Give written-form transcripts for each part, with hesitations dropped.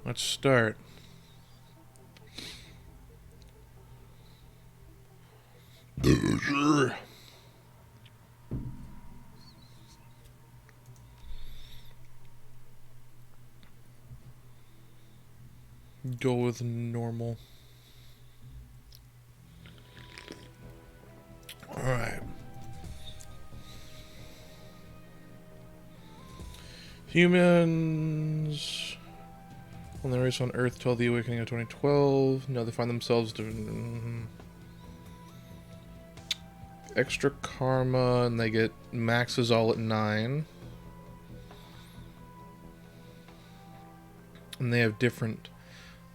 Let's start. Go with normal. Alright. Humans. When they race on Earth till the awakening of 2012. No, they find themselves doing extra karma and they get maxes all at 9. And they have different.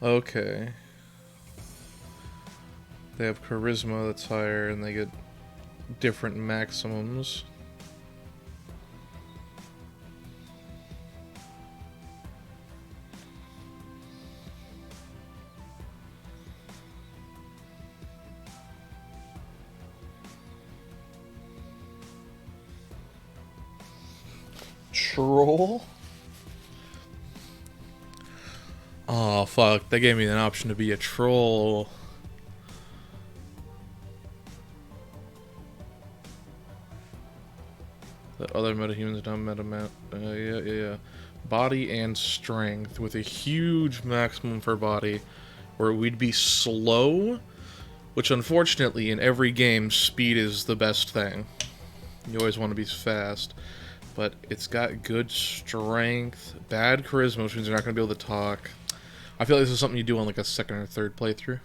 Okay. They have charisma that's higher and they get different maximums. Troll? Oh fuck, they gave me an option to be a troll. The other metahumans don't yeah. Body and strength with a huge maximum for body, where we'd be slow, which unfortunately in every game speed is the best thing. You always want to be fast. But it's got good strength, bad charisma, which means you're not going to be able to talk. I feel like this is something you do on like a second or third playthrough.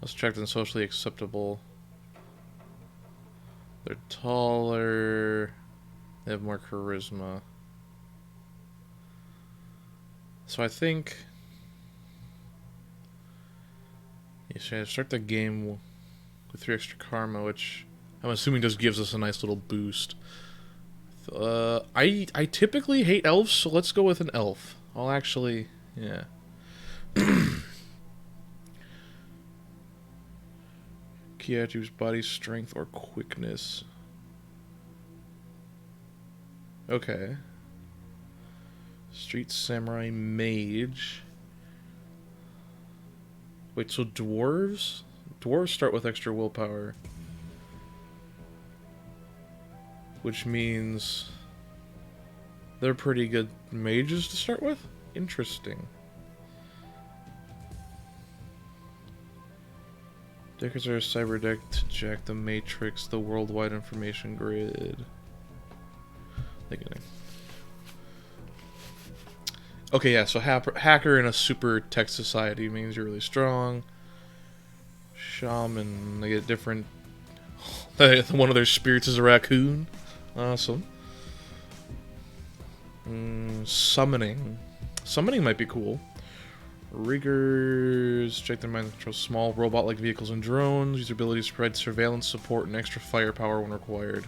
Let's check them socially acceptable. They're taller. They have more charisma. So I think you should start the game with 3 extra karma, which I'm assuming just gives us a nice little boost. I typically hate elves, so let's go with an elf. I'll actually, yeah. Key attributes: body, strength, or quickness. Okay. Street samurai mage. Wait, so dwarves? Dwarves start with extra willpower. Which means they're pretty good mages to start with? Interesting. Deckers are a cyber deck to jack the matrix, the worldwide information grid. Okay, yeah, so hacker in a super tech society means you're really strong. Shaman, they get different. One of their spirits is a raccoon. Awesome. Summoning. Summoning might be cool. Riggers, check their mind control small robot-like vehicles and drones. Use abilities to provide surveillance support and extra firepower when required.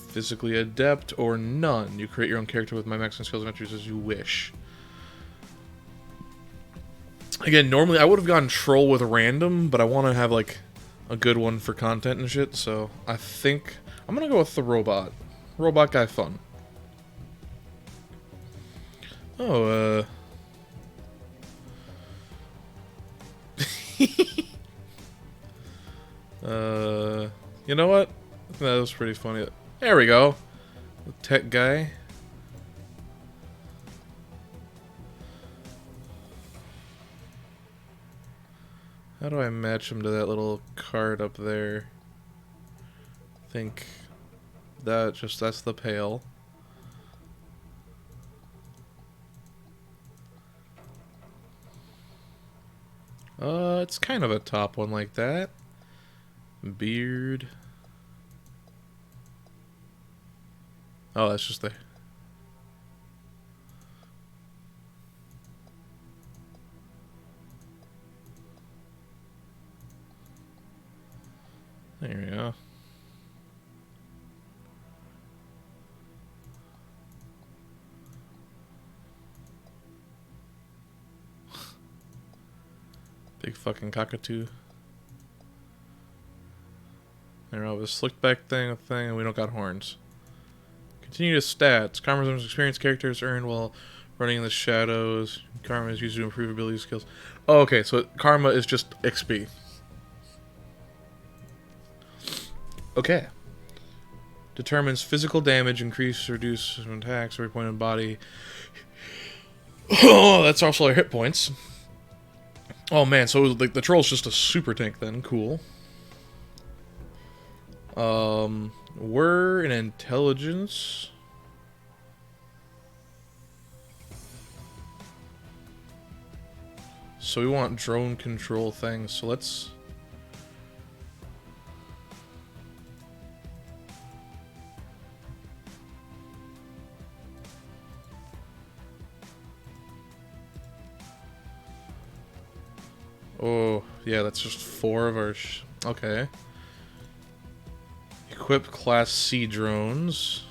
Physically adept or none. You create your own character with my maximum skills and attributes as you wish. Again, normally I would have gone troll with random, but I want to have like a good one for content and shit, so I think I'm gonna go with the robot. Robot guy fun. Oh, you know what? That was pretty funny. There we go. The tech guy. How do I match him to that little card up there? I think that's the pail. It's kind of a top one like that. Beard. Oh, that's just the... There we go. Big fucking cockatoo. There are a slick back thing, and we don't got horns. Continue to stats. Karma's experience characters earned while running in the shadows. Karma is used to improve ability skills. Oh, okay, so karma is just XP. Okay. Determines physical damage, increase or reduce attacks, every point in body. Oh, that's also our hit points. Oh man, so like the troll's just a super tank then. Cool. We're in intelligence. So we want drone control things. So let's. Oh, yeah, that's just 4 of our... Okay. Equip Class C drones.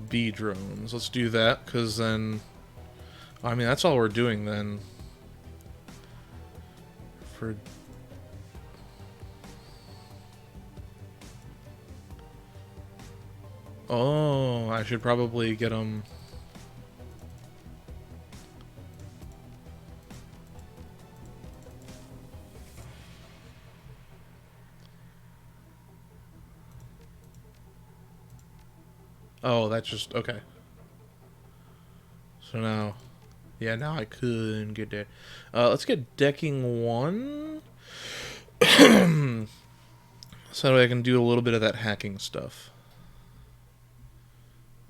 B drones. Let's do that, because then... I mean, that's all we're doing then. For... Oh, I should probably get them... Oh, that's just... Okay. So now... Yeah, now I couldn't get there. Let's get decking 1. So that way I can do a little bit of that hacking stuff.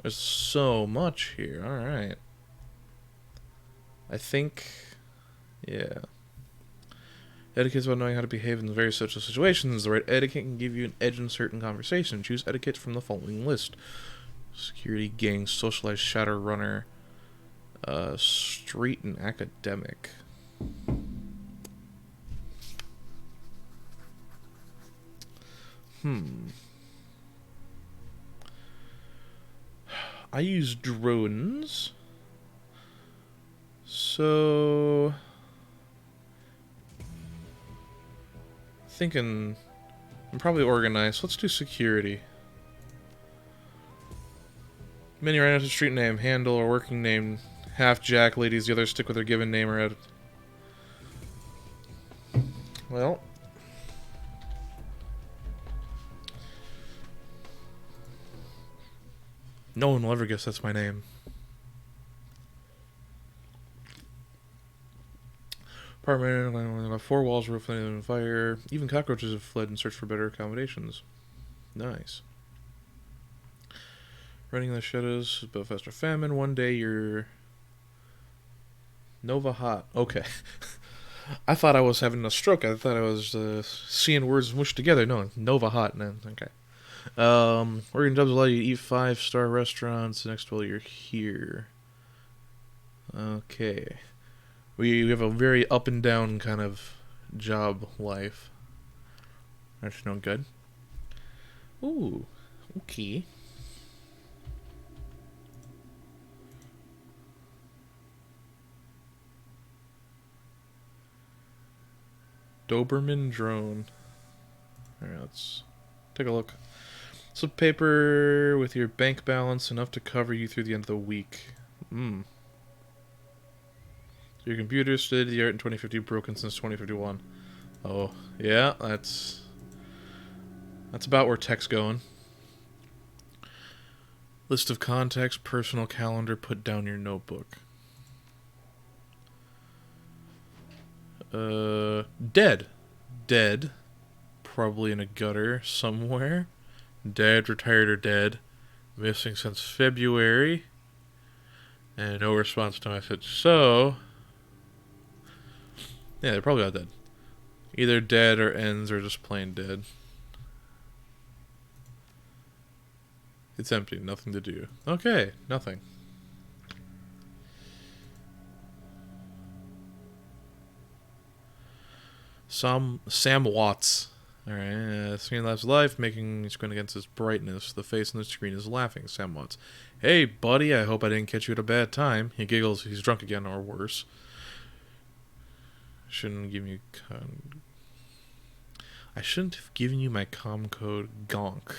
There's so much here. Alright. I think... Yeah. Etiquette is about knowing how to behave in various social situations. The right etiquette can give you an edge in certain conversations. Choose etiquette from the following list. Security, gang, socialized, shadowrunner, street, and academic. I use drones. So... Thinking... I'm probably organized. Let's do security. Many right after street name, handle, or working name. Half Jack, ladies, the others stick with their given name or add. Well. No one will ever guess that's my name. Apartment, 4 walls, roof, and fire. Even cockroaches have fled and searched for better accommodations. Nice. Running in the shadows, Belfast or famine. One day you're Nova hot. Okay. I thought I was having a stroke. I thought I was seeing words mushed together. No, Nova hot, man. Okay. Working jobs allow you to eat 5-star restaurants next while you're here. Okay. We have a very up and down kind of job life. That's no good. Ooh. Okay. Doberman drone. Alright, let's take a look. Slip paper with your bank balance enough to cover you through the end of the week. So your computer state of the art in 2050, broken since 2051. Oh, yeah, that's about where tech's going. List of contacts, personal calendar, put down your notebook. Dead. Dead. Probably in a gutter somewhere. Dead, retired, or dead. Missing since February. And no response to my message. So... yeah, they're probably all dead. Either dead or ends or just plain dead. It's empty. Nothing to do. Okay, nothing. Sam Watts. Alright, Streamlabs Life, making screen against its brightness. The face on the screen is laughing somewhat. Hey, buddy, I hope I didn't catch you at a bad time. He giggles, he's drunk again, or worse. I shouldn't have given you my com code GONK.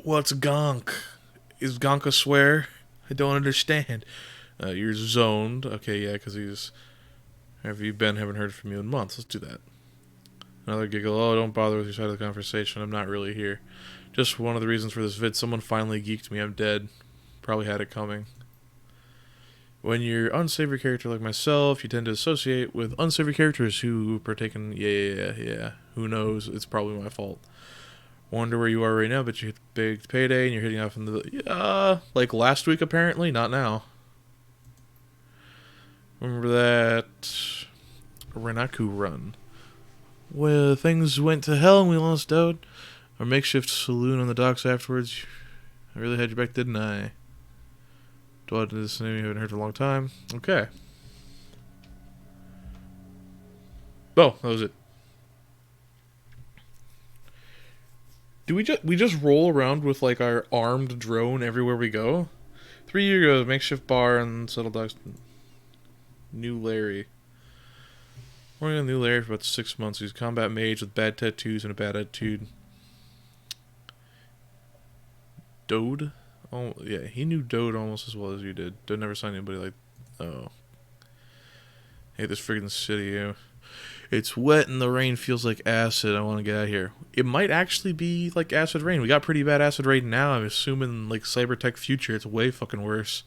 What's GONK? Is GONK a swear? I don't understand. You're zoned. Okay, yeah, because he's... Have you been? Haven't heard from you in months. Let's do that. Another giggle. Oh, don't bother with your side of the conversation. I'm not really here. Just one of the reasons for this vid. Someone finally geeked me. I'm dead. Probably had it coming. When you're an unsavory character like myself, you tend to associate with unsavory characters who partake in... Yeah. Who knows? It's probably my fault. Wonder where you are right now, but you hit the big payday and you're hitting off in the... like last week, apparently. Not now. Remember that... Renaku run. Well, things went to hell and we lost out. Our makeshift saloon on the docks afterwards. I really had your back, didn't I? Dwelled into this name you haven't heard for a long time. Okay. Oh, that was it. Do we just roll around with like our armed drone everywhere we go? 3 years ago, makeshift bar and settle docks. New Larry. Working on New Larry for about 6 months. He's a combat mage with bad tattoos and a bad attitude. Dode? Oh, yeah, he knew Dode almost as well as you did. Dode never saw anybody like... Oh. Hate this friggin' city. It's wet and the rain feels like acid. I want to get out of here. It might actually be like acid rain. We got pretty bad acid rain now. I'm assuming like Cybertech future, it's way fucking worse.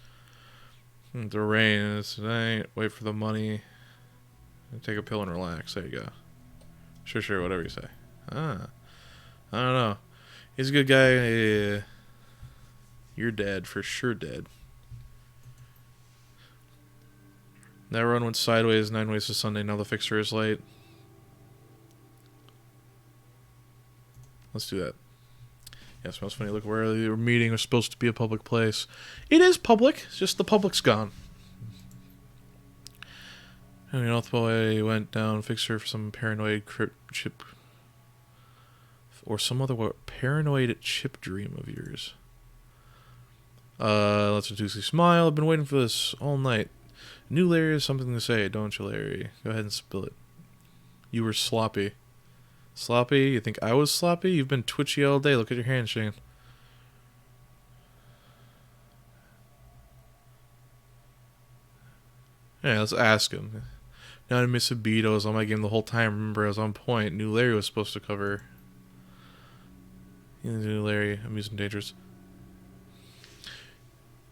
The rain is tonight. Wait for the money. Take a pill and relax. There you go. Sure, whatever you say. I don't know. He's a good guy. You're dead. For sure dead. That run went sideways 9 ways to Sunday. Now the fixer is late. Let's do that. Yeah, it smells funny. Look, where the meeting was supposed to be a public place. It is public. It's just the public's gone. And the North Boy went down, fixer for some paranoid chip. Or some other paranoid chip dream of yours. Let's Tuesday smile. I've been waiting for this all night. New Larry has something to say, don't you, Larry? Go ahead and spill it. You were sloppy. Sloppy? You think I was sloppy? You've been twitchy all day. Look at your hand, Shane. Yeah, let's ask him. Now I miss Abito. I was on my game the whole time. Remember, I was on point. New Larry was supposed to cover. New Larry, amusing dangerous.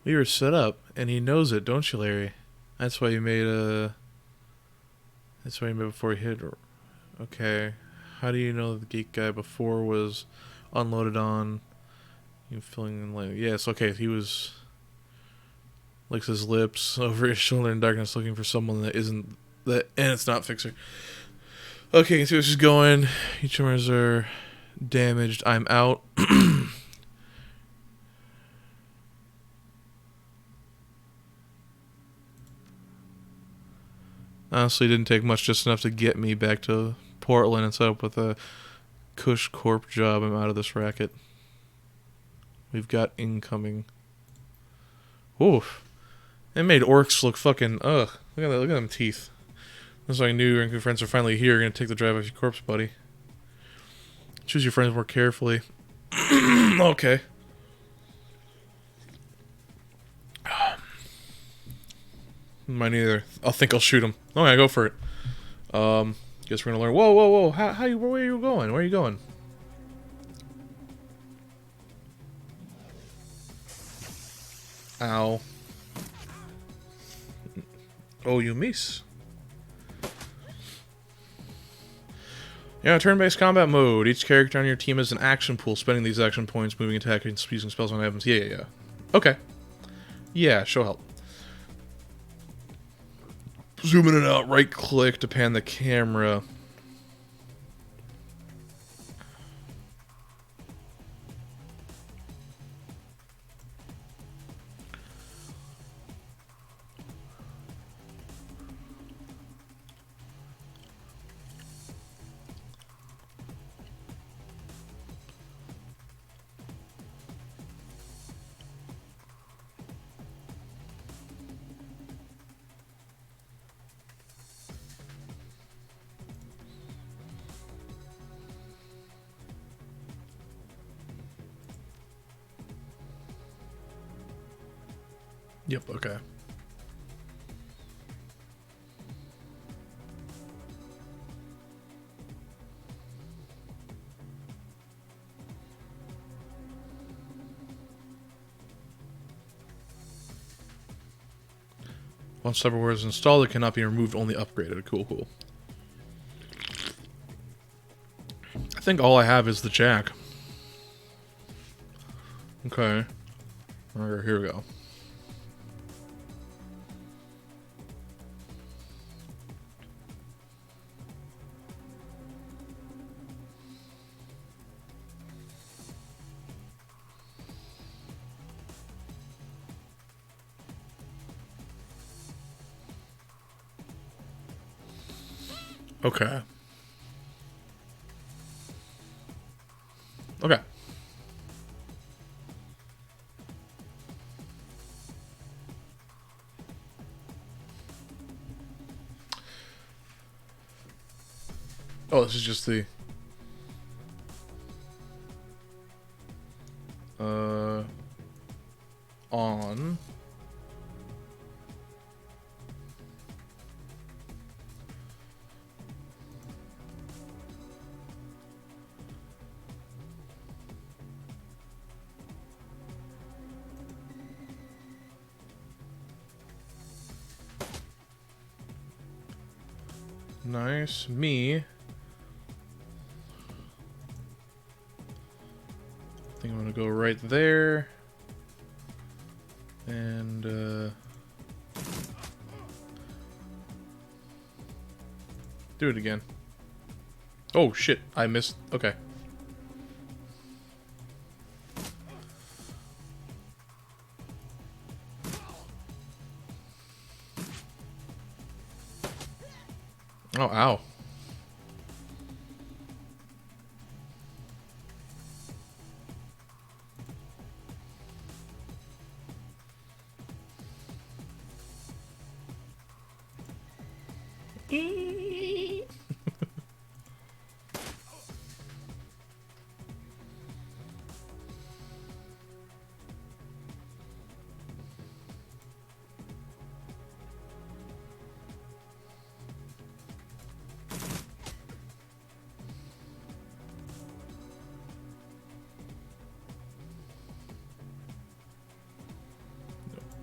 We were set up, and he knows it, don't you, Larry? That's why you made a... That's why you made before he hit... Okay. How do you know the geek guy before was unloaded on... You feeling in like... Yes, okay, he was... Licks his lips over his shoulder in darkness looking for someone that isn't... That, and it's not Fixer. Okay, you can see where this is going. Each members are damaged. I'm out. Honestly, it didn't take much, just enough to get me back to Portland and set up with a Cush Corp job. I'm out of this racket. We've got incoming. Oof. It made orcs look fucking... Ugh. Look at that. Look at them teeth. Looks like new and good friends are finally here. You're gonna take the drive off your corpse, buddy. Choose your friends more carefully. Okay. Mine neither. I think I'll shoot him. Okay, go for it. Guess we're gonna learn. Whoa. Where are you going? Where are you going? Ow. Oh, you miss. Yeah, turn-based combat mode. Each character on your team has an action pool. Spending these action points, moving, attacking, using spells on items. Yeah. Okay. Yeah, show help. Zooming it out, right click to pan the camera. Yep, okay. Once cyberware is installed, it cannot be removed, only upgraded. Cool, cool. I think all I have is the jack. Okay. Alright, here we go. Okay. Okay. Oh, this is just the... On... Nice. Me. I think I'm gonna go right there. And, do it again. Oh, shit. I missed. Okay. Oh, ow.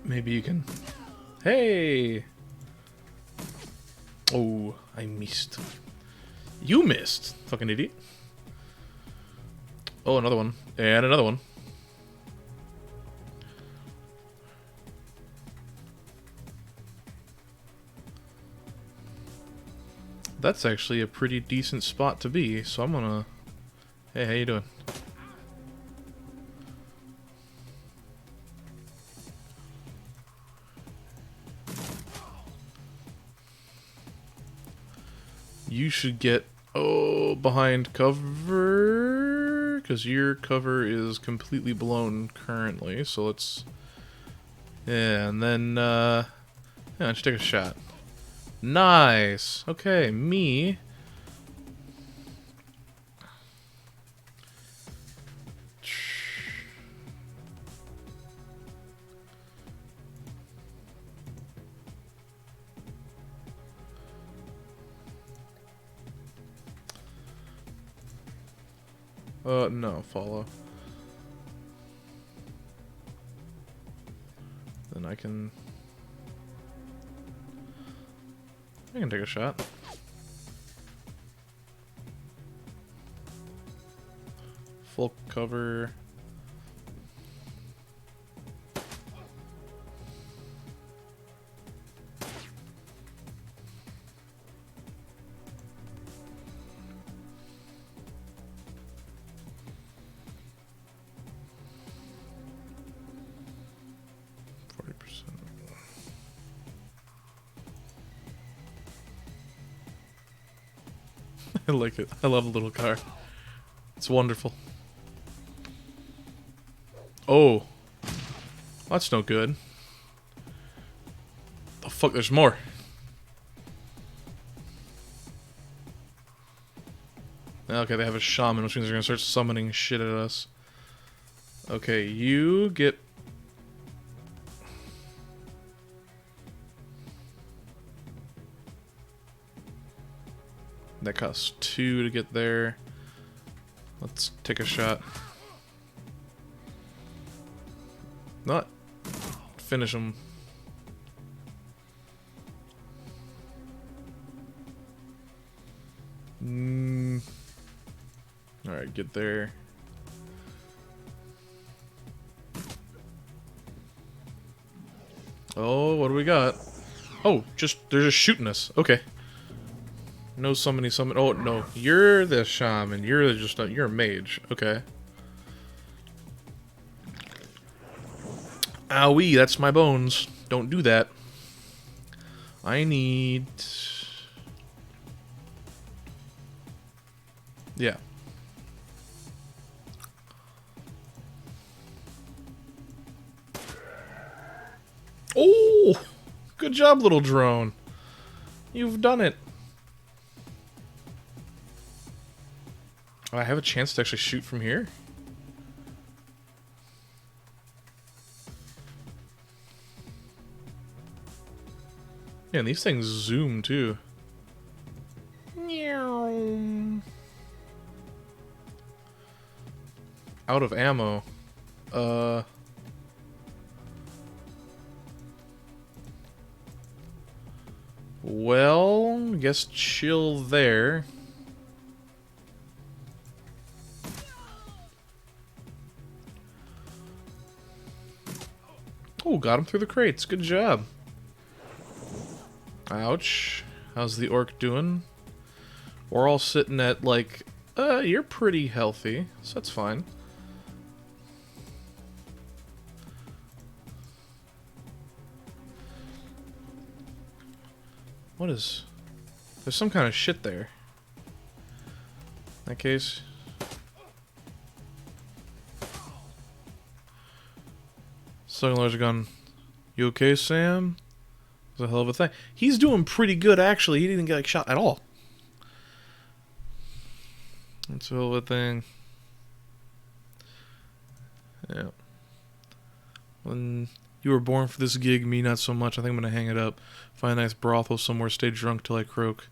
Maybe you can... Hey! Oh, I missed. You missed! Fucking idiot. Oh, another one. And another one. That's actually a pretty decent spot to be, so I'm gonna... Hey, how you doing? You should get... Oh, behind cover... Because your cover is completely blown currently, so let's... Yeah, and then, yeah, let's take a shot. Nice! Okay, me... no, follow. Then I can take a shot. Full cover. I like it. I love the little car. It's wonderful. Oh. That's no good. The fuck, there's more. Okay, they have a shaman, which means they're gonna start summoning shit at us. Okay, you get... That costs 2 to get there. Let's take a shot. Not finish him. Alright, get there. Oh, what do we got? Oh, they're just shooting us. Okay. No summoning summon. Oh, no. You're the shaman. You're a mage. Okay. Owie, that's my bones. Don't do that. I need... Yeah. Oh! Good job, little drone. You've done it. Oh, I have a chance to actually shoot from here? Yeah, and these things zoom too. Out of ammo. Well, I guess chill there. Oh, got him through the crates. Good job. Ouch. How's the orc doing? We're all sitting at, like, you're pretty healthy, so that's fine. What is... There's some kind of shit there. In that case... Second large gun. You okay, Sam? It's a hell of a thing. He's doing pretty good, actually. He didn't get like, shot at all. It's a hell of a thing. Yeah. When you were born for this gig, me not so much. I think I'm gonna hang it up. Find a nice brothel somewhere, stay drunk till I croak.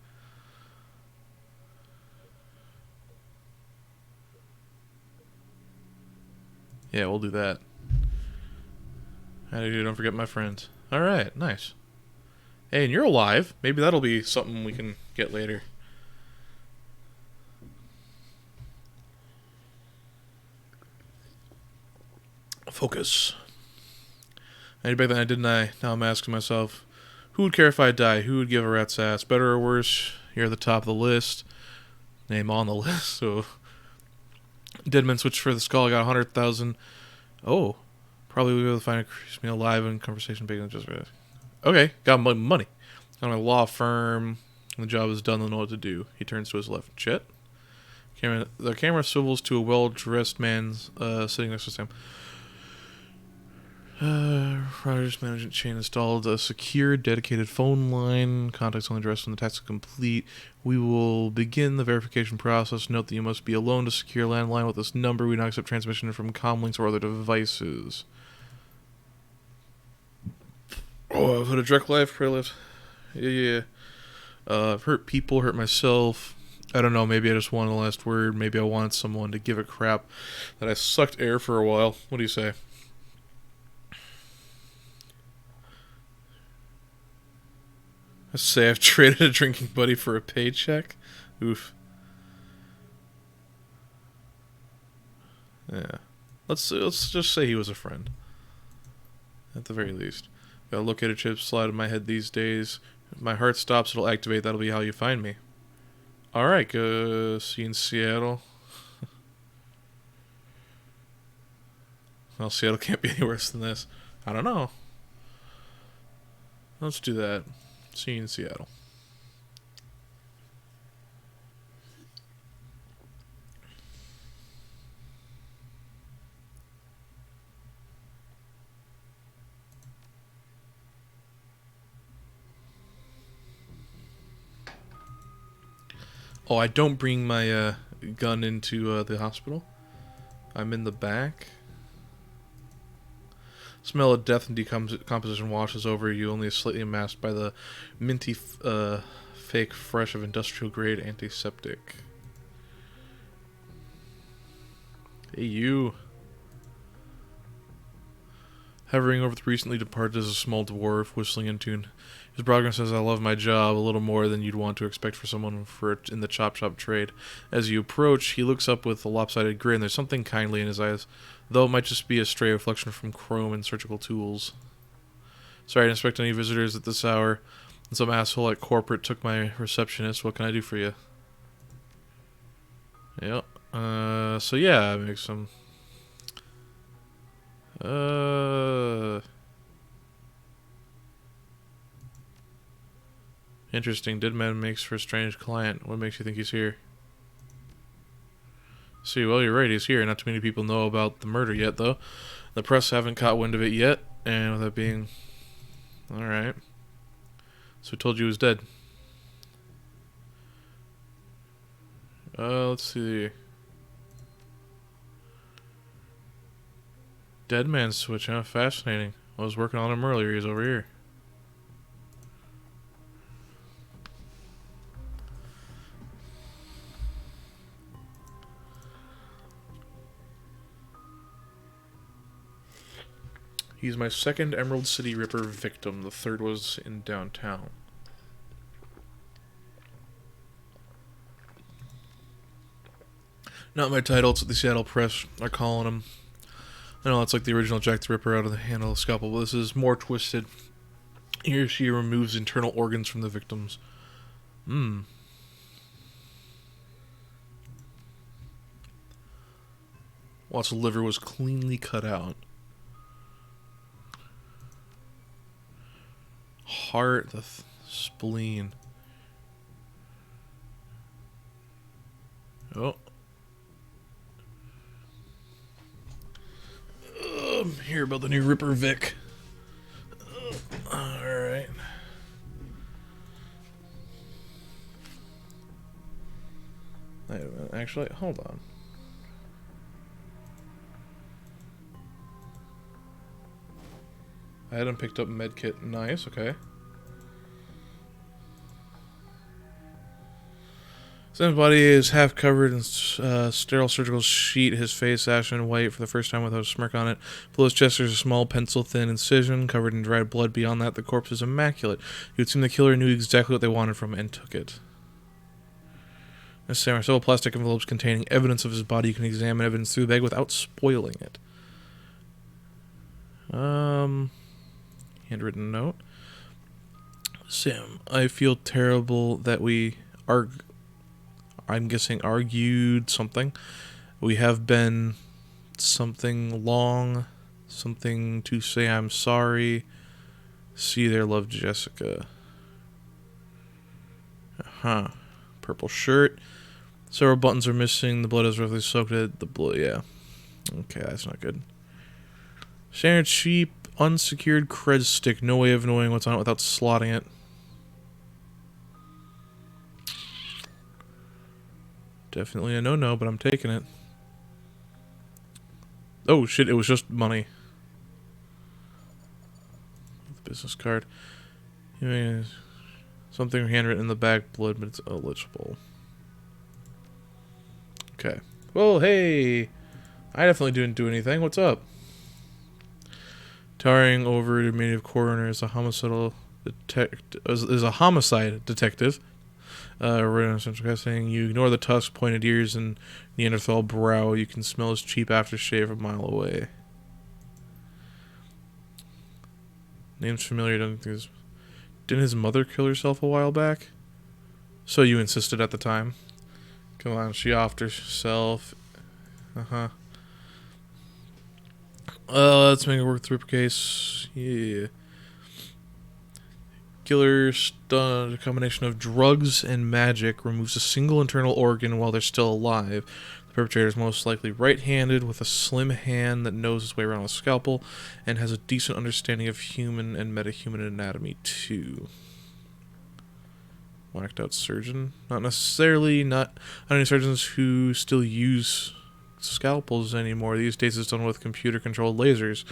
Yeah, we'll do that. How do you do? Don't forget my friends. Alright, nice. Hey, and you're alive. Maybe that'll be something we can get later. Focus. I did back then, didn't I? Now I'm asking myself, who would care if I die? Who would give a rat's ass? Better or worse? You're at the top of the list. Name on the list. So, Deadman switched for the skull. I got 100,000. Oh, probably we'll be able to find me alive in conversation big just okay. Got my money. Got my law firm. The job is done. They'll know what to do. He turns to his left. Chet. The camera swivels to a well-dressed man sitting next to Sam. Rogers management chain installed a secure, dedicated phone line. Contacts only addressed when the task is complete. We will begin the verification process. Note that you must be alone to secure landline with this number. We do not accept transmission from comlinks or other devices. Oh, I've had a direct life prayer lift. Yeah. I've hurt people, hurt myself. I don't know, maybe I just wanted the last word. Maybe I wanted someone to give a crap that I sucked air for a while. What do you say? I say I've traded a drinking buddy for a paycheck? Oof. Yeah. Let's just say he was a friend. At the very least. Got a locator chip slide in my head these days. If my heart stops, it'll activate. That'll be how you find me. Alright, go see you in Seattle. Well, Seattle can't be any worse than this. I don't know. Let's do that. See you in Seattle. Oh, I don't bring my gun into the hospital. I'm in the back. Smell of death and decomposition washes over you, only slightly masked by the minty fake fresh of industrial grade antiseptic. Hey, you. Hovering over the recently departed is a small dwarf, whistling in tune. His broadcast says, "I love my job," a little more than you'd want to expect for someone in the chop shop trade. As you approach, he looks up with a lopsided grin. There's something kindly in his eyes, though it might just be a stray reflection from chrome and surgical tools. "Sorry, I didn't expect any visitors at this hour. And some asshole at corporate took my receptionist. What can I do for you?" Yep. So yeah, make some... Interesting. Deadman makes for a strange client. What makes you think he's here? See, well, you're right. He's here. Not too many people know about the murder yet, though. The press haven't caught wind of it yet. And with that being... Alright. So he told you he was dead. Let's see. Dead man switch, huh? Fascinating. I was working on him earlier. He's over here. He's my second Emerald City Ripper victim. The third was in downtown. Not my title, it's what the Seattle Press are calling him. I know it's like the original Jack the Ripper out of the handle of the scalpel, but this is more twisted. He or she removes internal organs from the victims. Watts' liver was cleanly cut out. Heart, the spleen. Oh. Hear about the new Ripper Vic. Alright. Wait a minute. Actually, hold on. I hadn't picked up medkit. Nice, okay. Sam's body is half covered in sterile surgical sheet, his face ashen white for the first time without a smirk on it. Below his chest there's a small pencil-thin incision covered in dried blood. Beyond that, the corpse is immaculate. You would assume the killer knew exactly what they wanted from it and took it. There are several plastic envelopes containing evidence of his body. You can examine evidence through the bag without spoiling it. Handwritten note. Sam, I feel terrible that we are... I'm guessing argued something. We have been something long, something to say I'm sorry. See there, love, Jessica. Purple shirt. Several buttons are missing. The blood is roughly soaked in the blood. Yeah. Okay, that's not good. Standard cheap, unsecured cred stick. No way of knowing what's on it without slotting it. Definitely a no-no, but I'm taking it. Oh, shit, it was just money. The business card. Something handwritten in the back, blood, but it's illegible. Okay. Well, hey! I definitely didn't do anything. What's up? Towering over the native coroner is a homicide detective. Saying you ignore the tusk, pointed ears, and Neanderthal brow. You can smell his cheap aftershave a mile away. Name's familiar. Didn't his mother kill herself a while back? So you insisted at the time. Come on, she offed herself. Let's make it work through a case. Yeah. Killer stunned. A combination of drugs and magic removes a single internal organ while they're still alive. The perpetrator is most likely right-handed with a slim hand that knows its way around a scalpel and has a decent understanding of human and metahuman anatomy too. Whacked out surgeon? Not necessarily. Not any surgeons who still use scalpels anymore. These days it's done with computer-controlled lasers.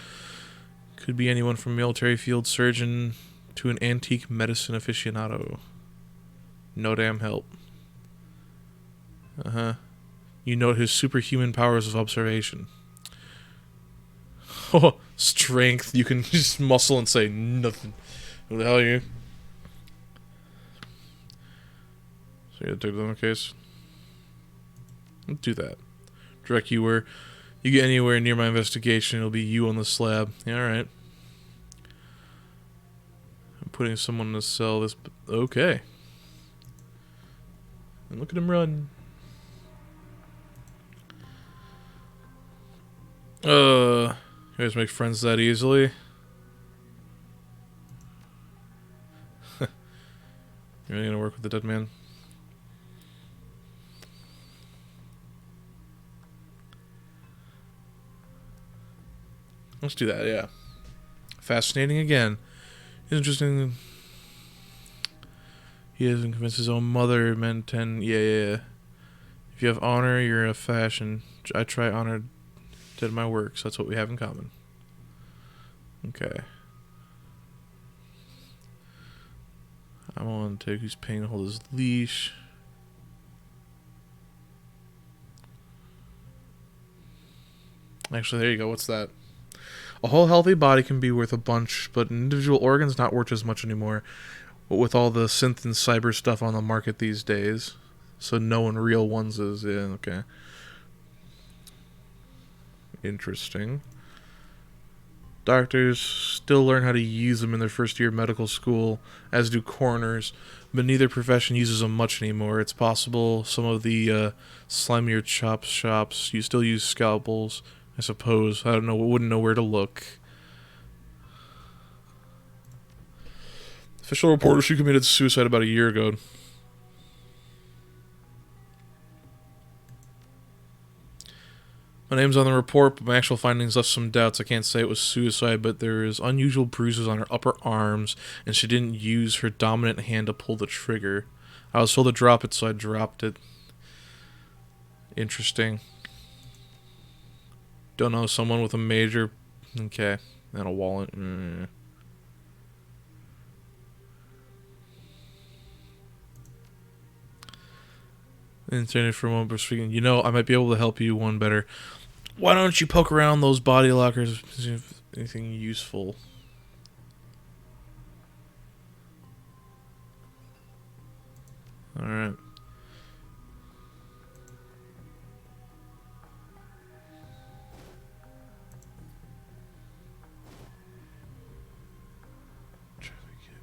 Could be anyone from military field surgeon to an antique medicine aficionado. No damn help. Uh-huh. You note his superhuman powers of observation. Oh, strength. You can just muscle and say nothing. Who the hell are you? So you gotta take them in case. Let's do that. Direct you where you get anywhere near my investigation, it'll be you on the slab. Yeah, alright. I'm putting someone in a cell. This. Okay. And look at him run. You guys make friends that easily? You're really gonna work with the dead man? Let's do that, yeah. Fascinating again. Interesting. He hasn't convinced his own mother, men 10. Yeah. If you have honor, you're a fashion. I try honor, did my work, so that's what we have in common. Okay. I'm on to take who's paying to hold his leash. Actually, there you go. What's that? A whole healthy body can be worth a bunch, but an individual organ's not worth as much anymore. With all the synth and cyber stuff on the market these days. So knowing real ones is, yeah, okay. Interesting. Doctors still learn how to use them in their first year of medical school, as do coroners, but neither profession uses them much anymore. It's possible some of the slimier chop shops you still use scalpels, I suppose. I don't know, wouldn't know where to look. Official reporter, she committed suicide about a year ago. My name's on the report, but my actual findings left some doubts. I can't say it was suicide, but there is unusual bruises on her upper arms, and she didn't use her dominant hand to pull the trigger. I was told to drop it, so I dropped it. Interesting. Don't know, someone with a major... Okay, and a wallet. Intended for a moment, but speaking, you know, I might be able to help you one better. Why don't you poke around those body lockers? Anything useful? Alright.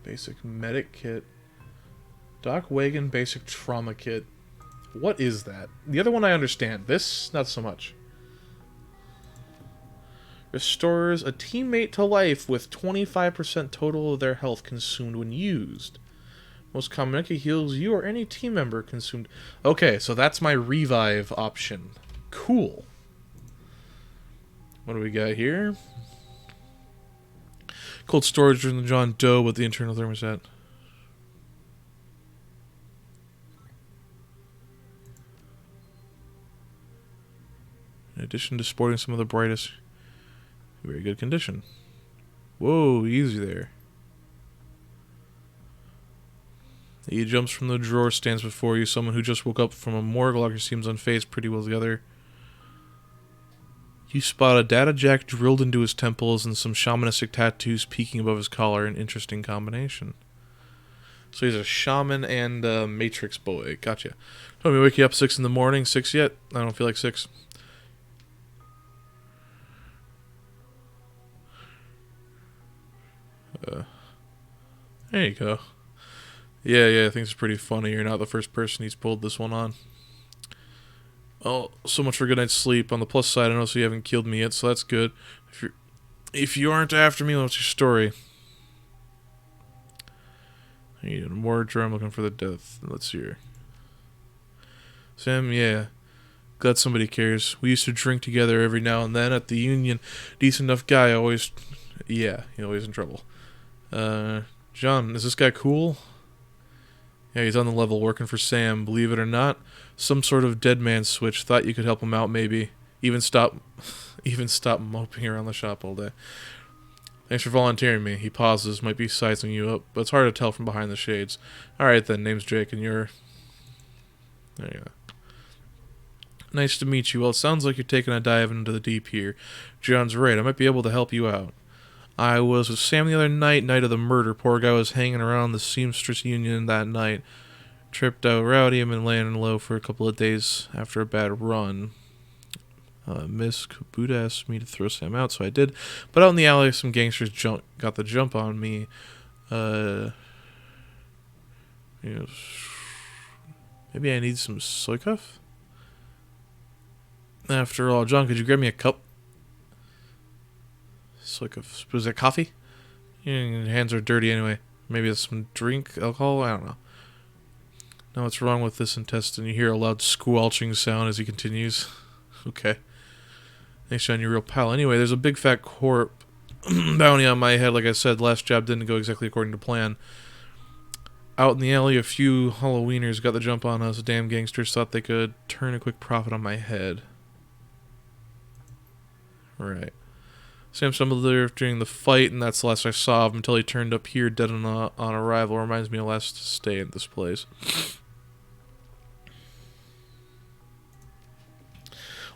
Basic medic kit. Doc Wagon basic trauma kit. What is that? The other one I understand. This, not so much. Restores a teammate to life with 25% total of their health consumed when used. Most common, it heals you or any team member consumed. Okay, so that's my revive option. Cool. What do we got here? Cold storage in the John Doe with the internal thermostat. In addition to sporting some of the brightest... Very good condition. Whoa, easy there. He jumps from the drawer, stands before you. Someone who just woke up from a morgue locker seems unfazed pretty well together. You spot a data jack drilled into his temples and some shamanistic tattoos peeking above his collar. An interesting combination. So he's a shaman and a matrix boy. Gotcha. Told me to wake you up 6 in the morning. 6 yet? I don't feel like 6. There you go. Yeah, I think it's pretty funny. You're not the first person he's pulled this one on. Oh, so much for a good night's sleep. On the plus side, I know so you haven't killed me yet, so that's good. If you aren't after me, what's your story? I need more drum looking for the death. Let's hear. Sam, yeah. Glad somebody cares. We used to drink together every now and then at the Union. Decent enough guy, always... Yeah, he's always in trouble. John, is this guy cool? Yeah, he's on the level working for Sam. Believe it or not, some sort of dead man switch. Thought you could help him out, maybe. Even stop moping around the shop all day. Thanks for volunteering me. He pauses, might be sizing you up, but it's hard to tell from behind the shades. Alright then, name's Jake, and you're... There you go. Nice to meet you. Well, it sounds like you're taking a dive into the deep here. John's right, I might be able to help you out. I was with Sam the other night of the murder. Poor guy was hanging around the Seamstress Union that night. Tripped out rowdy and been laying low for a couple of days after a bad run. Miss Kabuta asked me to throw Sam out, so I did. But out in the alley, some gangsters got the jump on me. Maybe I need some soy cuff? After all, John, could you grab me a cup? Soy cuff. Was that coffee? Your hands are dirty anyway. Maybe it's some drink, alcohol? I don't know. Now what's wrong with this intestine? You hear a loud squelching sound as he continues. Okay. Thanks, John, you're a real pal. Anyway, there's a big fat corp bounty on my head. Like I said, last job didn't go exactly according to plan. Out in the alley, a few Halloweeners got the jump on us. Damn gangsters thought they could turn a quick profit on my head. Right. Sam stumbled there during the fight, and that's the last I saw of him until he turned up here dead on arrival. Reminds me of last stay at this place.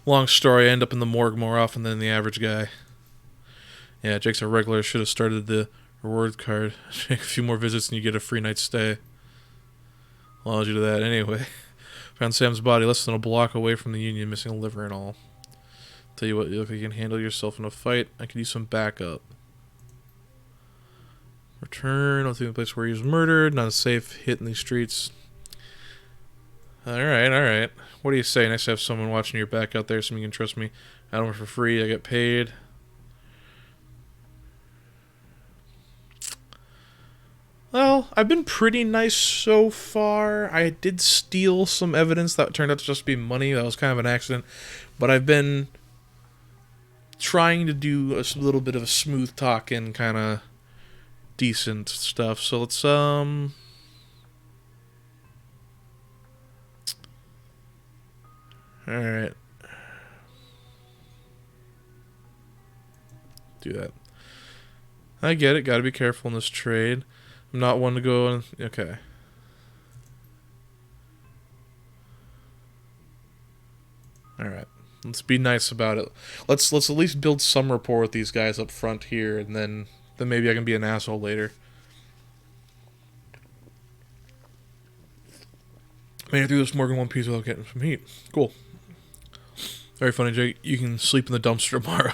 Long story, I end up in the morgue more often than the average guy. Yeah, Jake's a regular. Should have started the reward card. Take a few more visits and you get a free night's stay. Well, I'll do that anyway. Found Sam's body less than a block away from the Union, missing a liver and all. Tell you what, you look like you can handle yourself in a fight. I could use some backup. Return to the place where he was murdered. Not a safe hit in these streets. Alright. What do you say? Nice to have someone watching your back out there so you can trust me. I don't work for free. I get paid. Well, I've been pretty nice so far. I did steal some evidence that turned out to just be money. That was kind of an accident. But I've been trying to do a little bit of a smooth talking, kind of decent stuff. So let's, Alright. Do that. I get it. Gotta be careful in this trade. I'm not one to go and... Okay. Alright. Let's be nice about it. Let's at least build some rapport with these guys up front here, and then maybe I can be an asshole later. Made it through this morgue in one piece without getting some heat. Cool. Very funny, Jake. You can sleep in the dumpster tomorrow.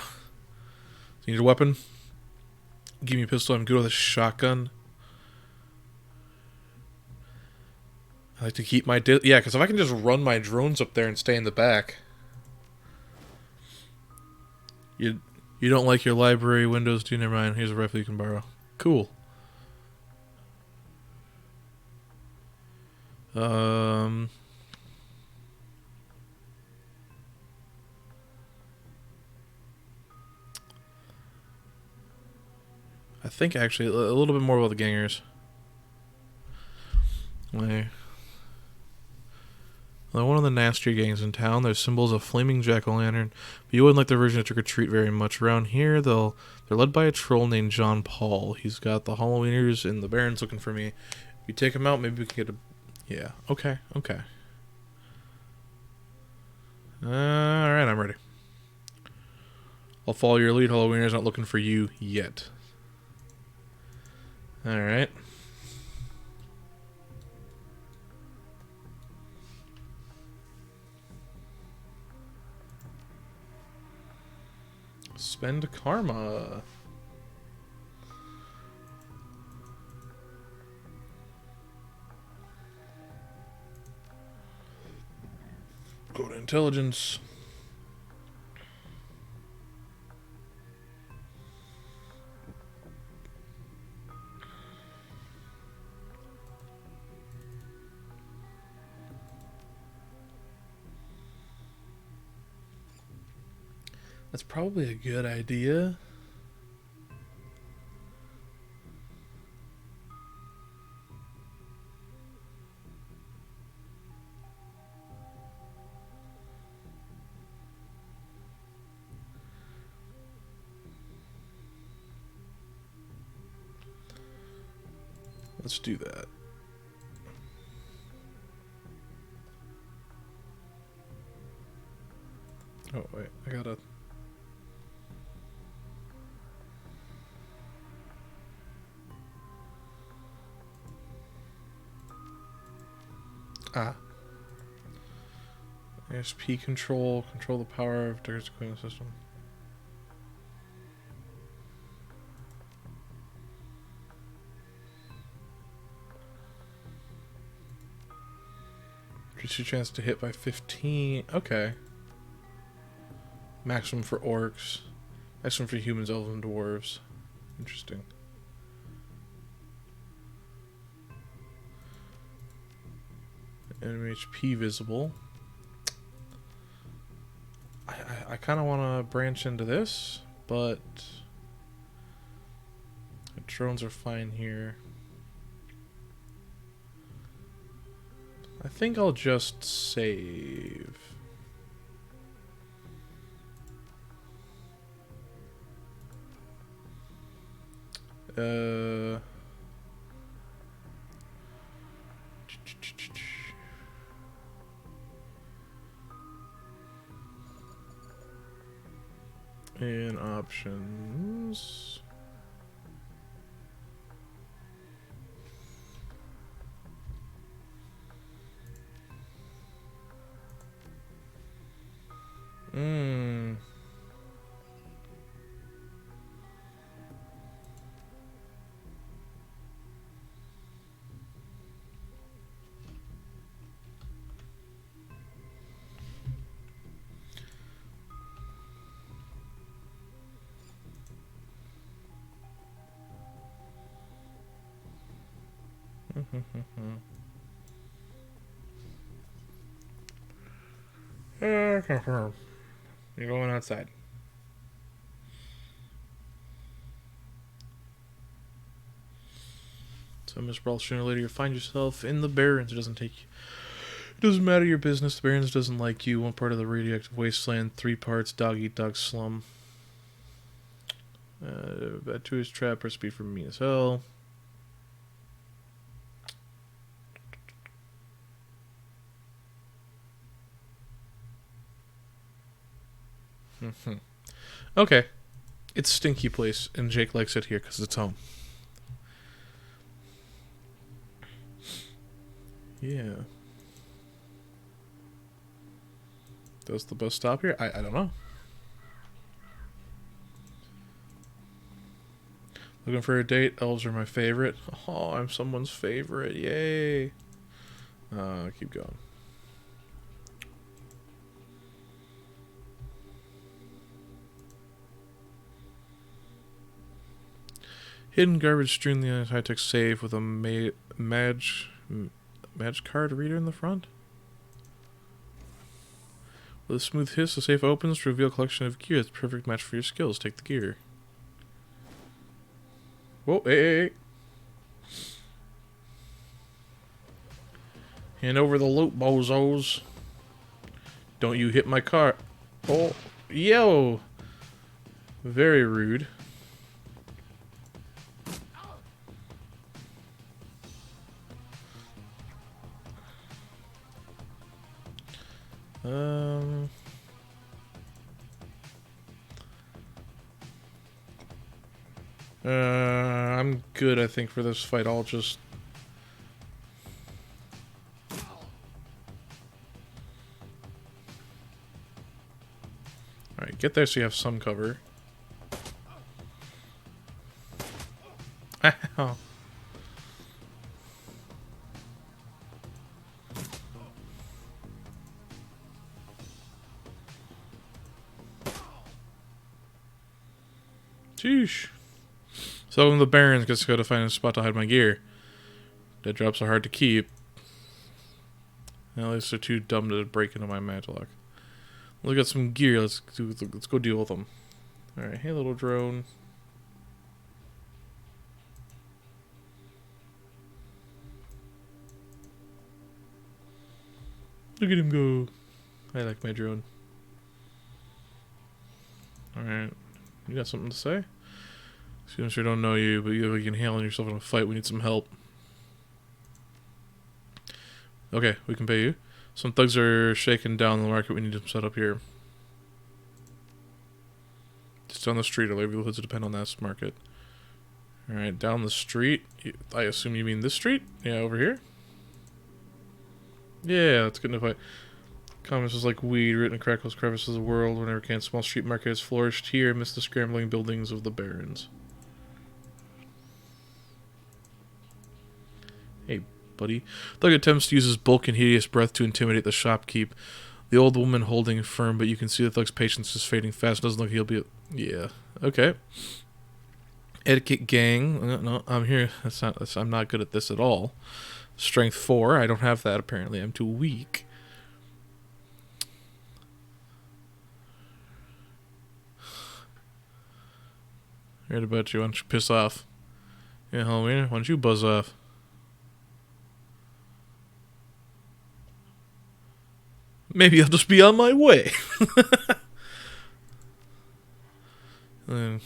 You need a weapon? Give me a pistol. I'm good with a shotgun. I like to keep my... Yeah, because if I can just run my drones up there and stay in the back... You don't like your library windows, do you? Never mind. Here's a rifle you can borrow. Cool. I think actually a little bit more about the gangers. They're one of the nastier gangs in town. They're symbols of flaming jack-o'-lantern, but you wouldn't like their version of trick-or-treat very much. Around here, they're led by a troll named John Paul. He's got the Halloweeners and the Barons looking for me. If you take him out, maybe we can get a... Yeah, okay. Alright, I'm ready. I'll follow your lead, Halloweeners. Not looking for you yet. Alright. Spend karma. Go to intelligence. That's probably a good idea. Let's do that. Oh, wait. I gotta... Ah. ASP control. Control the power of Deckard's equipment system. Reduce your chance to hit by 15. Okay. Maximum for orcs. Maximum for humans, elves, and dwarves. Interesting. Enemy HP visible. I kind of want to branch into this, but the drones are fine here. I think I'll just save. In options. You're going outside. So, Miss Brawl, sooner or later you find yourself in the Barrens. It doesn't matter your business. The Barrens doesn't like you. One part of the radioactive wasteland. 3 parts dog eat dog slum. Batu's trap recipe for me as hell. Okay. It's a stinky place, and Jake likes it here because it's home. Yeah. Does the bus stop here? I don't know. Looking for a date? Elves are my favorite. Oh, I'm someone's favorite. Yay. Keep going. Hidden garbage strewn the high-tech safe with a Mage card reader in the front. With a smooth hiss, the safe opens to reveal a collection of gear that's a perfect match for your skills. Take the gear. Whoa, hey. Hand over the loot, bozos. Don't you hit my car. Oh, yo. Very rude. I'm good, I think, for this fight. I'll just... Alright, get there so you have some cover. Ow. Sheesh. So the Barrens gets to go to find a spot to hide my gear. Dead drops are hard to keep. At least they're too dumb to break into my Magilock. Look at some gear. Let's go deal with them. All right, hey little drone. Look at him go. I like my drone. All right, you got something to say? Students who don't know you, but you can handle yourself in a fight. We need some help. Okay, we can pay you. Some thugs are shaking down the market. We need to set up here. Just down the street. Our livelihoods depend on that market. Alright, down the street. I assume you mean this street? Yeah, over here? Yeah, let's get into a fight. Commerce is like weed, written in crackles, crevices of the world. Whenever can, small street market has flourished here amidst the scrambling buildings of the barons. Hey, buddy. Thug attempts to use his bulk and hideous breath to intimidate the shopkeep. The old woman holding firm, but you can see the thug's patience is fading fast. Doesn't look like he'll be... Yeah, okay. Etiquette gang. No, I'm here. I'm not good at this at all. Strength 4. I don't have that, apparently. I'm too weak. Heard about you. Why don't you piss off? Yeah, Halloween. Why don't you buzz off? Maybe I'll just be on my way.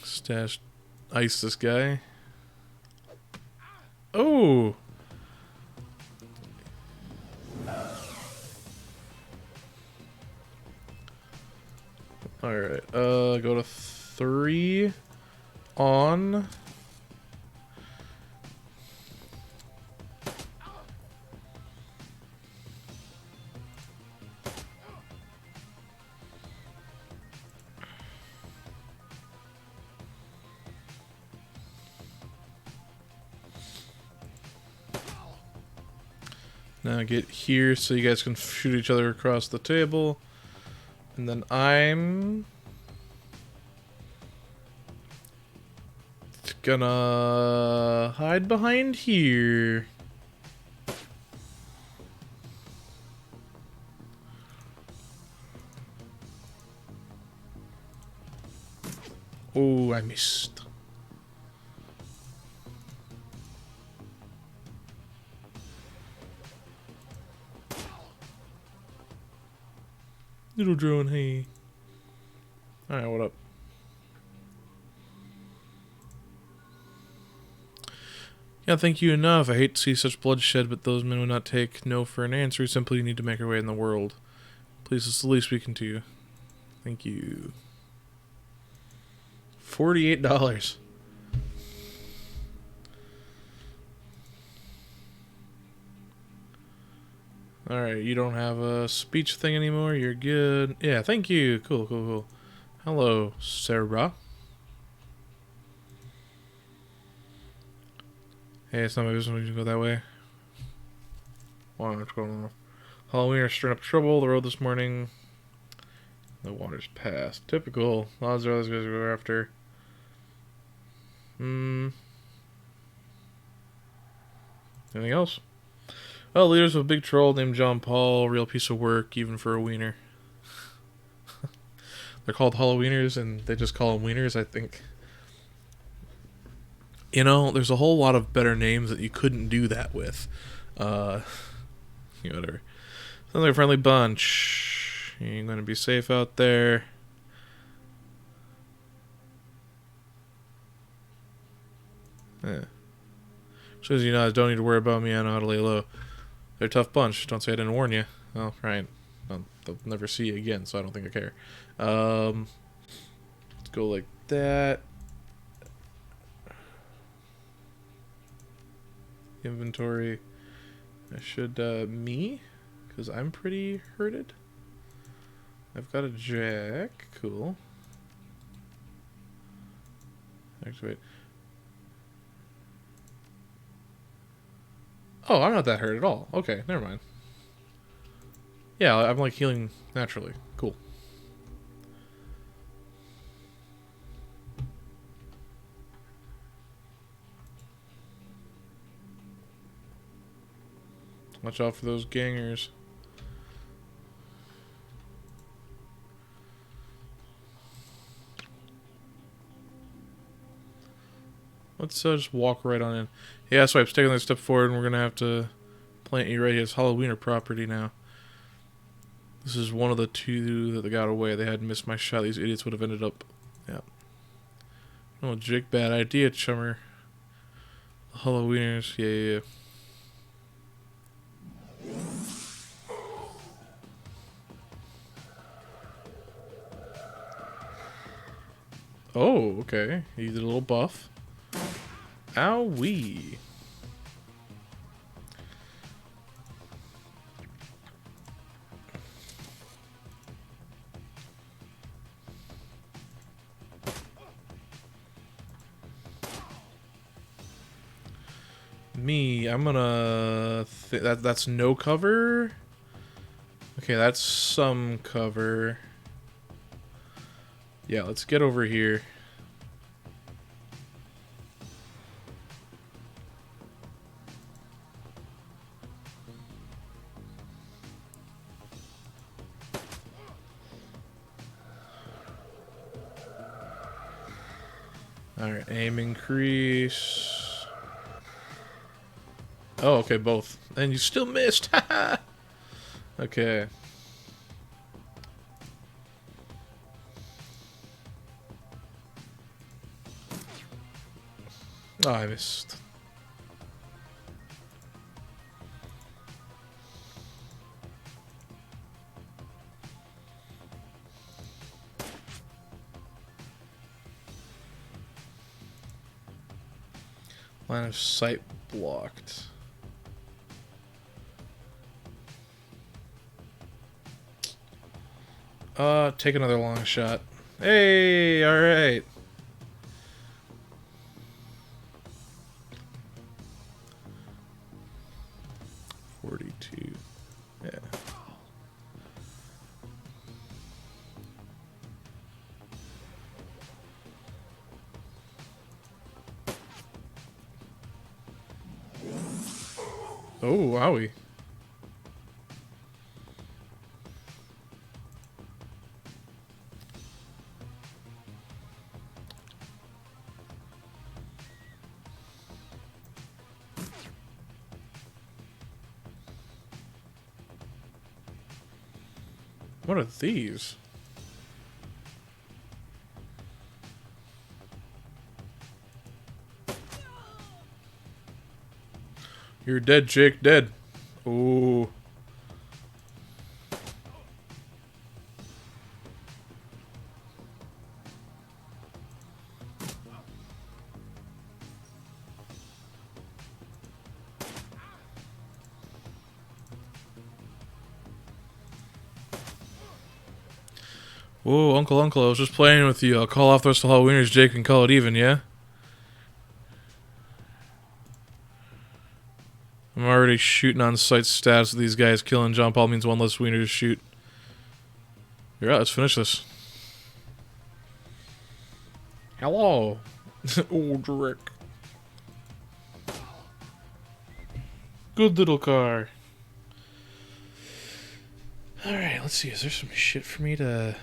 Stash ice this guy. Oh. Alright, go to 3 on. Now get here so you guys can shoot each other across the table. And then I'm gonna hide behind here. Oh, I missed. Little drone, hey. Alright, what up? Yeah, thank you enough. I hate to see such bloodshed, but those men would not take no for an answer. We simply need to make our way in the world. Please, it's the least we can do. Thank you. $48. Alright, you don't have a speech thing anymore. You're good. Yeah, thank you. Cool, cool, cool. Hello, Sarah. Hey, it's not my business when you go that way. Wow, what's going on? Halloween are stirring up trouble. The road this morning. The water's passed. Typical. Odds are those guys go after. Anything else? Well, leaders of a big troll named John Paul. Real piece of work, even for a wiener. They're called Halloweeners, and they just call them wieners, I think. You know, there's a whole lot of better names that you couldn't do that with. Whatever. Sounds like a friendly bunch. You ain't gonna be safe out there. Yeah. Shows you guys don't need to worry about me. I know how to lay low. They're a tough bunch. Don't say I didn't warn you. Oh, right. They'll never see you again, so I don't think I care. Let's go like that. Inventory. I should, me? Because I'm pretty hurted. I've got a jack. Cool. Activate. Oh, I'm not that hurt at all. Okay, never mind. Yeah, I'm like healing naturally. Cool. Watch out for those gangers. Let's just walk right on in. Yeah, so I'm taking that step forward, and we're going to have to plant you right here. It's Halloweener property now. This is one of the 2 that got away. They hadn't missed my shot. These idiots would have ended up... Yeah. Oh, Jake, bad idea, chummer. Halloweeners. Yeah. Oh, okay. He did a little buff. Owie. Me, I'm gonna... that's no cover? Okay, that's some cover. Yeah, let's get over here. Alright, aim increase. Oh, okay, both. And you still missed! Haha! Okay. Oh, I missed. Line of sight blocked. Take another long shot. Hey, alright. Yeah. Oh, wowie. What are these? You're dead, Jake, dead. Ooh. Whoa, Uncle, I was just playing with you. I'll call off the rest of Halloweeners, Jake, and call it even, yeah? I'm already shooting on sight stats with these guys. Killing John Paul means one less wiener to shoot. Yeah, let's finish this. Hello. Ulrich. Good little car. Alright, let's see. Is there some shit for me to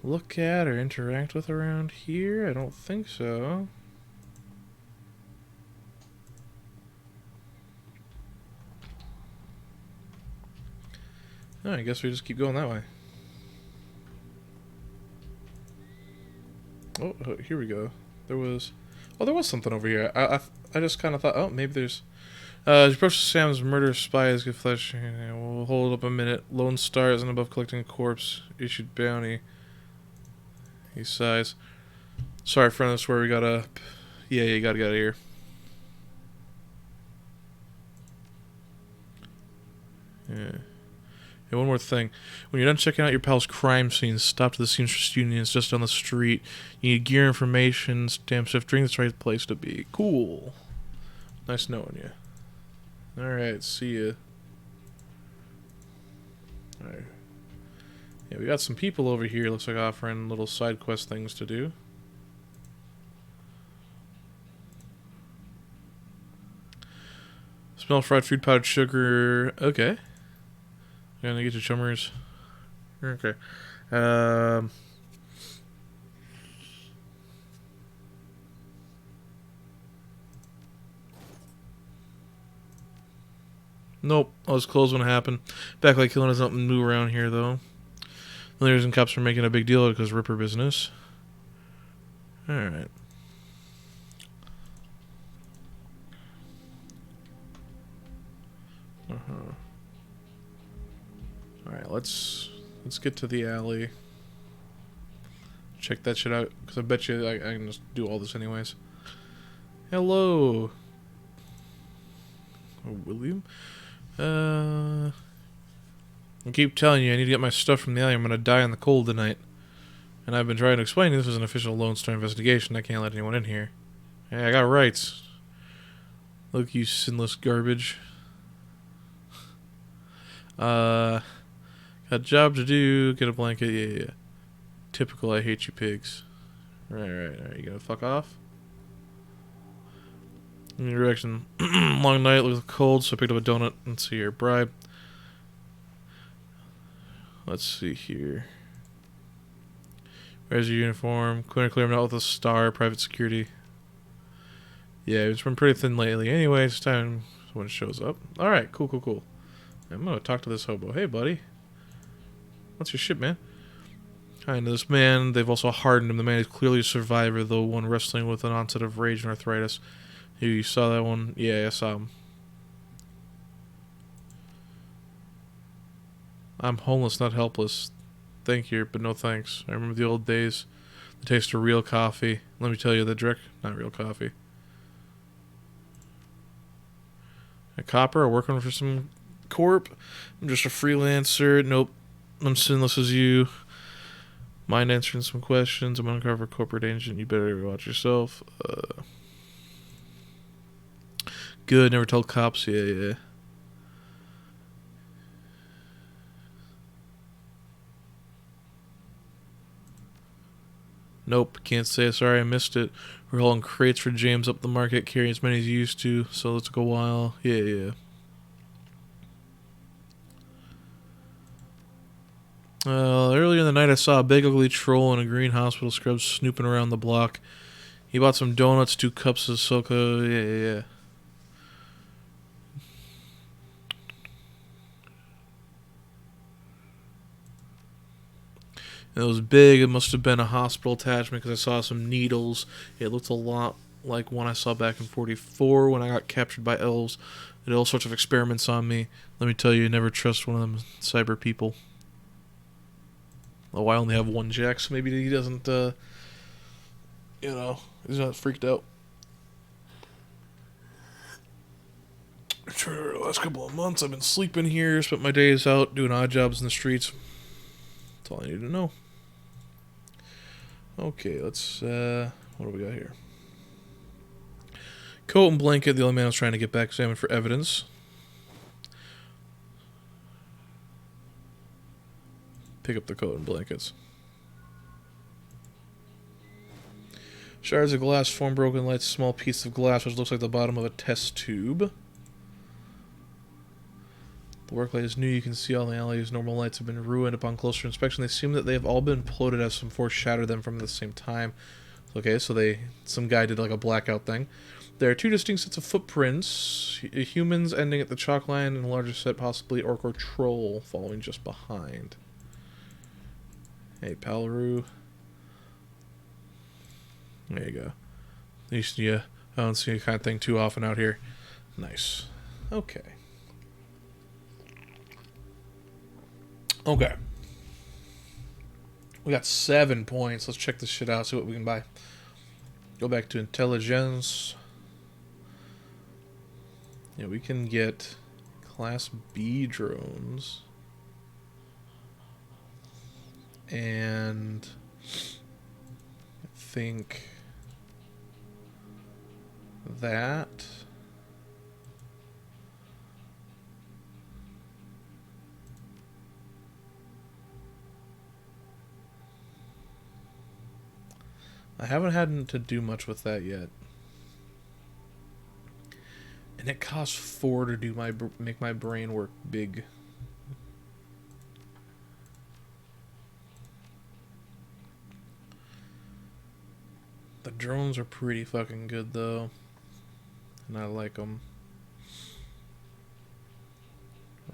look at or interact with around here? I don't think so. Oh, I guess we just keep going that way. Oh, here we go. There was something over here. I just kind of thought, oh, maybe there's... as you approach Sam's murder spies get flesh. We'll hold up a minute. Lone Star isn't above collecting corpse. Issued bounty. He sighs. Sorry, friend, that's where we gotta... Yeah, you gotta get out of here. Yeah. Hey, one more thing. When you're done checking out your pal's crime scene, stop to the seamstress union. It's just down the street. You need gear information, stamp shift, drink. That's the right place to be. Cool. Nice knowing you. Alright, see ya. Alright. Yeah, we got some people over here. Looks like offering little side quest things to do. Smell fried food, powdered sugar. Okay. Gonna get your chummers. Okay. Nope. I was closed when it happened. Backlight killing is something new around here, though. The leaders and cops are making a big deal of it because Ripper business. Alright. Alright, let's get to the alley. check that shit out, because I bet you I can just do all this anyways. Hello, William. I keep telling you I need to get my stuff from the alley. I'm gonna die in the cold tonight. And I've been trying to explain this is an official Lone Star investigation. I can't let anyone in here. Hey, I got rights. Look, you sinless garbage. Got a job to do. Get a blanket. Yeah. Typical I hate you pigs. Right. You gonna fuck off? In your direction. Long night, looks cold, so I picked up a donut. Let's see here. Bribe. Let's see here. Where's your uniform? Clear him out with a star. Private security. Yeah, it's been pretty thin lately. Anyway, it's time when it shows up. Alright, cool. I'm gonna talk to this hobo. Hey, buddy. What's your shit, man? Kind of this man. They've also hardened him. The man is clearly a survivor, though one wrestling with an onset of rage and arthritis. You saw that one? Yeah, I saw him. I'm homeless, not helpless. Thank you, but no thanks. I remember the old days. The taste of real coffee. Let me tell you, the Drick, not real coffee. A copper, working for some corp. I'm just a freelancer. Nope. I'm sinless as you. Mind answering some questions. I'm undercover corporate agent. You better watch yourself. Good. Never told cops. Yeah. Nope. Can't say sorry. I missed it. We're hauling crates for James up the market, carrying as many as you used to. So it took a while. Yeah. Earlier in the night, I saw a big ugly troll in a green hospital scrub snooping around the block. He bought some donuts, 2 cups of Soco. Yeah. It was big. It must have been a hospital attachment because I saw some needles. It looked a lot like one I saw back in 44 when I got captured by elves. They did all sorts of experiments on me. Let me tell you, never trust one of them cyber people. Oh, I only have 1 jack, so maybe he doesn't, he's not freaked out. For the last couple of months, I've been sleeping here, spent my days out doing odd jobs in the streets. That's all I need to know. Okay, let's, what do we got here? Coat and blanket, the only man I was trying to get back examined for evidence. Pick up the coat and blankets. Shards of glass form broken lights, small piece of glass which looks like the bottom of a test tube. The work light is new. You can see all the alleys. Normal lights have been ruined upon closer inspection. They seem that they have all been imploded as some force shattered them from the same time. Okay, so some guy did like a blackout thing. There are 2 distinct sets of footprints. Humans ending at the chalk line, and a larger set, possibly orc or troll, following just behind. Hey, Palaroo. There you go. At least, yeah, I don't see that kind of thing too often out here. Nice. Okay. We got 7 points. Let's check this shit out, see what we can buy. Go back to intelligence. Yeah, we can get Class B drones. And I think that. I haven't had to do much with that yet. And it costs 4 to do make my brain work big. The drones are pretty fucking good though. And I like them.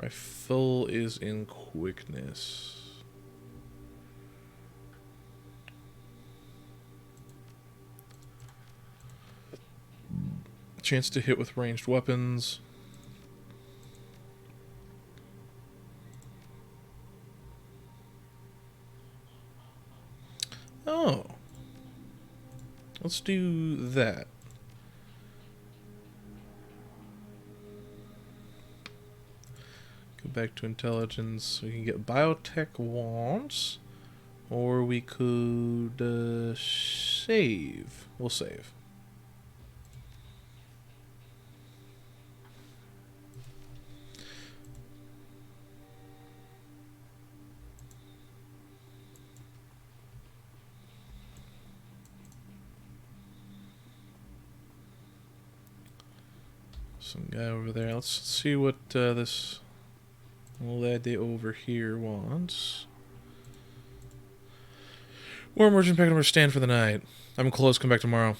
Rifle is in quickness. Chance to hit with ranged weapons. Oh. Let's do that. Go back to intelligence. We can get biotech wands. Or we could save. We'll save. Some guy over there. Let's see what this lady over here wants. War emergent pack number stand for the night. I'm close, come back tomorrow.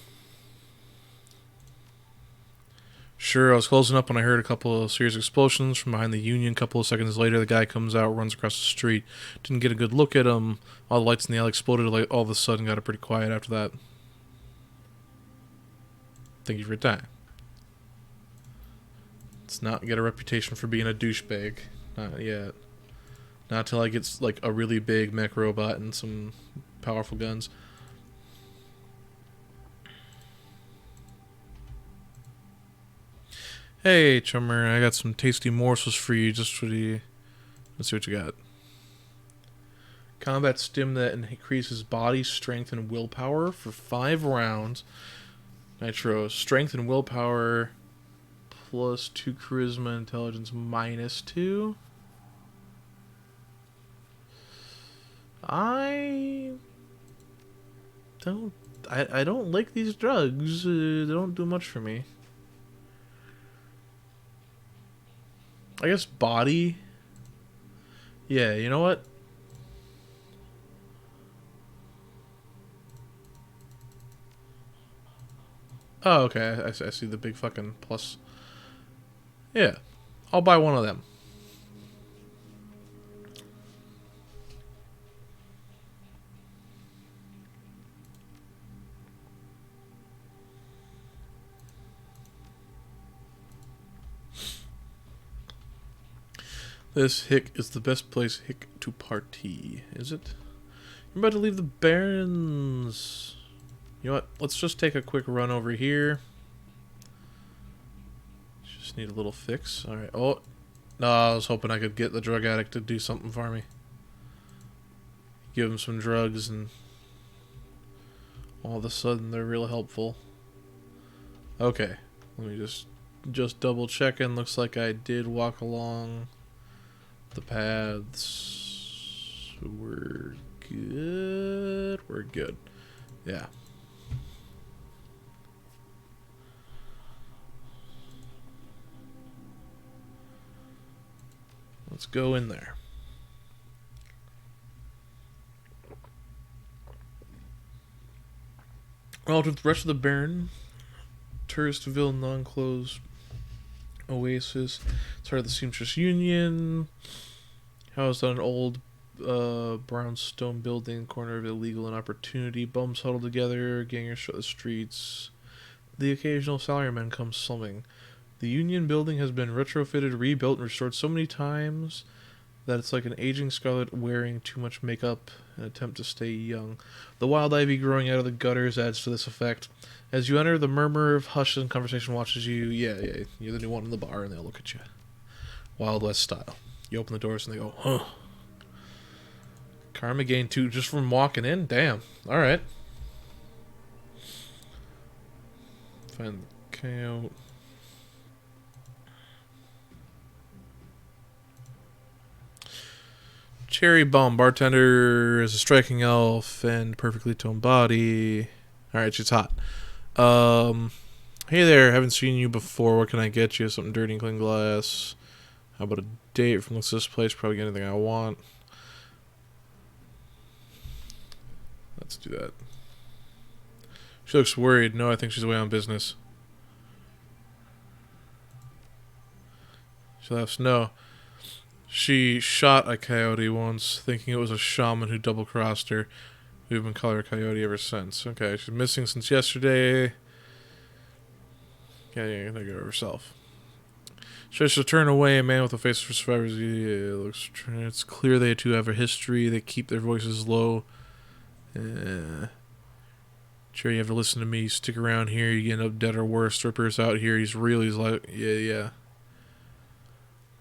Sure, I was closing up when I heard a couple of serious explosions from behind the Union. A couple of seconds later, the guy comes out, runs across the street. Didn't get a good look at him. All the lights in the alley exploded. Like all of a sudden, got it pretty quiet after that. Thank you for your time. Let's not get a reputation for being a douchebag. Not yet. Not till I get like a really big mech robot and some powerful guns. Hey, Chummer, I got some tasty morsels for you. Just for the... Let's see what you got. Combat stim that increases body strength and willpower for 5 rounds. Nitro, strength and willpower plus 2 charisma, intelligence minus 2. I don't like these drugs. They don't do much for me. I guess body. Yeah, you know what? Oh, okay. I see the big fucking plus. Yeah. I'll buy one of them. This hick is the best place hick to party, is it? I'm about to leave the Barrens. You know what? Let's just take a quick run over here. Just need a little fix. Alright. Oh, no, I was hoping I could get the drug addict to do something for me. Give him some drugs and all of a sudden they're real helpful. Okay. Let me just double checking. Looks like I did walk along the paths. We're good. We're good. Yeah. Let's go in there. Well, with the rest of the Baron, Touristville non-closed oasis. It's part of the Seamstress Union. Housed on an old brownstone building, corner of illegal and opportunity. Bums huddle together, gangers shut the streets. The occasional salaryman comes slumming. The Union building has been retrofitted, rebuilt, and restored so many times that it's like an aging Scarlet wearing too much makeup in an attempt to stay young. The wild ivy growing out of the gutters adds to this effect. As you enter, the murmur of hush and conversation watches you. Yeah, you're the new one in the bar, and they'll look at you. Wild West style. You open the doors, and they go, huh. Karma gain 2 just from walking in? Damn. Alright. Find the coyote. Cherry Bomb. Bartender is a striking elf and perfectly toned body. Alright, she's hot. Hey there, haven't seen you before. What can I get you? Something dirty and clean glass. How about a date from this place? Probably get anything I want. Let's do that. She looks worried. No, I think she's away on business. She laughs. No. She shot a coyote once, thinking it was a shaman who double-crossed her. We've been calling her Coyote ever since. Okay, she's missing since yesterday. Yeah, gonna go herself. She should turn away. A man with a face for survivors. Yeah, it's clear they two have a history. They keep their voices low. Sure, you have to listen to me. Stick around here. You end up dead or worse. Strippers out here. He's like, yeah.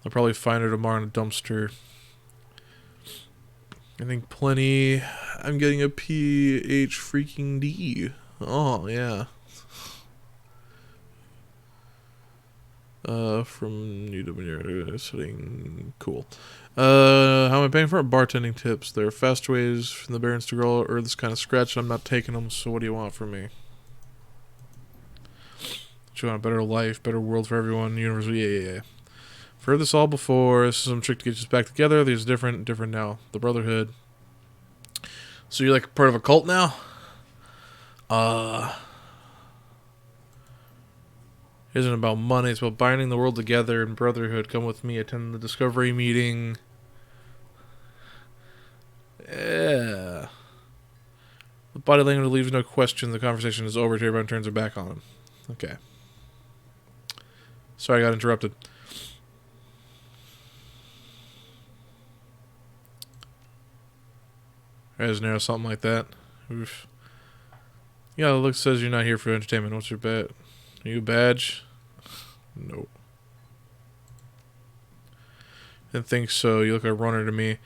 I'll probably find her tomorrow in a dumpster. I think plenty. I'm getting a PH freaking D. Oh, yeah. From UW setting. Cool. How am I paying for it? Bartending tips. There are fast ways from the Barons to grow or this kind of scratch. I'm not taking them, so what do you want from me? Do you want a better life, better world for everyone, universe? Yeah. I've heard this all before. This is some trick to get us back together. These different now. The Brotherhood. So you're like part of a cult now? Isn't about money, it's about binding the world together in brotherhood. Come with me, attend the discovery meeting. Yeah. The body language leaves no question. The conversation is over. Everyone turns their back on him. Okay. Sorry, I got interrupted. There's narrow something like that. Oof. Yeah, the look says you're not here for entertainment. What's your bet? Are you a badge? Nope. Didn't think so. You look like a runner to me.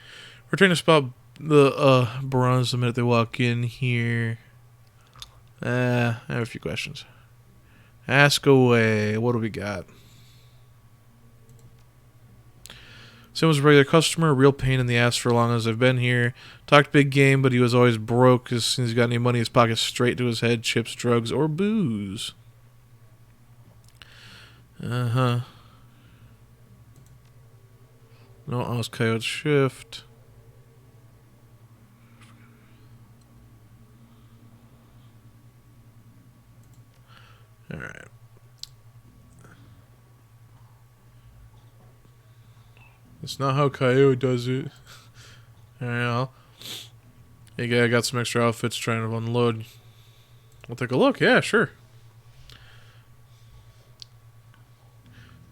We're trying to spot the bronze the minute they walk in here. I have a few questions. Ask away. What do we got? Someone's a regular customer, real pain in the ass for as long as I've been here. Talked big game, but he was always broke. As soon as he got any money, his pockets straight to his head. Chips, drugs, or booze. No Oz Coyote shift. Alright. That's not how Coyote does it. Alright, I got some extra outfits trying to unload. We'll take a look. Yeah, sure.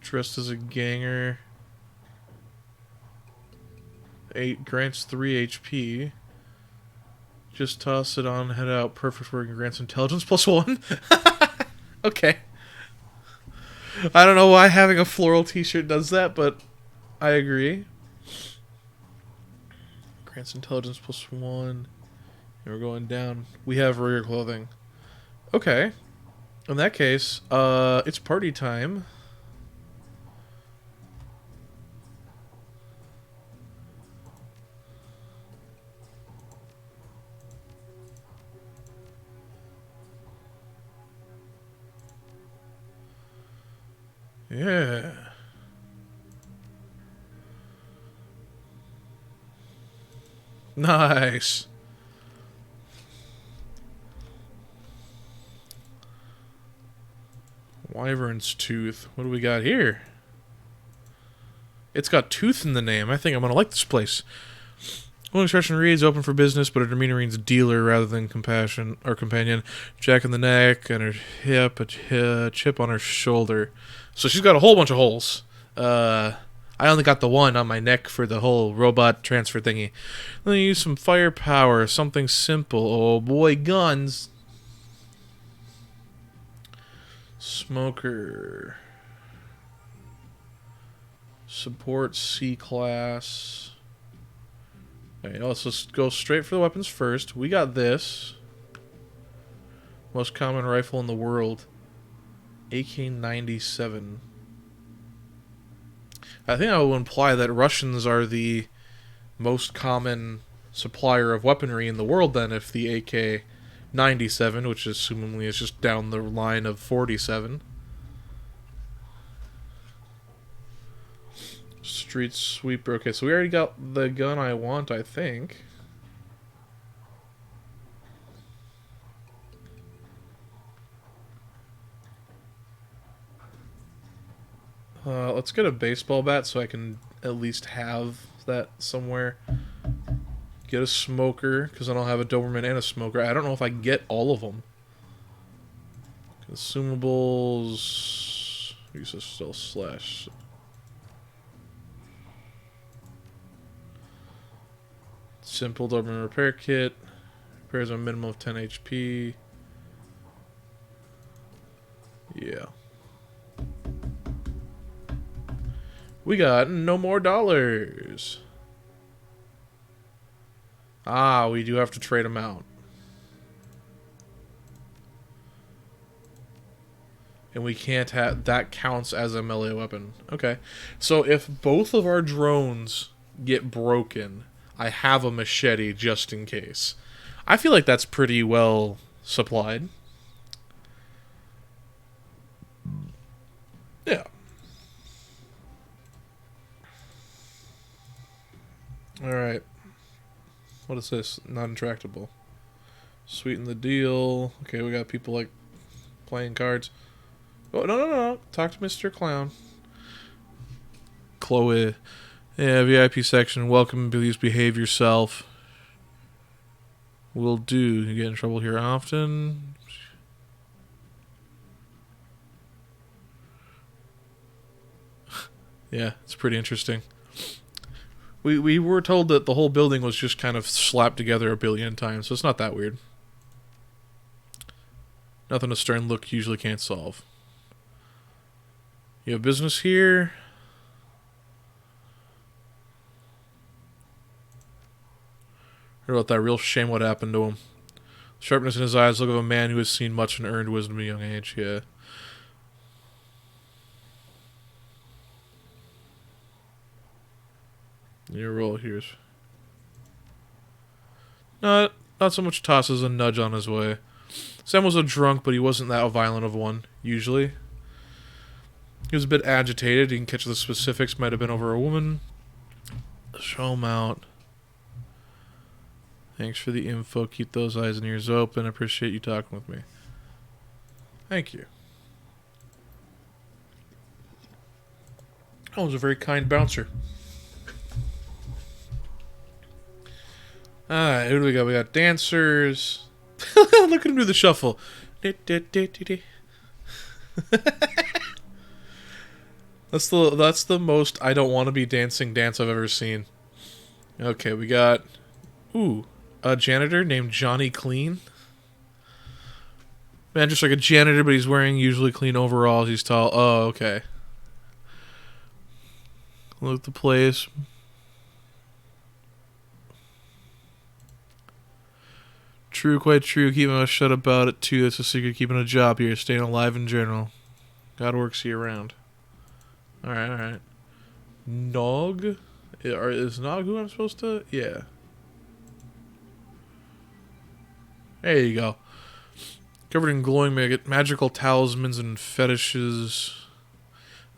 Dressed as a ganger. 8 grants 3 HP. Just toss it on, head out. Perfect working. Grants intelligence +1. Okay. I don't know why having a floral t-shirt does that, but I agree. Grants intelligence +1. And we're going down. We have rear clothing. Okay. In that case, it's party time. Yeah. Nice. Wyvern's tooth. What do we got here? It's got tooth in the name. I think I'm gonna like this place. One expression reads open for business, but her demeanor reads dealer rather than compassion or companion. Jack in the neck and her hip, a chip on her shoulder. So she's got a whole bunch of holes. I only got the one on my neck for the whole robot transfer thingy. Let me use some firepower, something simple. Oh boy, guns. Smoker. Support C class. Alright, let's just go straight for the weapons first. We got this. Most common rifle in the world. AK-97. I think I will imply that Russians are the most common supplier of weaponry in the world then, if the AK-97, which assumingly is just down the line of 47. Street sweeper. Okay, so we already got the gun I want, I think. Let's get a baseball bat so I can at least have that somewhere. Get a smoker, because I don't have a Doberman and a smoker. I don't know if I can get all of them. Consumables. Use a still slash. Simple Doberman repair kit. Repairs a minimum of 10 HP. Yeah. We got no more dollars. Ah, we do have to trade them out. And we can't have... That counts as a melee weapon. Okay. So if both of our drones get broken, I have a machete just in case. I feel like that's pretty well supplied. Yeah. Alright. What is this? Not intractable. Sweeten the deal. Okay, we got people like playing cards. Oh, no. Talk to Mr. Clown. Chloe. Yeah, VIP section. Welcome, please behave yourself. Will do. You get in trouble here often. Yeah, it's pretty interesting. We were told that the whole building was just kind of slapped together a billion times, so it's not that weird. Nothing a stern look usually can't solve. You have business here? Heard about that. Real shame what happened to him. Sharpness in his eyes, look of a man who has seen much and earned wisdom at a young age. Yeah. Your roll here's not so much toss as a nudge on his way. Sam was a drunk, but he wasn't that violent of one, usually. He was a bit agitated. You can catch the specifics. Might have been over a woman. Show him out. Thanks for the info. Keep those eyes and ears open. Appreciate you talking with me. Thank you. That was a very kind bouncer. Alright, who do we got? We got dancers. Look at him do the shuffle. That's the most I don't want to be dancing dance I've ever seen. Okay, we got a janitor named Johnny Clean. Man, just like a janitor, but he's wearing usually clean overalls. He's tall. Oh, okay. Look at the place. True, quite true. Keep my mouth shut about it, too. That's the secret of keeping a job here. Staying alive in general. God works you around. Alright. Nog? Is Nog who I'm supposed to... Yeah. There you go. Covered in glowing magical talismans and fetishes...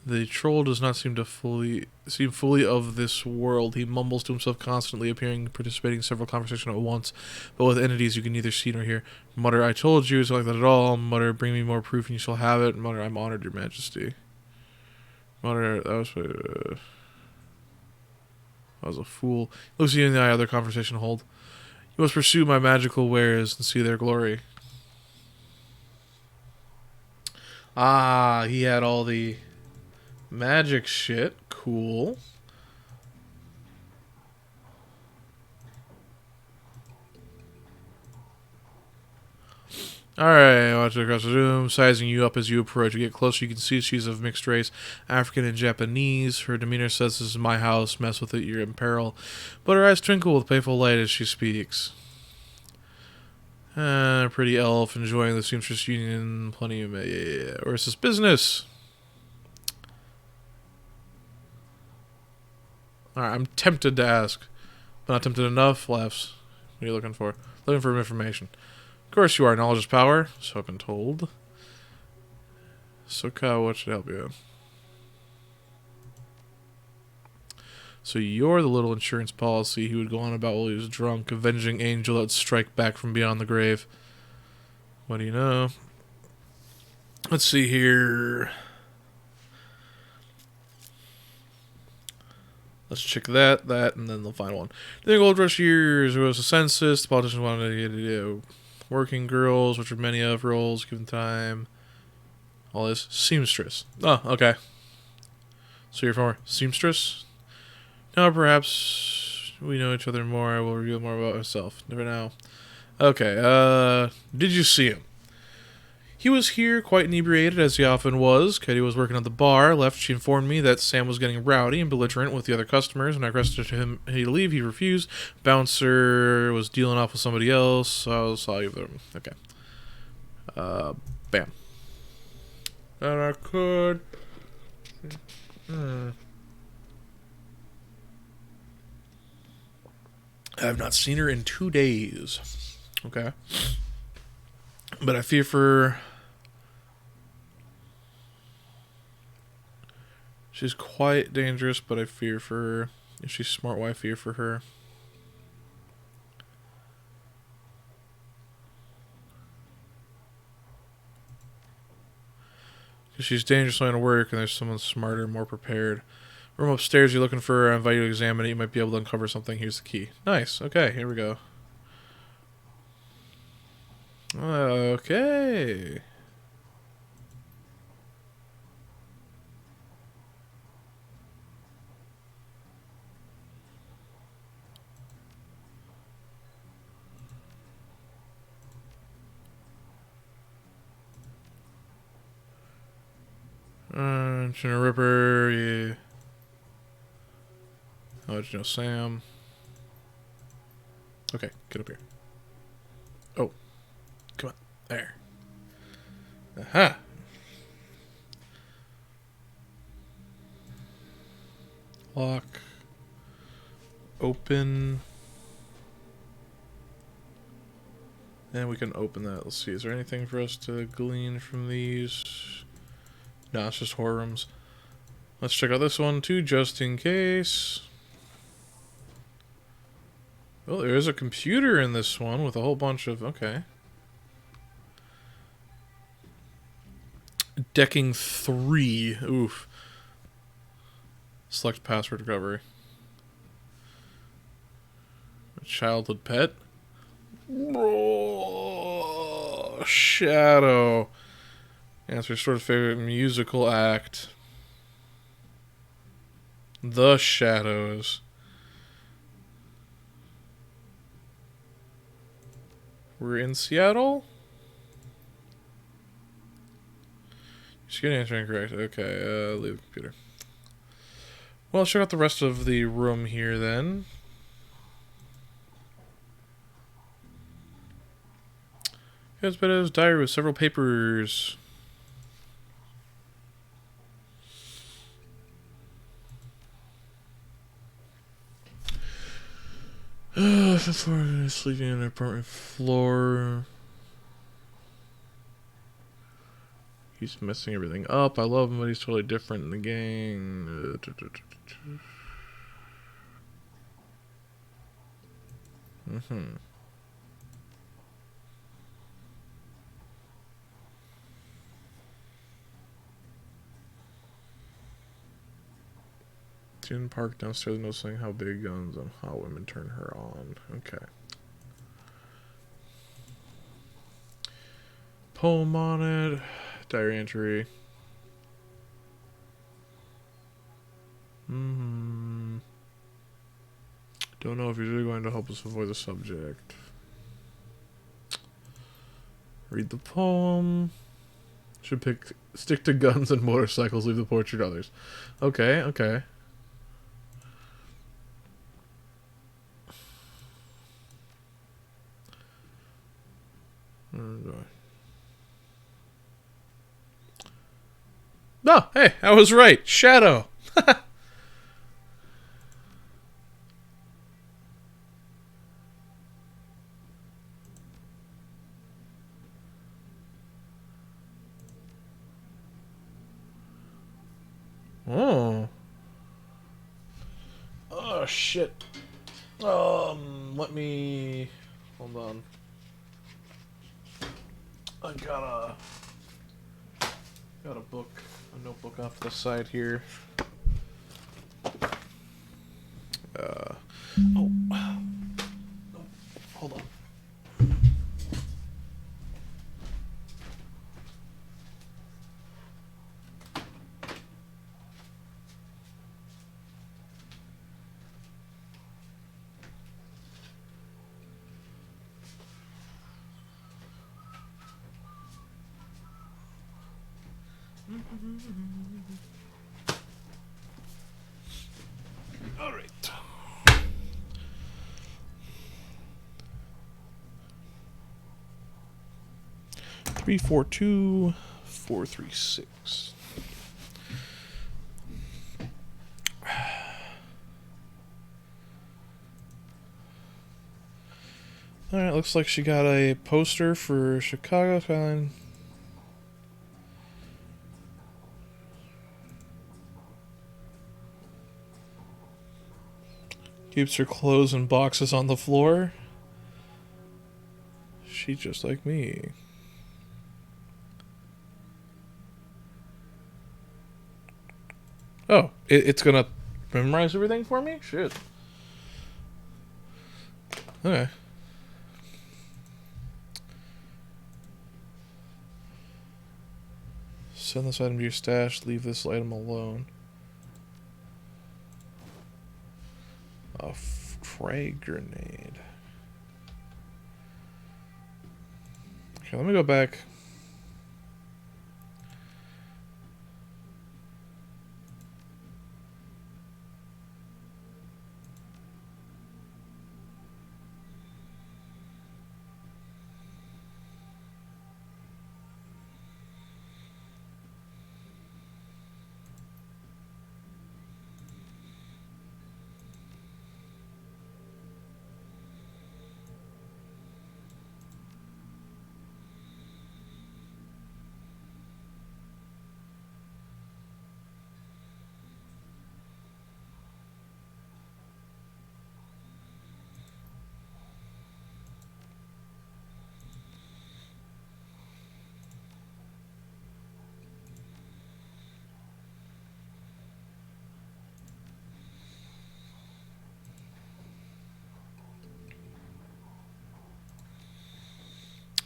The troll does not seem fully of this world. He mumbles to himself constantly, participating in several conversations at once, but with entities you can neither see nor hear. Mutter, I told you, it's not like that at all. Mutter, bring me more proof and you shall have it. Mutter, I'm honored, your majesty. Mutter, that was a fool. Looks you in the eye, other conversation hold. You must pursue my magical wares and see their glory. Ah, he had all the... magic shit. Cool. Alright, watch it across the room, sizing you up as you approach. You get closer, you can see she's of mixed race, African and Japanese. Her demeanor says, this is my house, mess with it, you're in peril. But her eyes twinkle with playful light as she speaks. Pretty elf, enjoying the seamstress union, plenty of... Yeah. Or is this business? Alright, I'm tempted to ask, but not tempted enough. Laughs. What are you looking for? Looking for information. Of course you are. Knowledge is power. So I've been told. So Kyle, what should help you? So you're the little insurance policy he would go on about while he was drunk, avenging angel that would strike back from beyond the grave. What do you know? Let's see here. Let's check that, and then the final one. During the gold rush years, there was a census. The politicians wanted to get working girls, which are many of roles given time. All this. Seamstress. Oh, okay. So you're from seamstress? Now perhaps we know each other more. I will reveal more about myself. Never know. Okay, did you see him? He was here, quite inebriated, as he often was. Katie was working at the bar. Left, she informed me that Sam was getting rowdy and belligerent with the other customers, and I requested him to leave. He refused. Bouncer was dealing off with somebody else, so I'll leave them. Okay. Bam. And I could... I have not seen her in 2 days. Okay. But I fear for... She's quite dangerous, but I fear for her. If she's smart, why I fear for her? Because she's dangerous line of work, and there's someone smarter, more prepared. Room upstairs, you're looking for her. I invite you to examine it. You might be able to uncover something. Here's the key. Nice. Okay, here we go. Okay. Jenna Ripper, yeah. Oh, did you know Sam? Okay, get up here. Oh, come on. There. Aha! Lock. Open. And we can open that. Let's see. Is there anything for us to glean from these? No, it's just horror rooms. Let's check out this one too, just in case. Well, there is a computer in this one with a whole bunch of... Okay. Decking 3. Oof. Select password recovery. A childhood pet. Oh, Shadow. Answer sort of favorite musical act. The Shadows. We're in Seattle? She's getting answer incorrect. Okay, leave the computer. Well, let's check out the rest of the room here then. Here's Beddoes' diary with several papers. Before sleeping on an apartment floor. He's messing everything up. I love him, but he's totally different in the gang. Jin Park downstairs noticing how big guns and how women turn her on. Okay. Poem on it. Diary entry. Don't know if you're really going to help us avoid the subject. Read the poem. Should stick to guns and motorcycles, leave the portrait to others. Okay, okay. No, hey, I was right. Shadow. Oh. Oh, shit. Let me... Hold on. I got a book, a notebook off the side here. Oh, hold on. All right. 342 436. Alright, looks like she got a poster for Chicago Skyline. Keeps her clothes in boxes on the floor. She's just like me. Oh, it's gonna memorize everything for me? Shit. Okay. Send this item to your stash. Leave this item alone. A frag grenade. Okay, let me go back.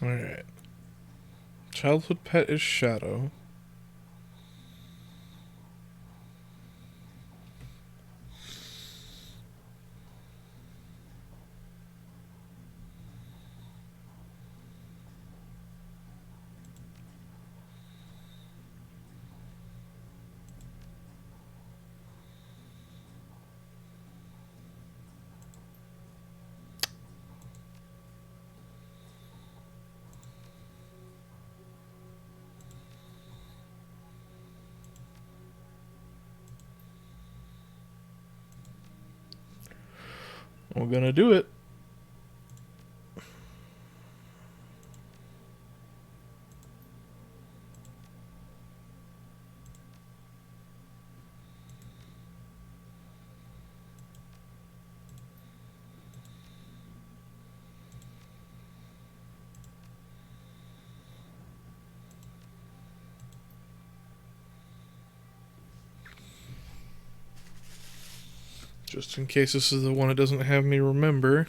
Alright. Childhood pet is Shadow. We're gonna do it. Just in case this is the one it doesn't have me remember.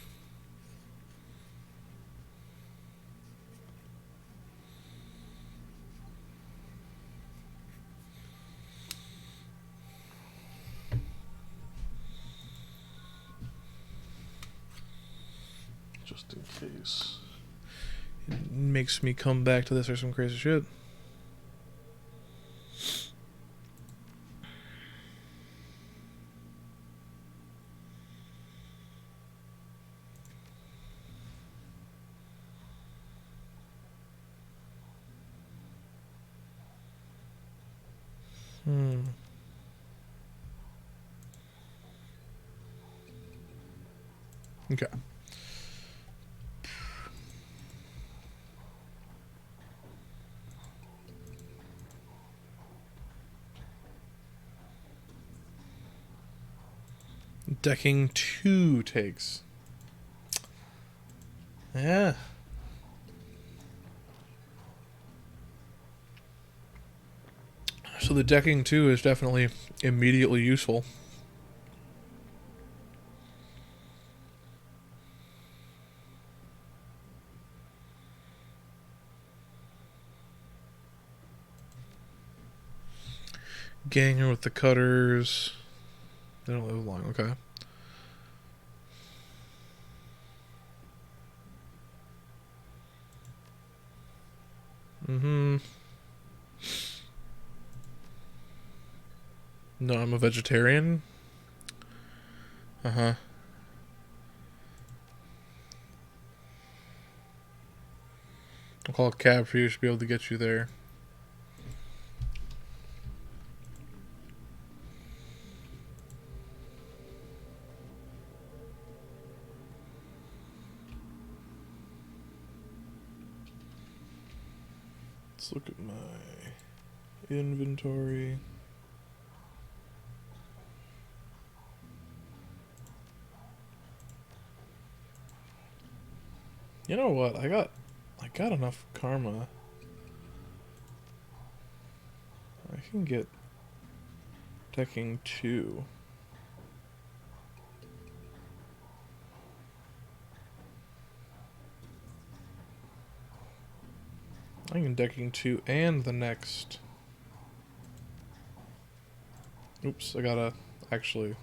Just in case. It makes me come back to this or some crazy shit. Okay. Decking 2 takes. Yeah. So the decking 2 is definitely immediately useful. Ganger with the cutters. They don't live long, okay. Mm-hmm. No, I'm a vegetarian. Uh-huh. I'll call a cab for you. Should be able to get you there. Let's look at my inventory. You know what? I got enough karma. I can get decking 2. I can decking 2 and the next. Oops, I gotta actually.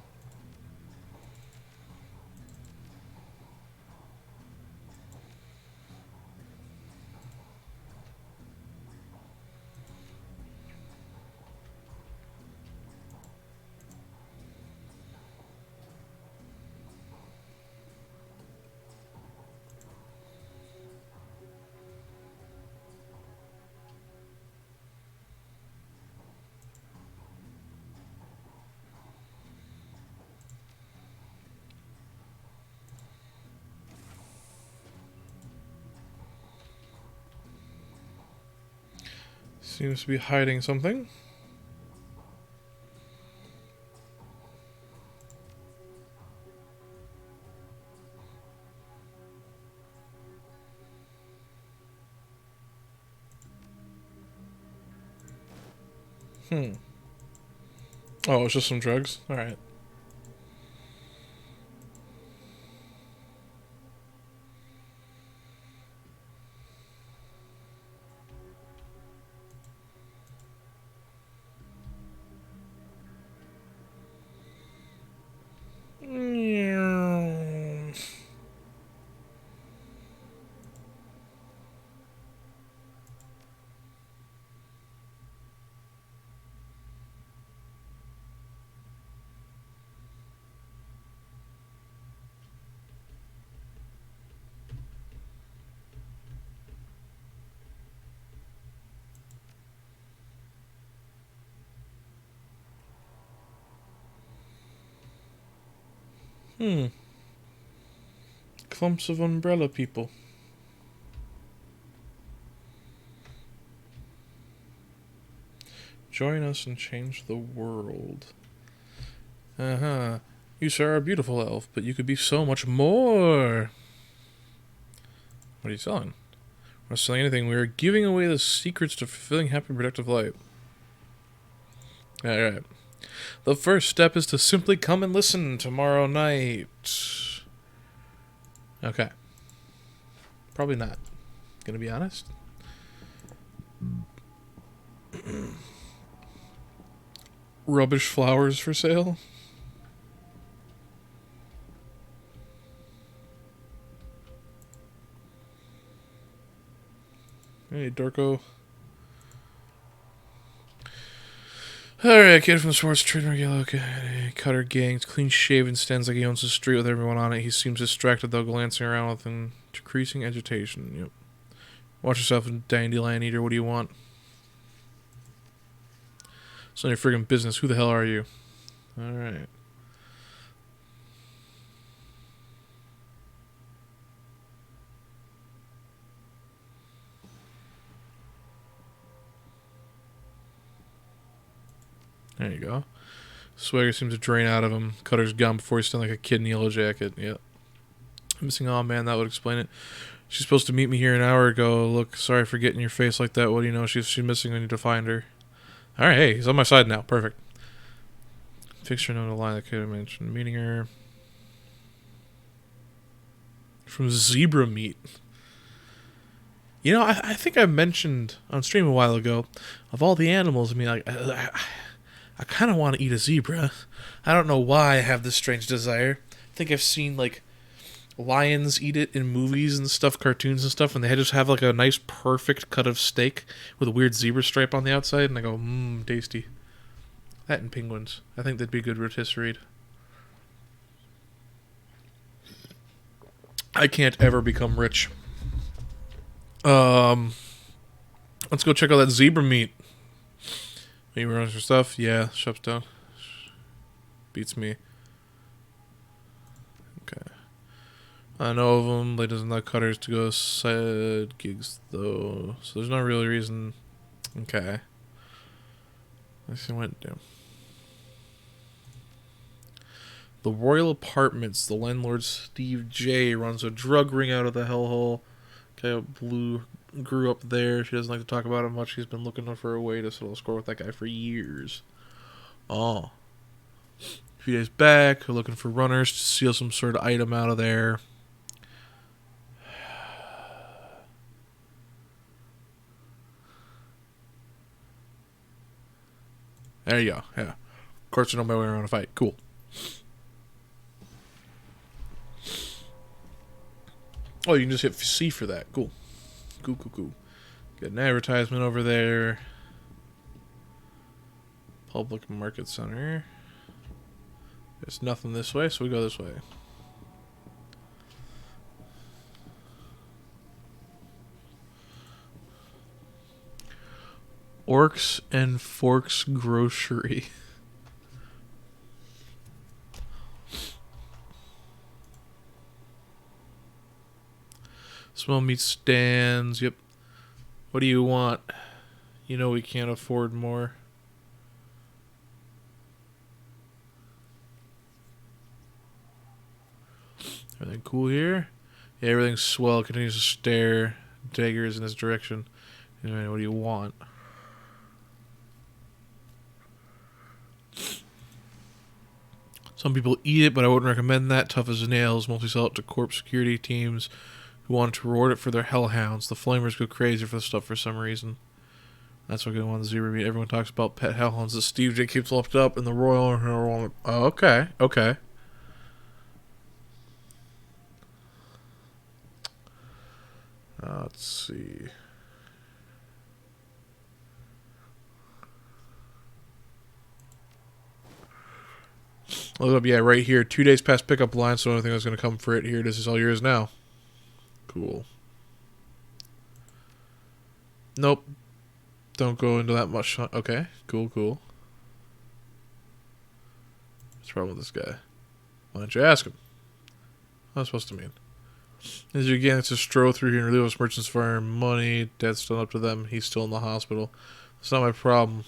Seems to be hiding something. Oh, it's just some drugs? Alright. Clumps of umbrella people. Join us and change the world. Uh-huh. You, sir, are a beautiful elf, but you could be so much more. What are you selling? We're not selling anything. We are giving away the secrets to fulfilling happy, productive life. Alright. The first step is to simply come and listen tomorrow night. Okay. Probably not. Gonna be honest. Rubbish flowers for sale. Hey, Dorko. Alright, kid from the sports trader, yellow, okay. Cutter gangs, clean shaven, stands like he owns the street with everyone on it. He seems distracted though, glancing around with an decreasing agitation. Yep. Watch yourself, dandelion eater. What do you want? It's none of your friggin' business. Who the hell are you? Alright. There you go. Swagger seems to drain out of him. Cutter's gone before he's done like a kid in a yellow jacket. Yep. I'm missing. Oh man, that would explain it. She's supposed to meet me here an hour ago. Look, sorry for getting your face like that. What do you know? She's missing. I need to find her. Alright, hey, he's on my side now. Perfect. Fix her note to line that could have mentioned. Meeting her. From Zebra Meat. You know, I think I mentioned on stream a while ago, of all the animals, I mean, like, I kind of want to eat a zebra. I don't know why I have this strange desire. I think I've seen, like, lions eat it in movies and stuff, cartoons and stuff, and they just have, like, a nice, perfect cut of steak with a weird zebra stripe on the outside, and I go, tasty. That and Penguins. I think that'd be a good rotisserie read. I can't ever become rich. Let's go check out that zebra meat. You running for stuff? Yeah, shop's down. Beats me. Okay. I know of them. They doesn't like cutters to go side gigs though, so there's no real reason. Okay. Let's see what do. The Royal Apartments. The landlord Steve J runs a drug ring out of the hellhole. Okay, Blue grew up there. She doesn't like to talk about it much. She's been looking for a way to settle a score with that guy for years. Oh. A few days back, we're looking for runners to steal some sort of item out of there. There you go. Yeah. Of course, I know my way around a fight. Cool. Oh, you can just hit C for that. Cool. Cool. Get an advertisement over there. Public Market Center. There's nothing this way, so we go this way. Orcs and Forks Grocery. Small meat stands. Yep. What do you want? You know we can't afford more. Everything cool here? Yeah, everything's swell. Continues to stare daggers in this direction. Anyway, what do you want? Some people eat it, but I wouldn't recommend that. Tough as nails. Mostly sell it to corp security teams who want to reward it for their hellhounds. The flamers go crazy for the stuff for some reason. That's why I want the zebra meat. Everyone talks about pet hellhounds that Steve J keeps left up in the Royal. Oh, okay. Let's see. Look up, yeah, right here. 2 days past pickup line, so the only thing that's going to come for it here. This is all yours now. Cool. Nope. Don't go into that much. Okay, cool. What's the problem with this guy? Why don't you ask him? What's supposed to mean? As you again, it's a stroll through here and relieve us merchants for our money. Dad's still up to them. He's still in the hospital. It's not my problem.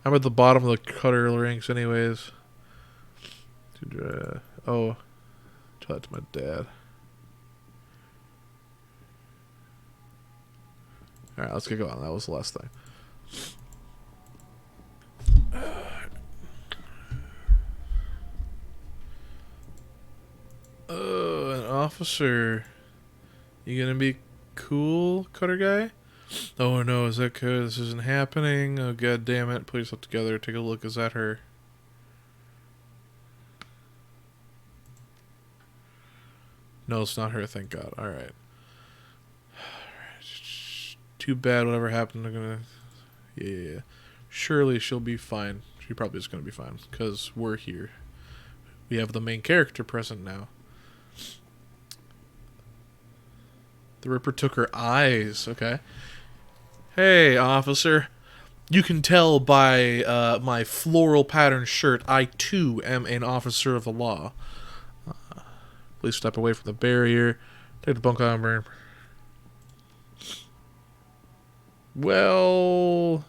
I'm at the bottom of the cutter ranks anyways. Oh. Tell that to my dad. Alright, let's get going. That was the last thing. Oh, an officer. You gonna be cool, cutter guy? Oh no, is that good? This isn't happening. Oh god damn it. Put yourself together. Take a look. Is that her? No, it's not her, thank god. Alright. Too bad whatever happened. I'm gonna... Yeah. Surely she'll be fine. She probably is gonna be fine. Because we're here. We have the main character present now. The Ripper took her eyes. Okay. Hey, officer. You can tell by my floral pattern shirt, I too am an officer of the law. Please step away from the barrier. Take the bunk armor. Well,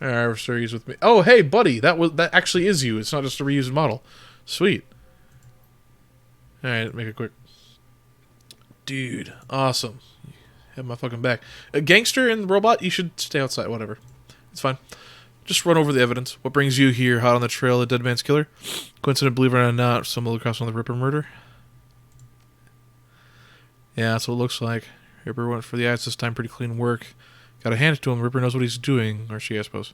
our officer is with me. Oh, hey, buddy, that actually is you. It's not just a reused model. Sweet. All right, make it quick. Dude, awesome. Have my fucking back. A gangster and robot, you should stay outside. Whatever, it's fine. Just run over the evidence. What brings you here? Hot on the trail of the dead man's killer? Coincident, believe it or not, stumbled across on the Ripper murder. Yeah, that's what it looks like. Ripper went for the eyes this time. Pretty clean work. Gotta hand it to him. Ripper knows what he's doing. Or she, I suppose.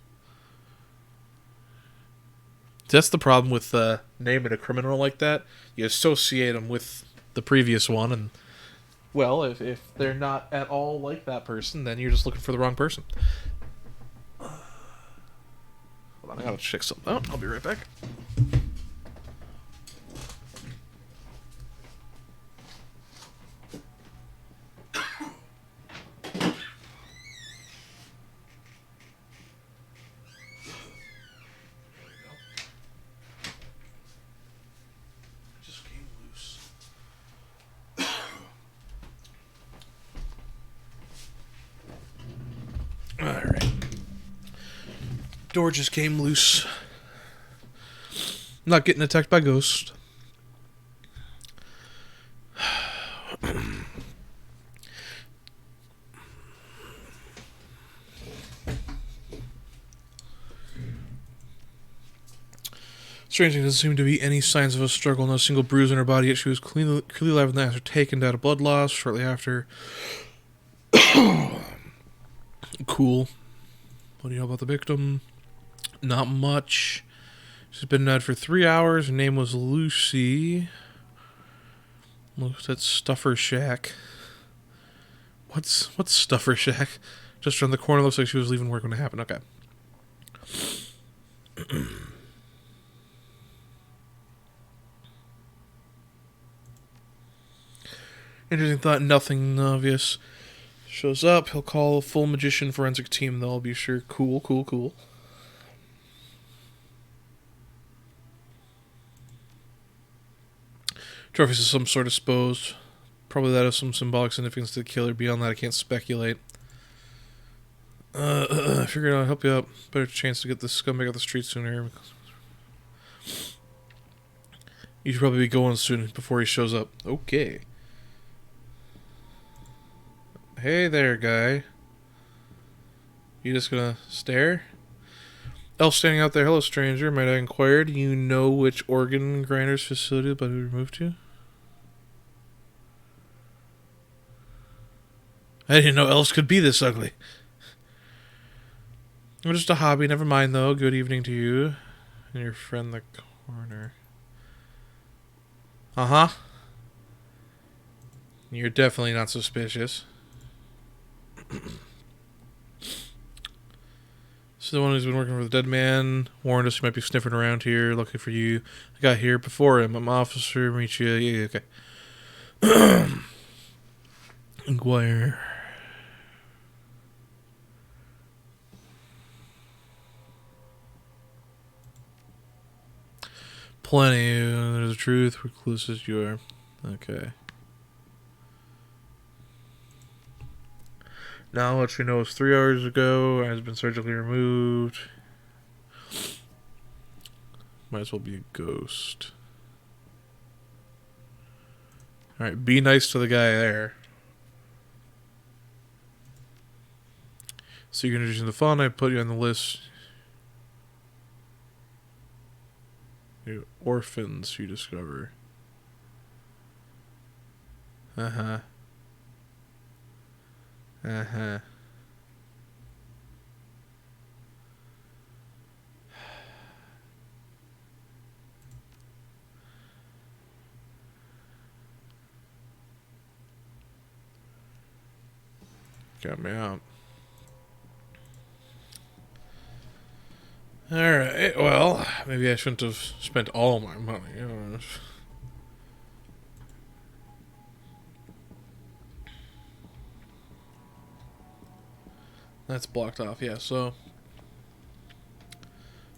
That's the problem with naming a criminal like that. You associate them with the previous one. And, well, if they're not at all like that person, then you're just looking for the wrong person. Hold on, I gotta check something out. I'll be right back. Alright. Door just came loose. Not getting attacked by ghosts. Strangely, there doesn't seem to be any signs of a struggle, no single bruise on her body, yet she was clearly alive and after taken down to blood loss shortly after. Cool. What do you know about the victim? Not much. She's been dead for 3 hours. Her name was Lucy. Looked at Stuffer Shack. What's Stuffer Shack? Just around the corner. Looks like she was leaving work when it happened. Okay. Interesting thought. Nothing obvious. Shows up. He'll call a full magician forensic team. They'll be sure. Cool. Trophies of some sort disposed. Probably that has some symbolic significance to the killer. Beyond that, I can't speculate. I figured I'd help you out. Better chance to get this scumbag off the street sooner. You should probably be going soon before he shows up. Okay. Hey there, guy. You just gonna stare? Elf standing out there. Hello, stranger. Might I inquire? Do you know which organ grinder's facility but who removed you? I didn't know elves could be this ugly. I'm just a hobby. Never mind, though. Good evening to you and your friend, the coroner. Uh-huh. You're definitely not suspicious. So the one who's been working for the dead man warned us he might be sniffing around here, looking for you. I got here before him. I'm officer. Meet you. Yeah, okay. Inquire. Plenty. There's the truth. We're close as you are. Okay. Now what we know is 3 hours ago. Has been surgically removed. Might as well be a ghost. Alright, be nice to the guy there. So you're introducing the fun. I put you on the list. New orphans you discover. Uh-huh. Uh-huh. Got me out. Alright, well, maybe I shouldn't have spent all my money. That's blocked off, yeah, so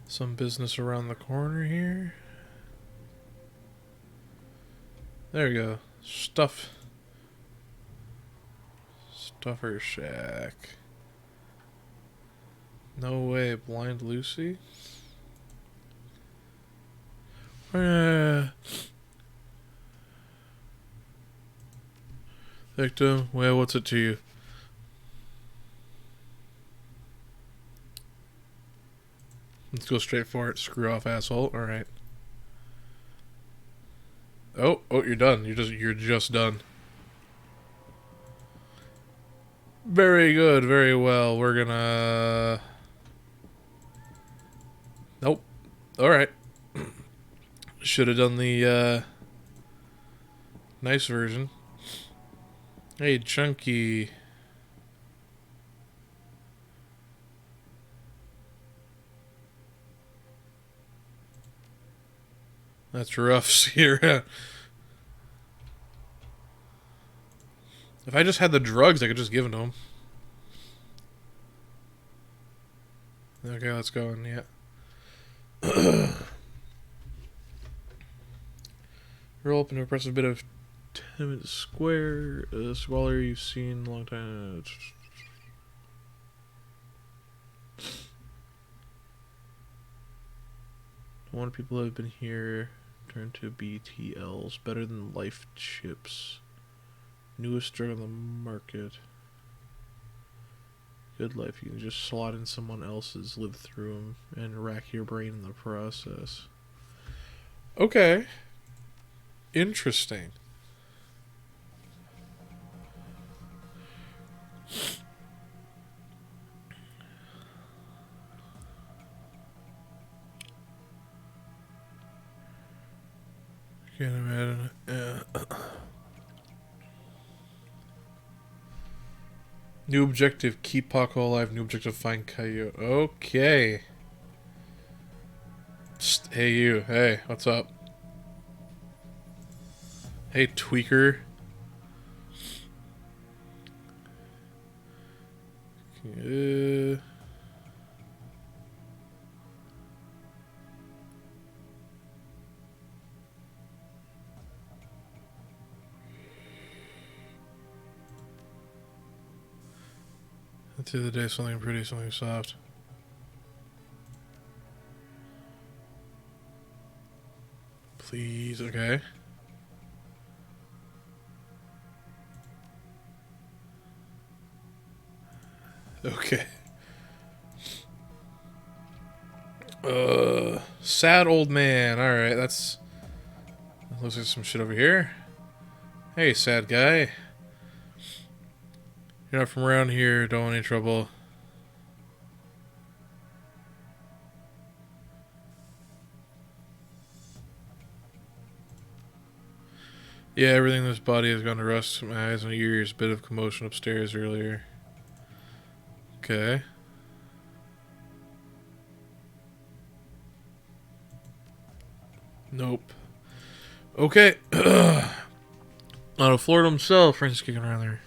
some business around the corner here. There we go. Stuffer Shack. No way, Blind Lucy? Victim, well, what's it to you? Let's go straight for it. Screw off, asshole. Alright. Oh, you're done. You're just done. Very good, very well. We're gonna... Nope. Alright. Should have done the, nice version. Hey, Chunky. That's rough, Sierra. If I just had the drugs, I could just give them to him. Okay, let's go in, yeah. Roll up and press a bit of 10 square. Smaller you've seen a long time. One people have been here. Turn to BTLs. Better than life chips. Newest drug on the market. Good life. You can just slot in someone else's, live through them, and rack your brain in the process. Okay. Interesting. Can't imagine. Yeah. New objective, keep Paco alive. New objective, find Coyote. Okay. Psst, hey you. Hey, what's up? Hey, tweaker. At the end of the day, something pretty, something soft. Please, okay. Okay. Sad old man. Alright, that's... Looks like some shit over here. Hey, sad guy. You're not from around here, don't want any trouble. Yeah, everything in this body has gone to rust. My eyes and ears. Bit of commotion upstairs earlier. Okay. Nope. Okay. Out of Florida himself, Frank's kicking around there.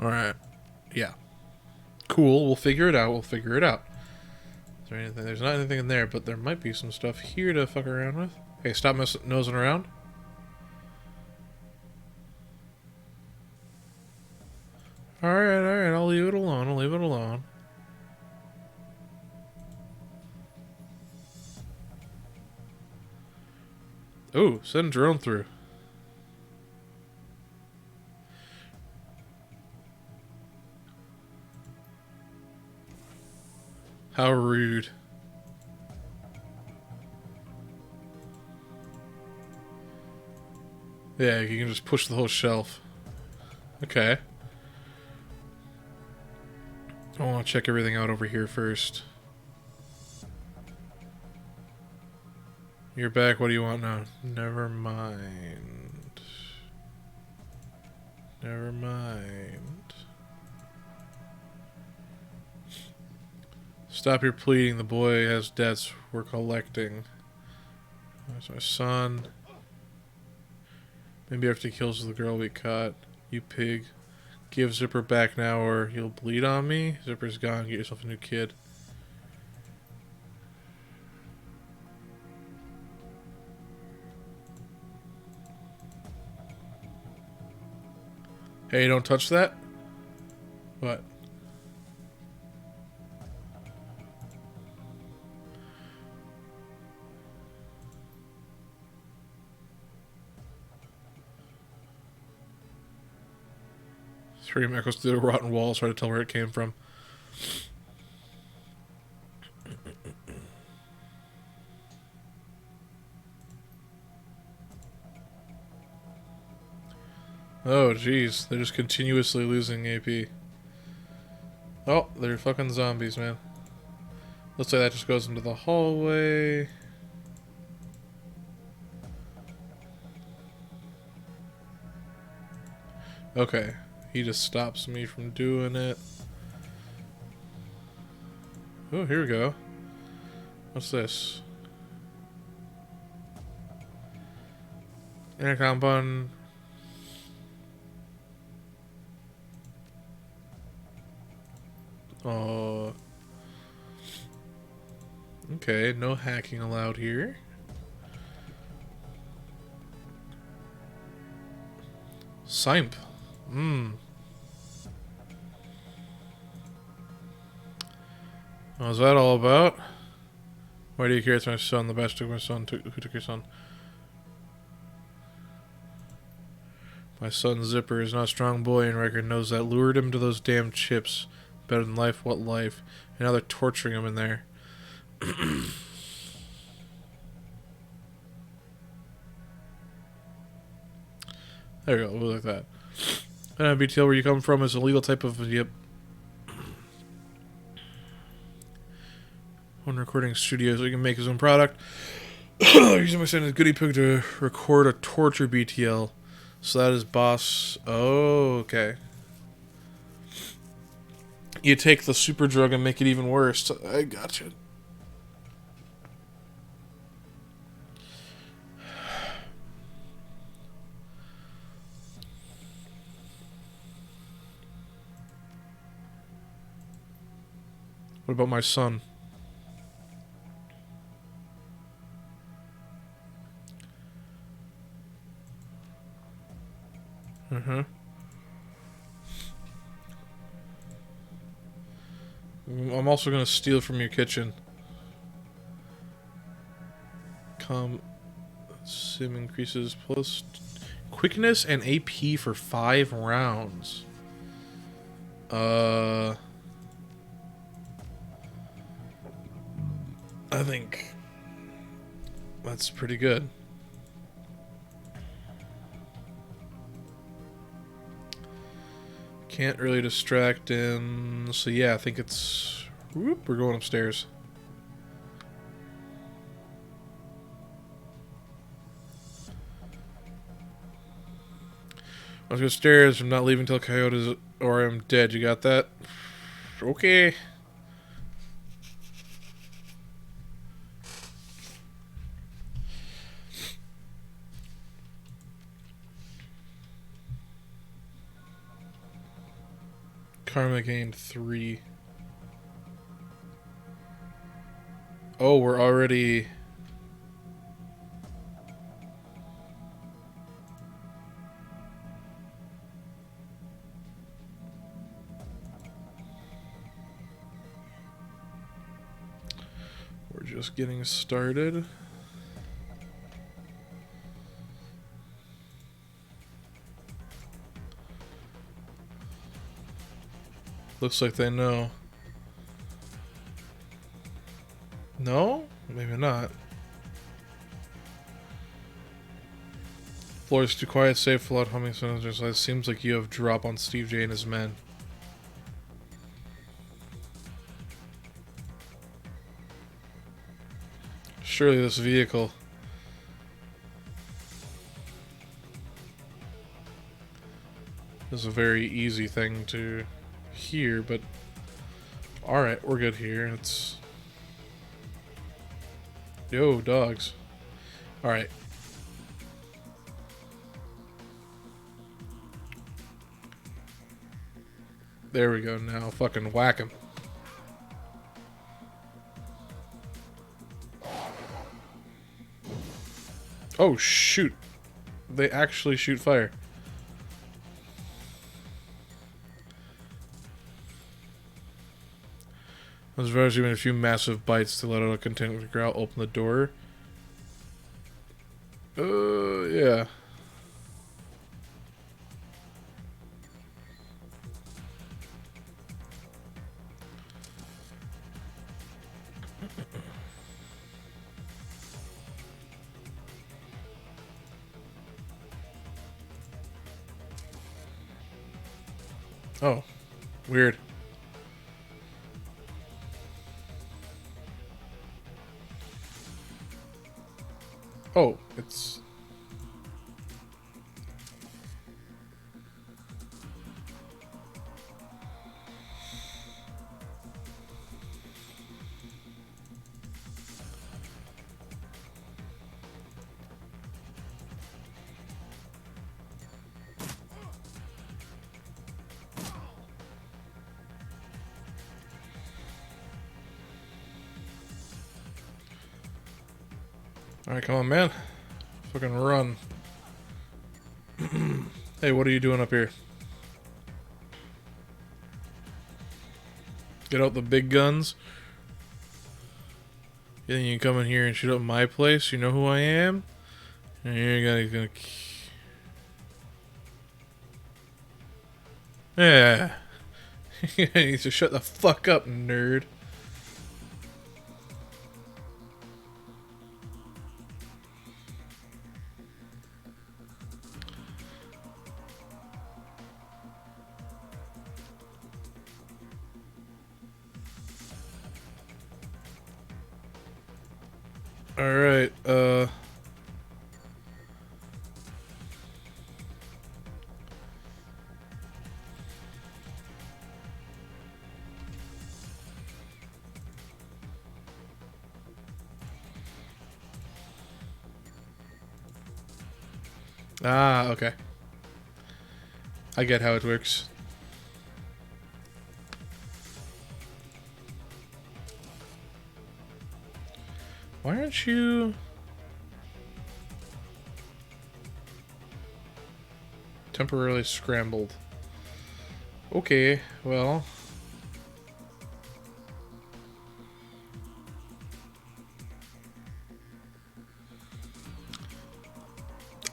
Alright. Yeah. Cool. We'll figure it out. We'll figure it out. Is there anything? There's not anything in there, but there might be some stuff here to fuck around with. Hey, stop nosing around. Alright. I'll leave it alone. I'll leave it alone. Oh, send drone through. How rude. Yeah, you can just push the whole shelf. Okay. I want to check everything out over here first. You're back, what do you want now? Never mind. Never mind. Stop your pleading, the boy has debts we're collecting. That's my son. Maybe after he kills the girl we caught. You pig. Give Zipper back now or you'll bleed on me. Zipper's gone, get yourself a new kid. Hey, don't touch that? What? Scream echoes through the rotten walls, try to tell where it came from. Oh, jeez. They're just continuously losing AP. Oh, they're fucking zombies, man. Looks like that just goes into the hallway. Okay. He just stops me from doing it. Oh, here we go. What's this? Intercom button. Oh. Okay, no hacking allowed here. Simp. What was that all about? Why do you care? It's my son. The best took my son. Who took your son? My son Zipper is not a strong boy, and record knows that. Lured him to those damn chips. Better than life, what life? And now they're torturing him in there. There we go. We'll look at that. BTL, where you come from is a legal type of... Yep. One recording studio so he can make his own product. Using my son as goodie pig to record a torture BTL. So that is boss. Oh, okay. You take the super drug and make it even worse. I gotcha. What about my son? I'm also gonna steal from your kitchen. Sim increases plus quickness and AP for 5 rounds. I think that's pretty good. Can't really distract him. So yeah, I think it's... Whoop, we're going upstairs. Let's go upstairs. I'm not leaving till Coyotes or I'm dead. You got that? Okay. Karma gained 3. Oh, we're already... We're just getting started. Looks like they know. No? Maybe not. Floor is too quiet, safe, flood, humming, senators. It seems like you have drop on Steve J and his men. Surely this vehicle... is a very easy thing to hear, but... Alright, we're good here. It's... Yo, dogs. Alright. There we go, now fucking whack him. Oh, shoot. They actually shoot fire. I was advised giving a few massive bites to let out a container growl, open the door. Yeah. Oh, weird. Oh, it's... Alright, come on, man. Fucking run. Hey, what are you doing up here? Get out the big guns. You think you can come in here and shoot up my place? You know who I am? And you're gonna... Yeah. You need to shut the fuck up, nerd. Alright, Ah, okay. I get how it works. Why aren't you... temporarily scrambled? Okay, well...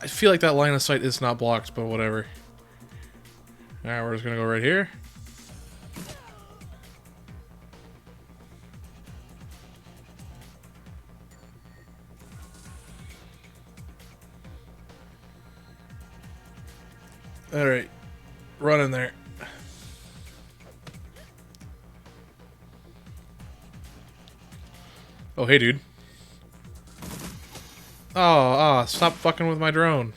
I feel like that line of sight is not blocked, but whatever. Alright, we're just gonna go right here. Alright. Run in there. Oh, hey, dude. Oh, stop fucking with my drone.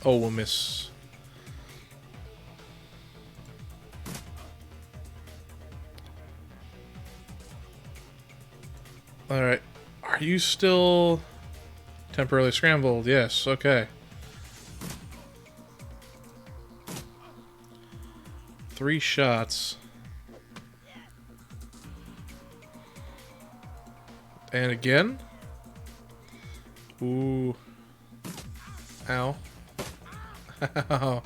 Oh, we'll miss. Alright. Are you still temporarily scrambled? Yes, okay. 3 shots. And again? Ooh. Ow. Oh,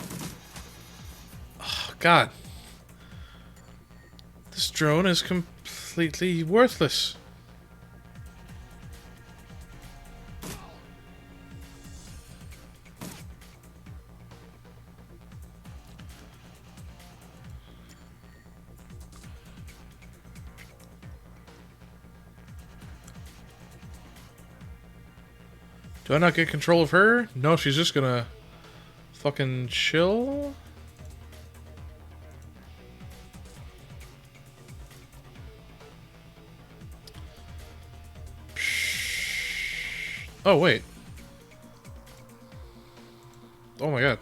God. This drone is completely worthless. Do I not get control of her? No, she's just gonna fucking chill. Oh, wait. Oh my god.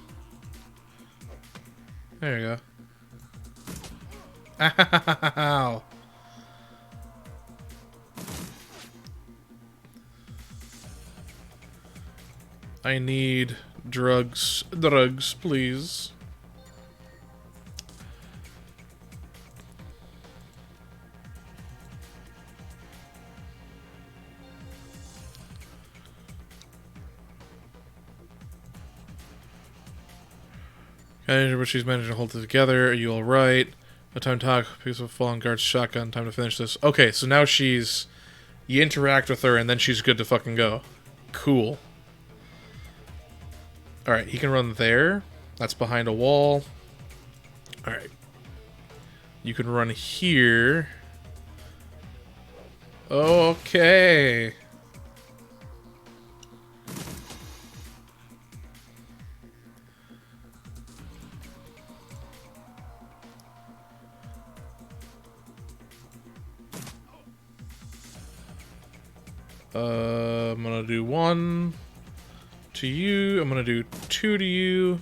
There you go. Ow. I need drugs. Drugs, please. But she's managed to hold it together. Are you alright? No time to talk. Piece of fallen guard's shotgun. Time to finish this. Okay, so now she's... You interact with her and then she's good to fucking go. Cool. Alright, he can run there. That's behind a wall. Alright. You can run here. Okay. I'm gonna do 1 to you. I'm gonna do 2 to you.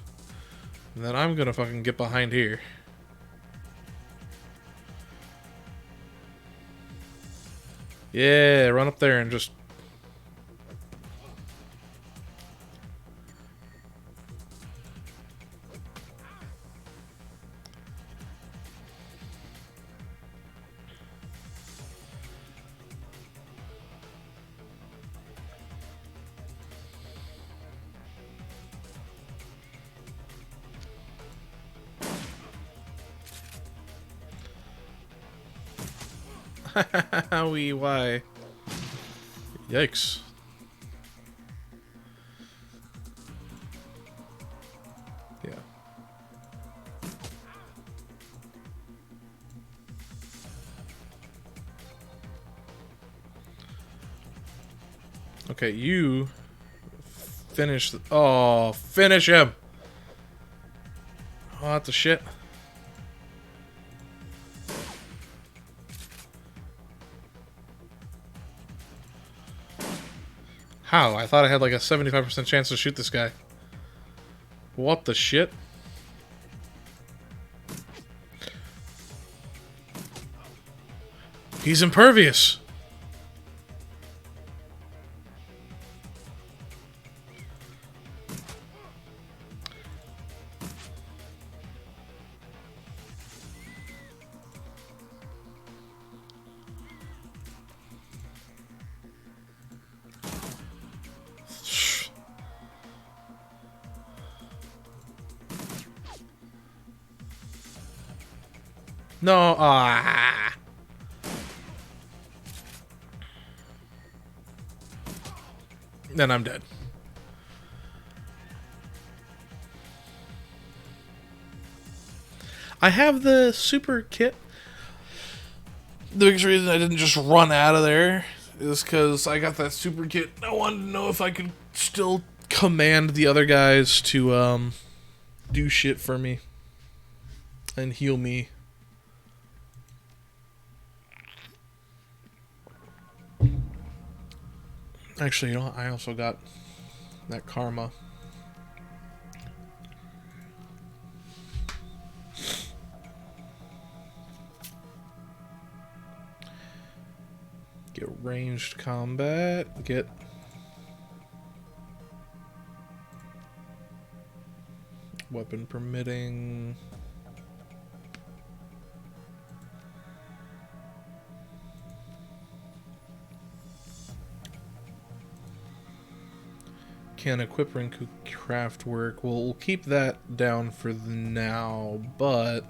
And then I'm gonna fucking get behind here. Yeah, run up there and just... Howie, why? Yikes. Yeah. Okay, you finish. Oh, finish him! Oh, that's a shit. How? I thought I had like a 75% chance to shoot this guy. What the shit? He's impervious! No, ah. Then I'm dead. I have the super kit. The biggest reason I didn't just run out of there is because I got that super kit. I wanted to know if I could still command the other guys to do shit for me and heal me. Actually, you know what? I also got that karma. Get ranged combat. Get weapon permitting. Can equip and craft work. Well, we'll keep that down for now, but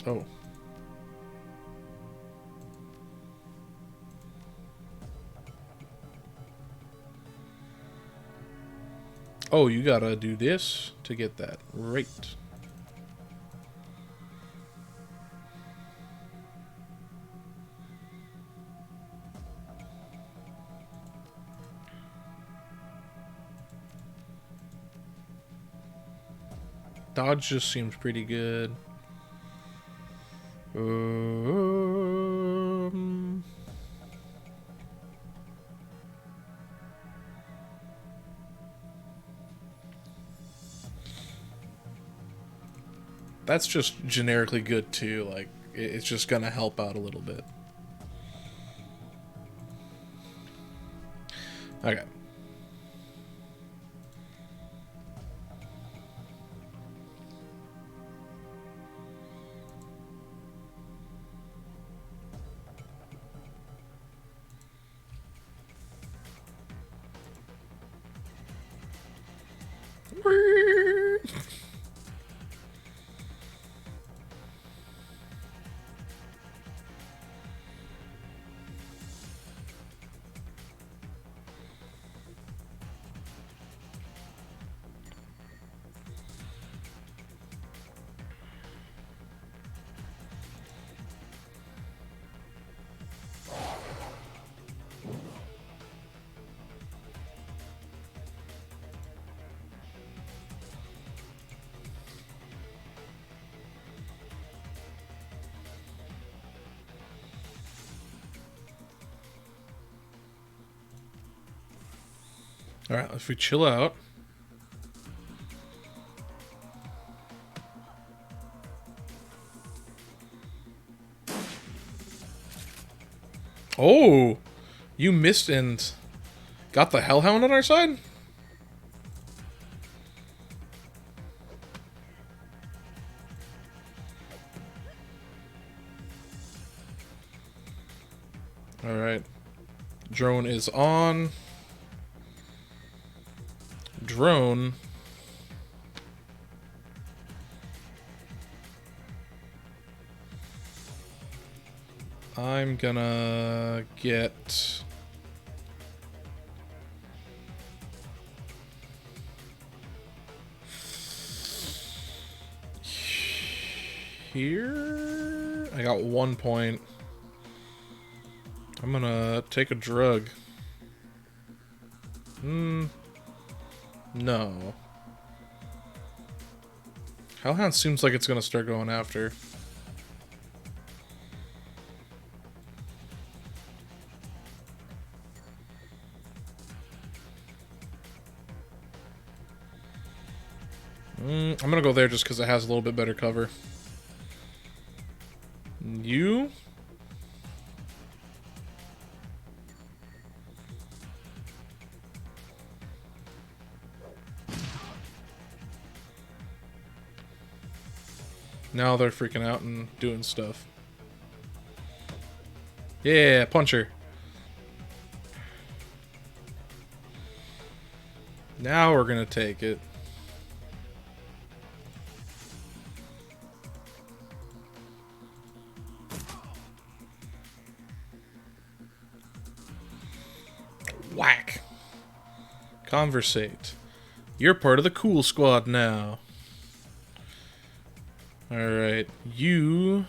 oh. Oh, you gotta do this to get that. Right. Dodge just seems pretty good. That's just generically good too. Like, it's just gonna help out a little bit. Okay. Alright, if we chill out. Oh! You missed and got the Hellhound on our side? Alright. Drone is on. Drone. I'm gonna get... here? I got 1 point. I'm gonna take a drug. No. Hellhound seems like it's gonna start going after. I'm gonna go there just because it has a little bit better cover. You? Now they're freaking out and doing stuff. Yeah, punch her. Now we're gonna take it. Whack. Conversate. You're part of the cool squad now. Alright, you...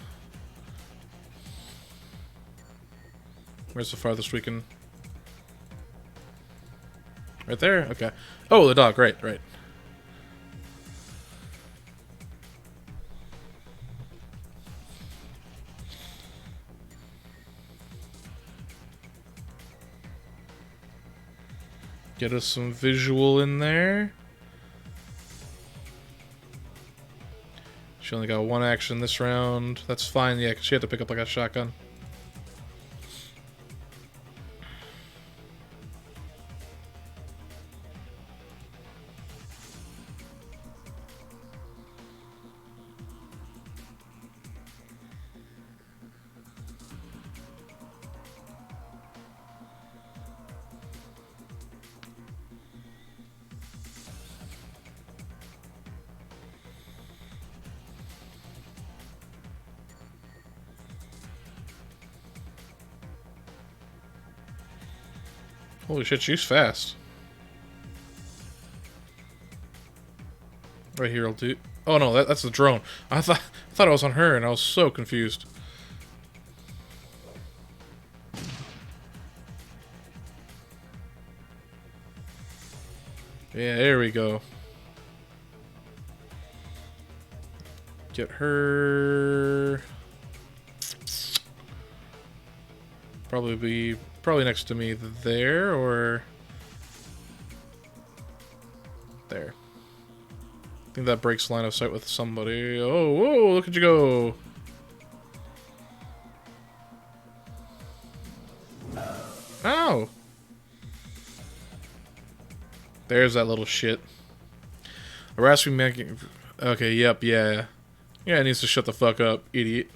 Where's the farthest we can... Right there? Okay. Oh, the dog. Right, right. Get us some visual in there. She only got 1 action this round. That's fine, yeah, because she had to pick up like a shotgun. Holy shit, she's fast. Right here, I'll do. Oh no, that's the drone. I thought I was on her, and I was so confused. Yeah, there we go. Get her. Probably next to me there, or there. I think that breaks line of sight with somebody. Oh, whoa, look at you go. Ow. There's that little shit. Harass me making... Okay, yep, yeah. Yeah, it needs to shut the fuck up, idiot.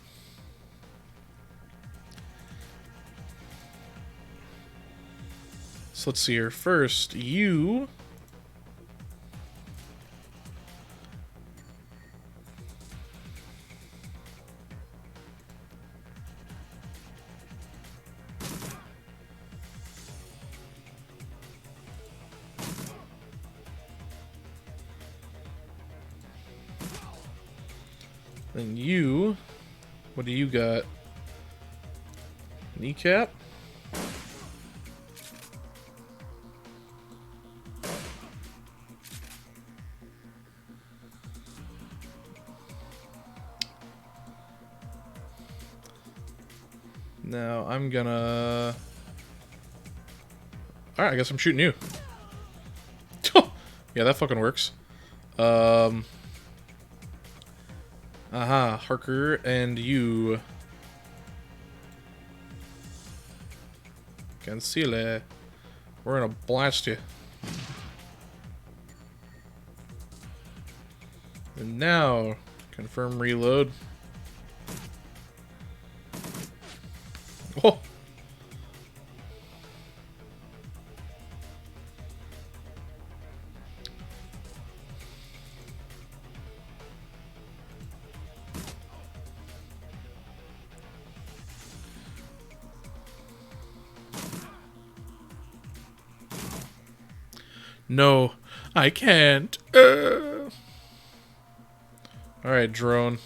So let's see here. First, you... Then you... What do you got? Kneecap? Now, I'm gonna... Alright, I guess I'm shooting you. Yeah, that fucking works. Aha, Harker, and you. Conceal. We're gonna blast you. And now, confirm reload. Oh! No, I can't. Alright, drone.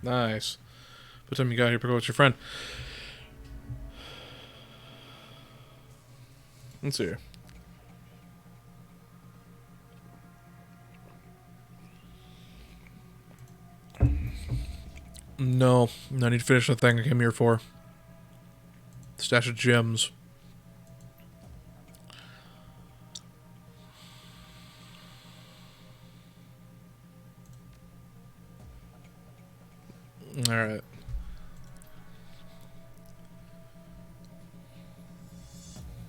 Nice. By the time you got here, pick up with your friend. Let's see here. No, I need to finish the thing I came here for. Stash of gems. Alright.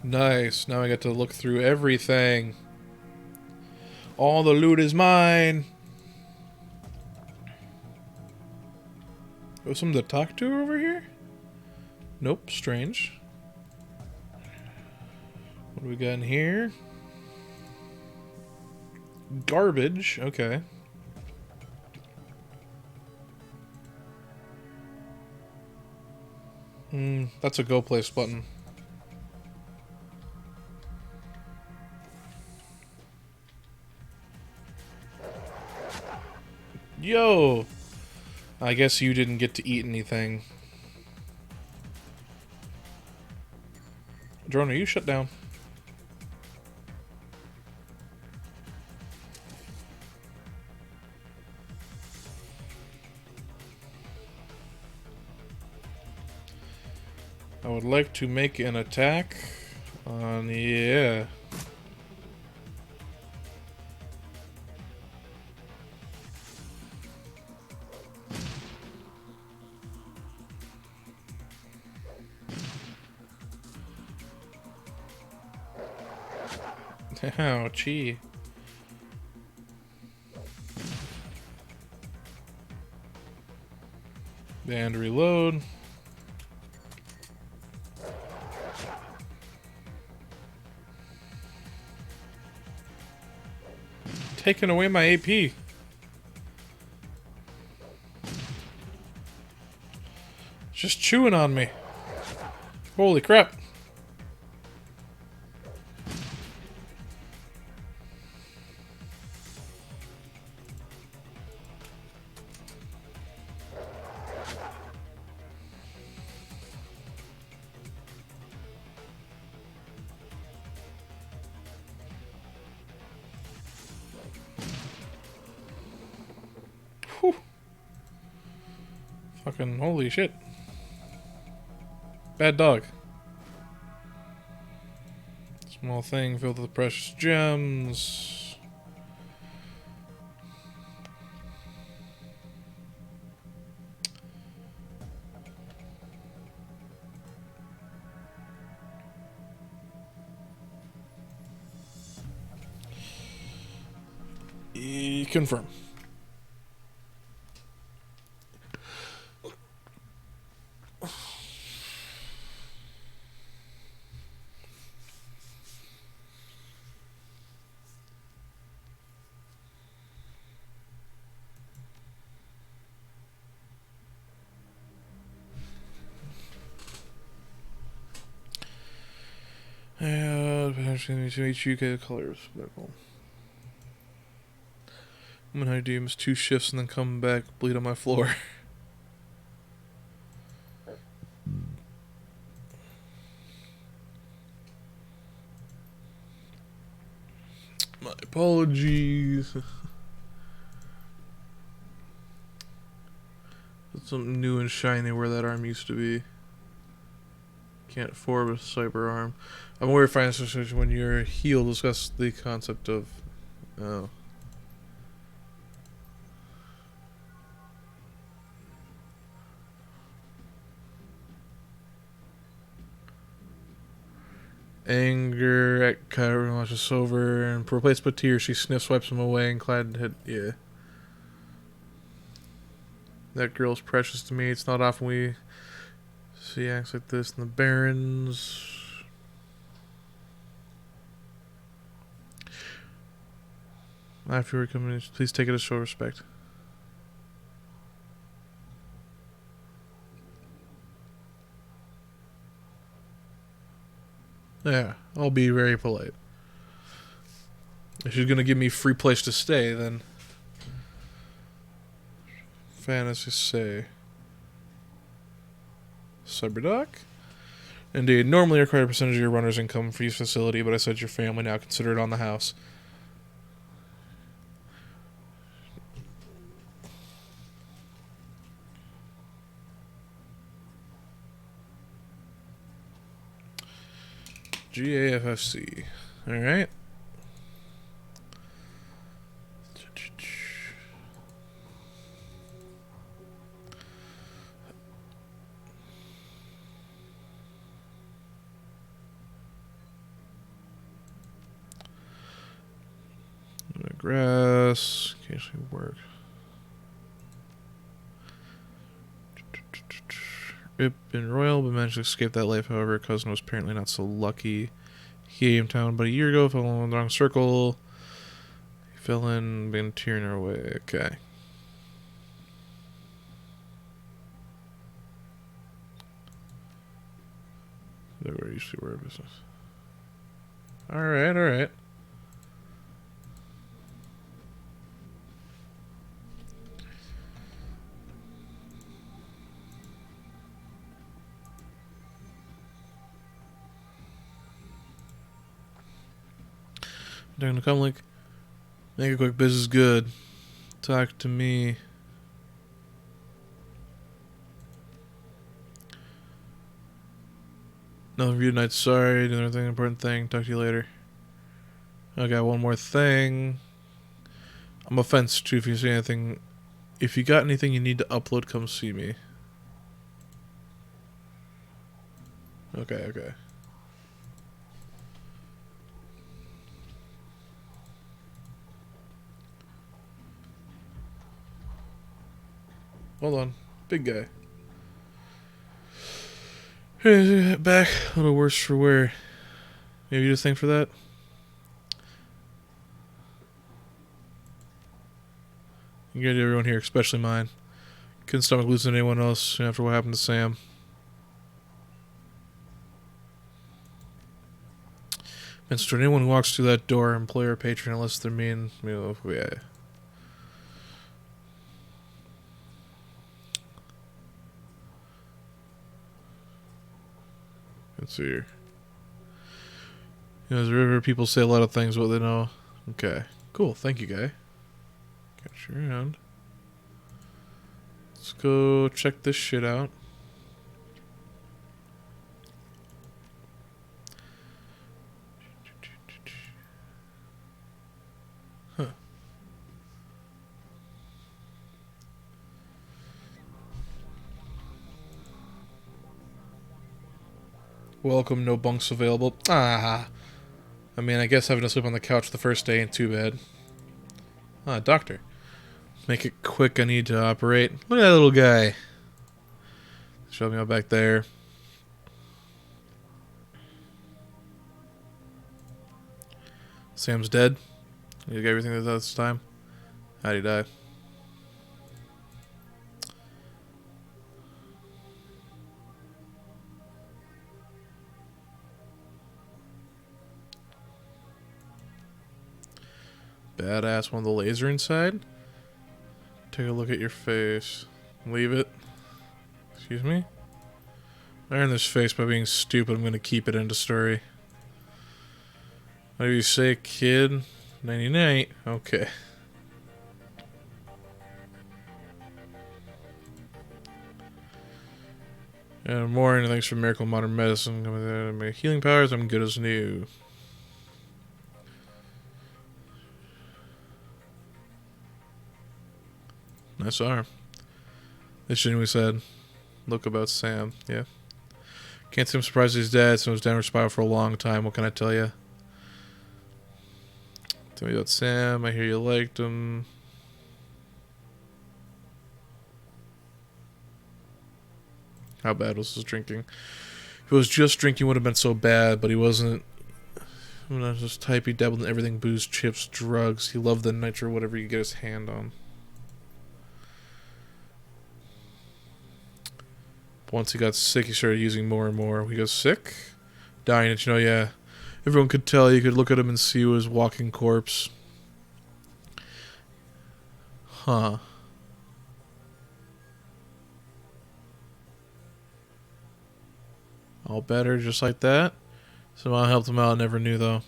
Nice. Now I get to look through everything. All the loot is mine. There's something to talk to over here? Nope, strange. What do we got in here? Garbage, okay. That's a go place button. Yo! I guess you didn't get to eat anything. Drone, are you shut down? I would like to make an attack on... yeah. Ouchie. And reload. Taking away my AP. Just chewing on me. Holy crap. Whew. Fucking holy shit. Bad dog. Small thing filled with precious gems. Confirm. You get colors. I'm gonna do miss 2 shifts and then come back, bleed on my floor. My apologies. Put something new and shiny where that arm used to be. Can't afford a cyber arm. I'm aware of financial situation when you're healed. Discuss the concept of... oh. Anger at Kyra watches over and replaced by tears. She sniffs, wipes them away, and Clyde had... yeah. That girl's precious to me. It's not often we see acts like this in the Barrens. After we come in, please take it as show respect. Yeah, I'll be very polite. If she's gonna give me free place to stay, then fantasy say Cyberdoc. Indeed, normally require a percentage of your runner's income for use facility, but I said your family now consider it on the house. GAFFC. Alright. Grass. Occasionally work. Rip and Royal, but managed to escape that life. However, her cousin was apparently not so lucky. He came to town about a year ago, fell in the wrong circle. He fell in, been tearing her away. Okay. That's where I usually wear business. Alright, alright. They're gonna come like, make a quick business good. Talk to me. Nothing for you tonight. Sorry, doing everything important thing. Talk to you later. I got one more thing. I'm offensive too if you see anything. If you got anything you need to upload, come see me. Okay, okay. Hold on. Big guy. Back. A little worse for wear. Maybe you just think for that? You gotta do everyone here, especially mine. Couldn't stomach losing anyone else after what happened to Sam. And so anyone who walks through that door, employer or patron, unless they're mean, yeah. Let's see here. You know, as a river, people say a lot of things, what they know. Okay. Cool. Thank you, guy. Got you around. Let's go check this shit out. Huh. Welcome, no bunks available. Ah. I mean, I guess having to sleep on the couch the first day ain't too bad. Ah, doctor. Make it quick, I need to operate. Look at that little guy. Show me out back there. Sam's dead. You got everything this time? How'd he die? Badass one with the laser inside? Take a look at your face. Leave it. Excuse me? I earned this face by being stupid. I'm gonna keep it into story. What do you say, kid? 99. Okay. And more, and thanks for Miracle Modern Medicine. My healing powers, I'm good as new. Nice arm. They genuinely said, look about Sam. Yeah. Can't seem surprised he's dead. So he was downward spiral for a long time. What can I tell you? Tell me about Sam. I hear you liked him. How bad was his drinking? If it was just drinking, would have been so bad, but he wasn't. I'm gonna just type he dabbled in everything: booze, chips, drugs. He loved the nitro, whatever you get his hand on. Once he got sick, he started using more and more. He goes sick, dying. And yeah, everyone could tell. You could look at him and see he was walking corpse. Huh. All better, just like that. Somehow helped him out. Never knew though.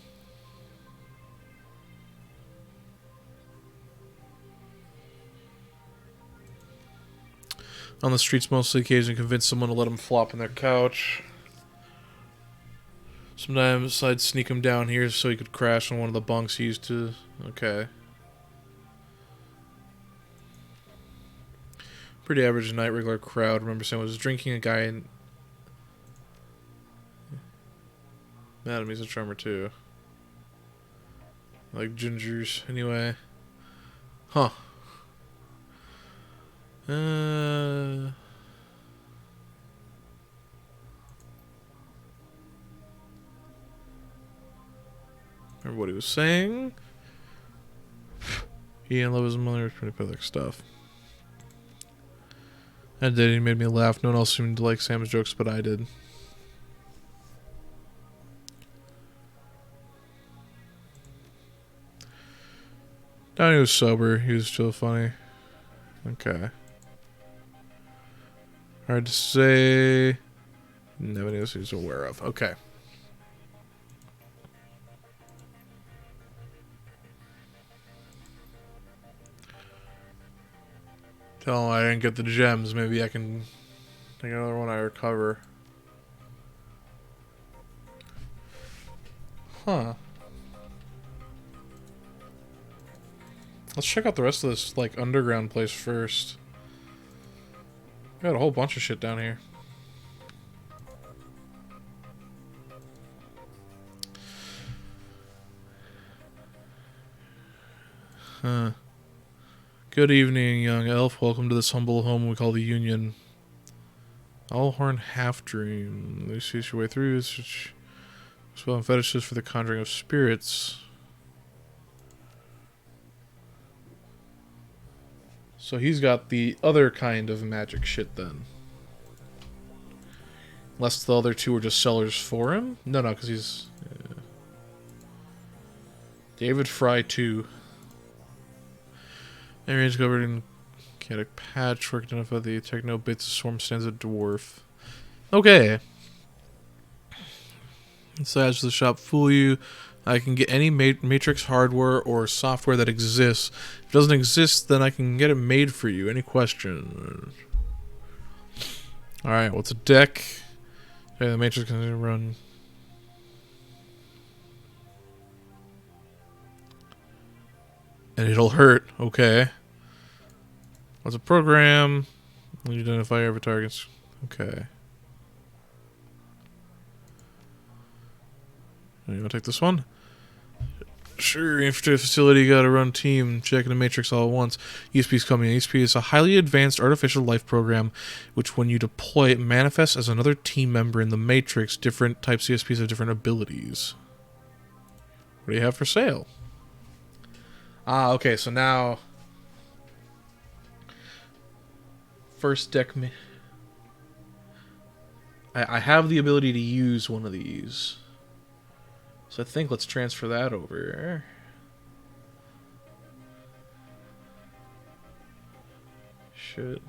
On the streets, mostly occasionally convince someone to let him flop in their couch. Sometimes I'd sneak him down here so he could crash on one of the bunks he used to. Okay. Pretty average night, regular crowd. Remember someone was drinking, a guy in... Madam, he's a charmer too. Like gingers. Anyway. Huh. Remember what he was saying? He didn't love his mother. Was pretty pathetic stuff. That day he made me laugh. No one else seemed to like Sam's jokes, but I did. Donnie was sober. He was still funny. Okay. Hard to say. Nobody else he's aware of. Okay. Tell him I didn't get the gems. Maybe I can take another one I recover. Huh. Let's check out the rest of this, like, underground place first. Got a whole bunch of shit down here. Huh. Good evening, young elf. Welcome to this humble home we call the Union. Allhorn Half Dream. You see your way through. Spelling fetishes for the conjuring of spirits. So he's got the other kind of magic shit then. Unless the other two are just sellers for him? No, because he's... Yeah. David Fry 2. Areas covered in chaotic patchwork. Identify the techno bits. Swarm stands a dwarf. Okay. Inside the shop fool you. I can get any Matrix hardware or software that exists. If it doesn't exist, then I can get it made for you. Any questions? Alright, what's a deck? Okay, the Matrix can run. And it'll hurt. Okay. What's a program? You identify every targets. Okay. You want to take this one? Sure, infrastructure facility, gotta run team, checking the matrix all at once. ESP's coming. ESP is a highly advanced artificial life program, which when you deploy it manifests as another team member in the matrix. Different types of ESPs have different abilities. What do you have for sale? Ah, okay, so now... First deck... I have the ability to use one of these. So I think let's transfer that over. Shit.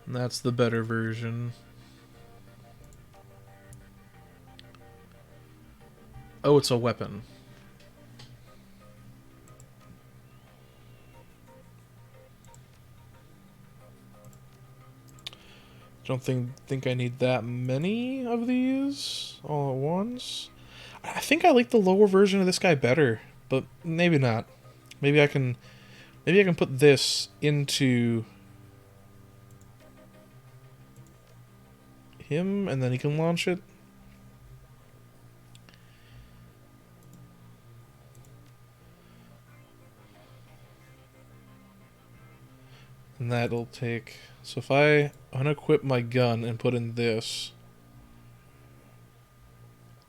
And that's the better version. Oh, it's a weapon. Don't think I need that many of these all at once. I think I like the lower version of this guy better, but maybe not. Maybe I can put this into him and then he can launch it. And that'll take... So if I unequip my gun and put in this...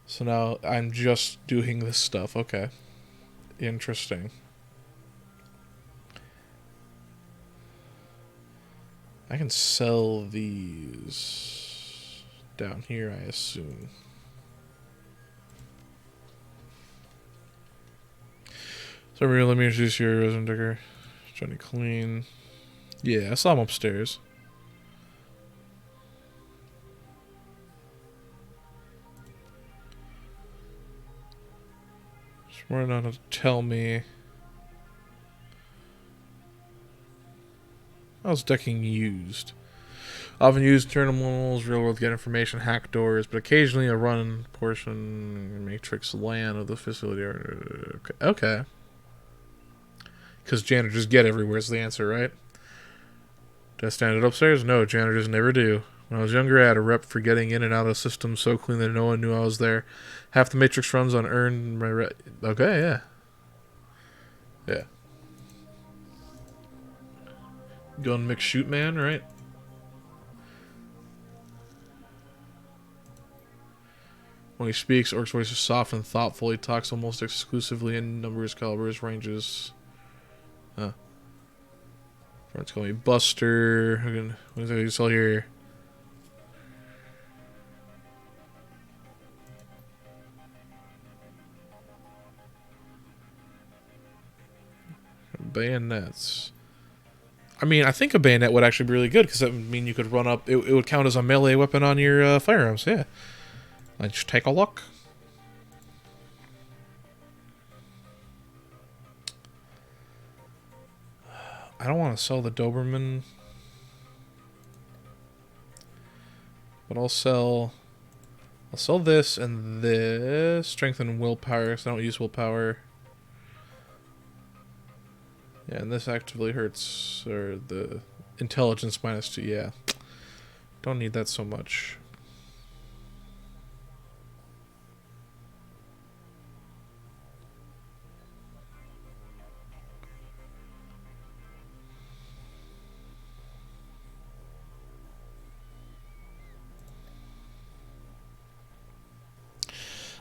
So now I'm just doing this stuff. Okay. Interesting. I can sell these down here, I assume. So let me introduce your resident digger. Johnny Clean. Yeah, I saw him upstairs. Just more not to tell me. How's decking used? Often used terminals, real world get information, hack doors, but occasionally a run portion, matrix LAN of the facility. Okay. Because janitors get everywhere is the answer, right? Did I stand it upstairs? No, janitors never do. When I was younger, I had a rep for getting in and out of the system so clean that no one knew I was there. Half the matrix runs on earned my Okay, yeah. Yeah. Gun mix shoot man, right? When he speaks, Orc's voice is soft and thoughtful. He talks almost exclusively in numbers, calibers, ranges. Huh. Friends call me Buster. What is it you sell here? Bayonets. I mean, I think a bayonet would actually be really good because that would mean you could run up. It would count as a melee weapon on your firearms. Yeah. Let's take a look. I don't want to sell the Doberman, but I'll sell this and this. Strength and willpower, because I don't use willpower. Yeah, and this actively hurts, or the intelligence -2. Yeah, don't need that so much.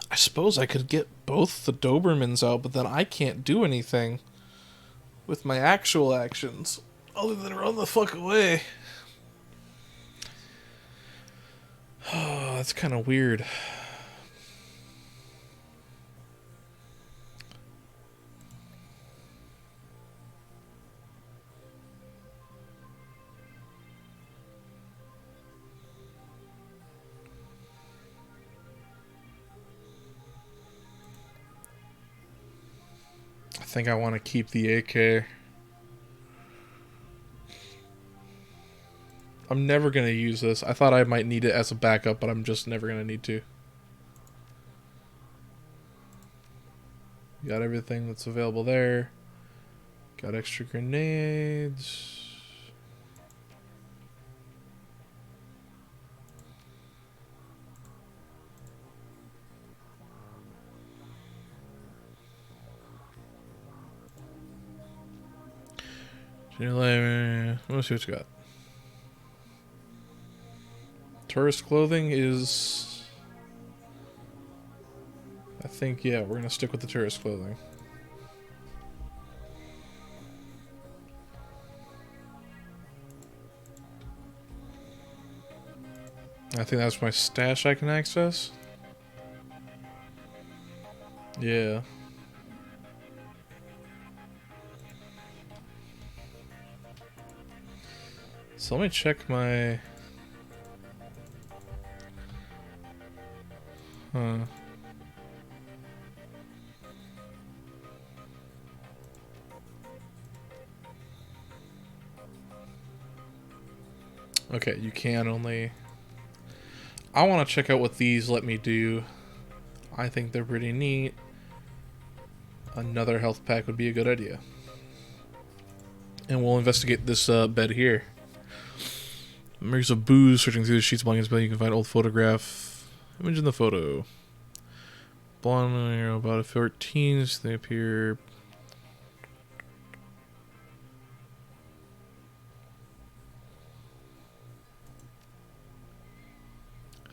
I suppose I could get both the Dobermans out, but then I can't do anything with my actual actions other than run the fuck away. Oh, that's kind of weird. I think I want to keep the AK. I'm never going to use this. I thought I might need it as a backup, but I'm just never going to need to. Got everything that's available there. Got extra grenades. Let's see what you got. Tourist clothing is... I think, yeah, we're going to stick with the tourist clothing. I think that's my stash I can access. Yeah. So let me check my... Huh. Okay, you can only... I want to check out what these let me do. I think they're pretty neat. Another health pack would be a good idea. And we'll investigate this bed here. Memories of booze. Searching through the sheets belonging to this bed, you can find old photograph. Image in the photo. Blonde, about a 14s. They appear...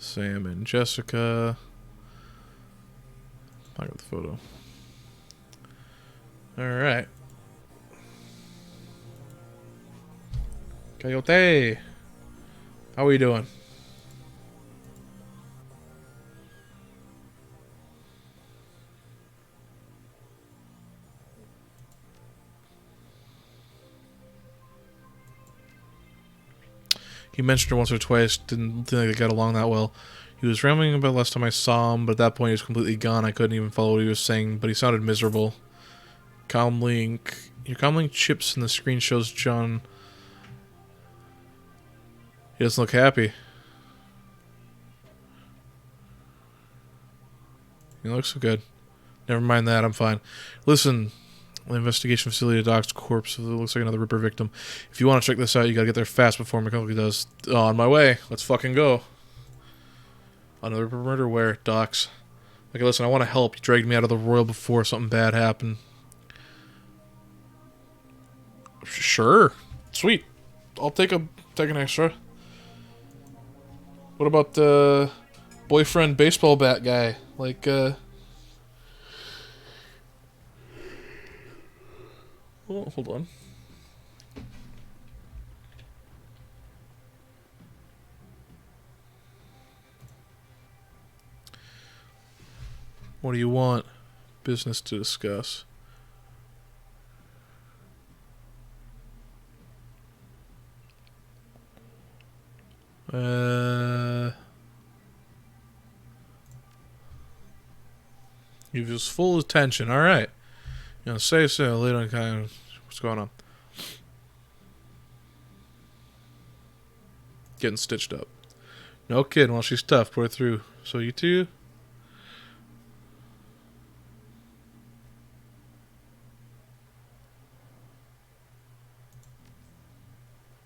Sam and Jessica. I got the photo. Alright. Coyote! How are you doing? He mentioned her once or twice, didn't think they got along that well. He was rambling about last time I saw him, but at that point he was completely gone. I couldn't even follow what he was saying, but he sounded miserable. Comlink. Your comlink chips and the screen shows John. He doesn't look happy. He looks so good. Never mind that, I'm fine. Listen, the investigation facility of Doc's corpse. It looks like another Ripper victim. If you want to check this out, you gotta get there fast before McCullough does. Oh, on my way. Let's fucking go. Another Ripper murder where? Doc's. Okay, listen, I want to help. You dragged me out of the Royal before something bad happened. Sure. Sweet. I'll take an extra. What about the boyfriend baseball bat guy? Like, oh, hold on. What do you want? Business to discuss. Give us full attention. All right. You know, say so. Later on, kind of what's going on? Getting stitched up. No kidding. Well, she's tough. Put her through. So you two.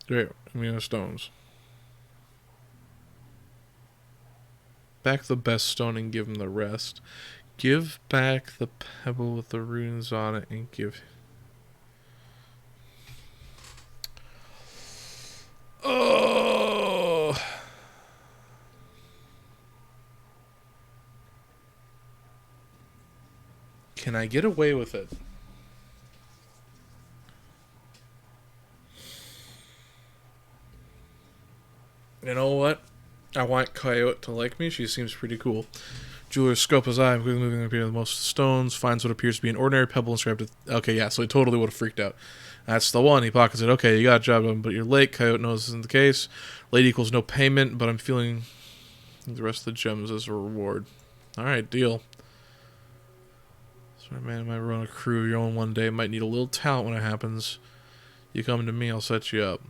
Great. Stones. Back the best stone and give him the rest. Give back the pebble with the runes on it and give. Oh. Can I get away with it? You know what? I want Coyote to like me. She seems pretty cool. Jeweler scope his eye, quickly moving appear the most stones, finds what appears to be an ordinary pebble and scrapped it. Okay, yeah, so he totally would have freaked out. That's the one. He pockets it. Okay, you got a job done, but you're late. Coyote knows this isn't the case. Late equals no payment, but I'm feeling the rest of the gems as a reward. Alright, deal. Sorry, man, might run a crew. You're on one day. Might need a little talent when it happens. You come to me, I'll set you up.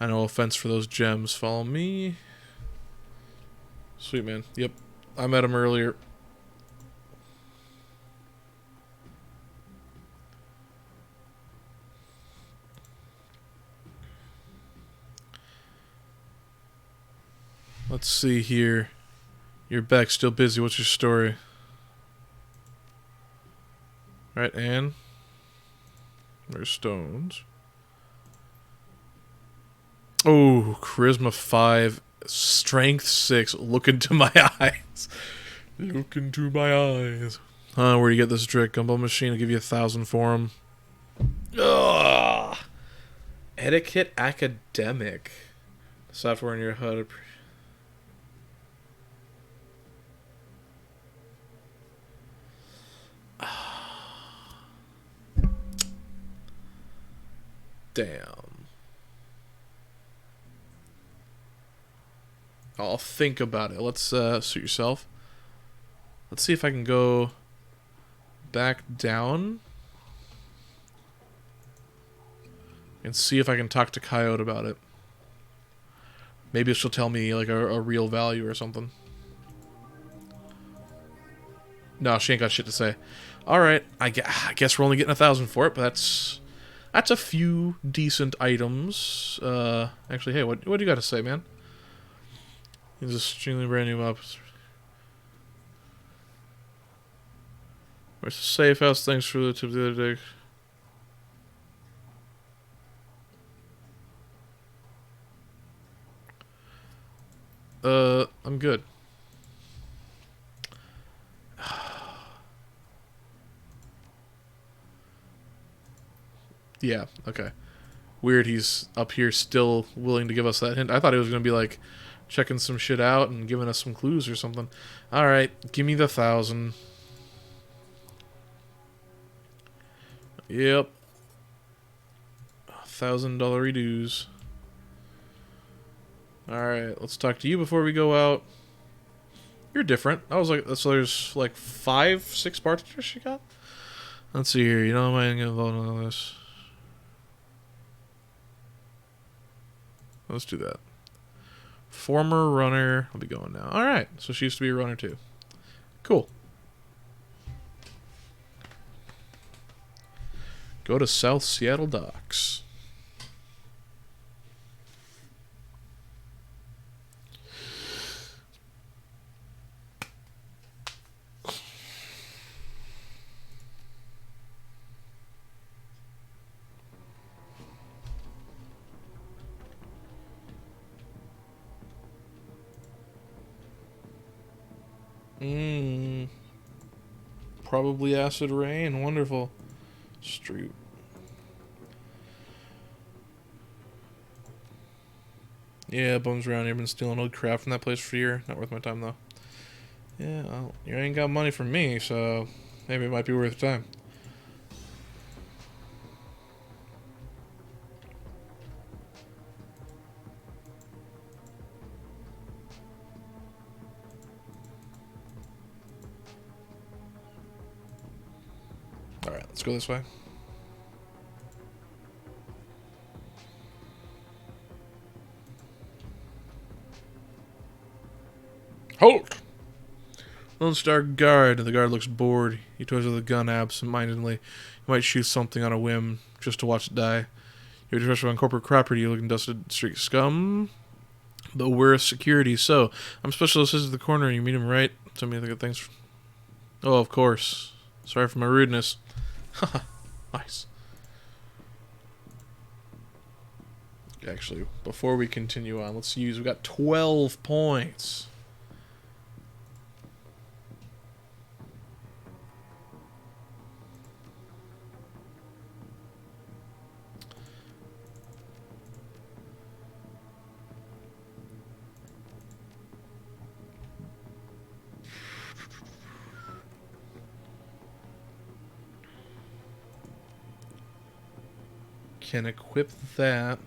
I know offense for those gems. Follow me. Sweet, man. Yep. I met him earlier. Let's see here. You're back. Still busy. What's your story? Right, Anne? There's stones. Oh, charisma 5, strength 6. Look into my eyes. Look into my eyes. Where do you get this trick? Gumball machine. I'll give you 1,000 for him. Ugh. Etiquette academic. Software in your HUD. Damn. I'll think about it. Let's suit yourself. Let's see if I can go back down and see if I can talk to Coyote about it. Maybe she'll tell me like a real value or something. No, she ain't got shit to say. All right, I guess we're only getting 1,000 for it, but that's a few decent items. Actually, hey, what do you got to say, man? He's extremely brand new up. Where's the safe house? Thanks for the tip the other day. I'm good. Yeah, okay. Weird he's up here still willing to give us that hint. I thought he was going to be like checking some shit out and giving us some clues or something. Alright, give me the 1,000. Yep. $1,000 dues. Alright, let's talk to you before we go out. You're different. I was like, so there's like 5, 6 bartenders she got? Let's see here. You know, I might get involved in all this. Let's do that. Former runner. I'll be going now. Alright, so she used to be a runner too. Cool. Go to South Seattle Docks. Probably acid rain. Wonderful. Street. Yeah, bums around here. Been stealing old crap from that place for a year. Not worth my time, though. Yeah, well, you ain't got money from me, so maybe it might be worth time. Alright, let's go this way. Halt! Lone Star Guard. The guard looks bored. He toys with a gun absent-mindedly. He might shoot something on a whim just to watch it die. You're just on corporate property. You're looking dusted street scum. But we're security, so I'm special assistant at the corner and you meet him right. Tell me the good things. Oh, of course. Sorry for my rudeness. Haha, nice. Actually, before we continue on, let's use. We got 12 points. Can equip that.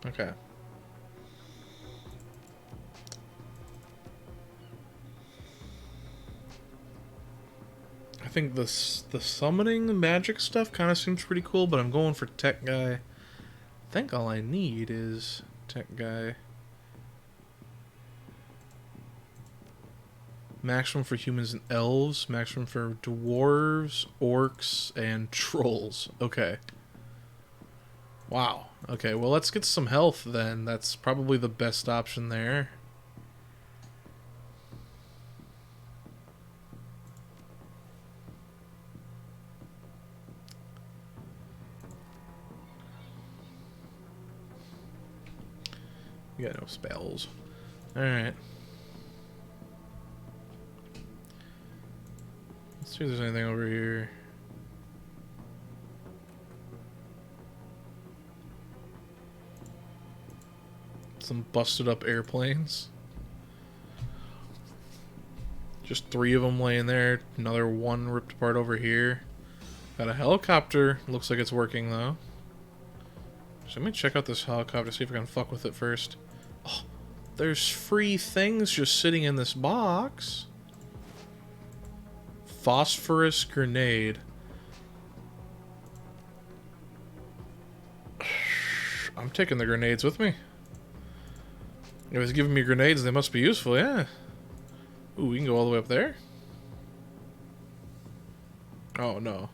Okay. I think the summoning magic stuff kind of seems pretty cool, but I'm going for tech guy. I think all I need is tech guy. Maximum for humans and elves, maximum for dwarves, orcs, and trolls. Okay. Wow. Okay, well, let's get some health then. That's probably the best option there. We got no spells. Alright. Let's see if there's anything over here. Some busted up airplanes. Just 3 of them laying there. Another 1 ripped apart over here. Got a helicopter. Looks like it's working though. So let me check out this helicopter, see if I can fuck with it first. Oh, there's free things just sitting in this box. Phosphorus grenade. I'm taking the grenades with me. If it's giving me grenades, they must be useful, yeah. Ooh, we can go all the way up there? Oh, no.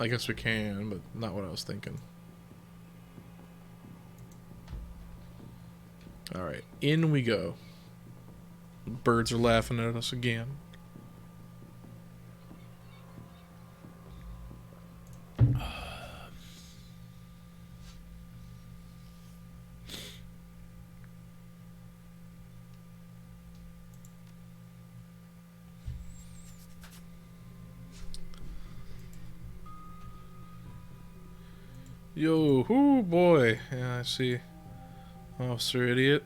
I guess we can, but not what I was thinking. Alright, in we go. Birds are laughing at us again. Yo, oh boy. Yeah, I see. Officer Idiot.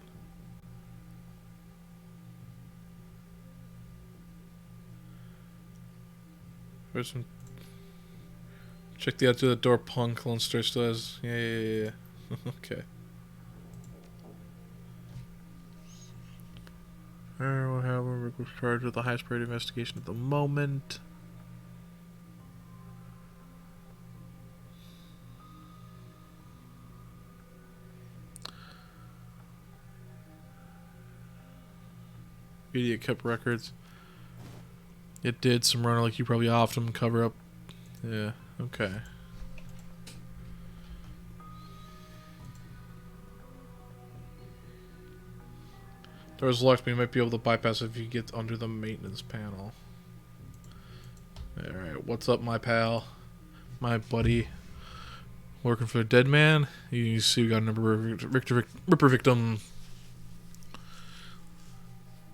There's some. Check the outside of the door, punk. Lone Star still has. Yeah. Okay. We'll have Rick was charged with the highest priority investigation at the moment. Idiot kept records. It did some runner like you probably often cover up. Yeah, okay. Door's locked, but you might be able to bypass it if you get under the maintenance panel. Alright, what's up, my pal? My buddy. Working for the dead man. You see we got a number of Ripper victim.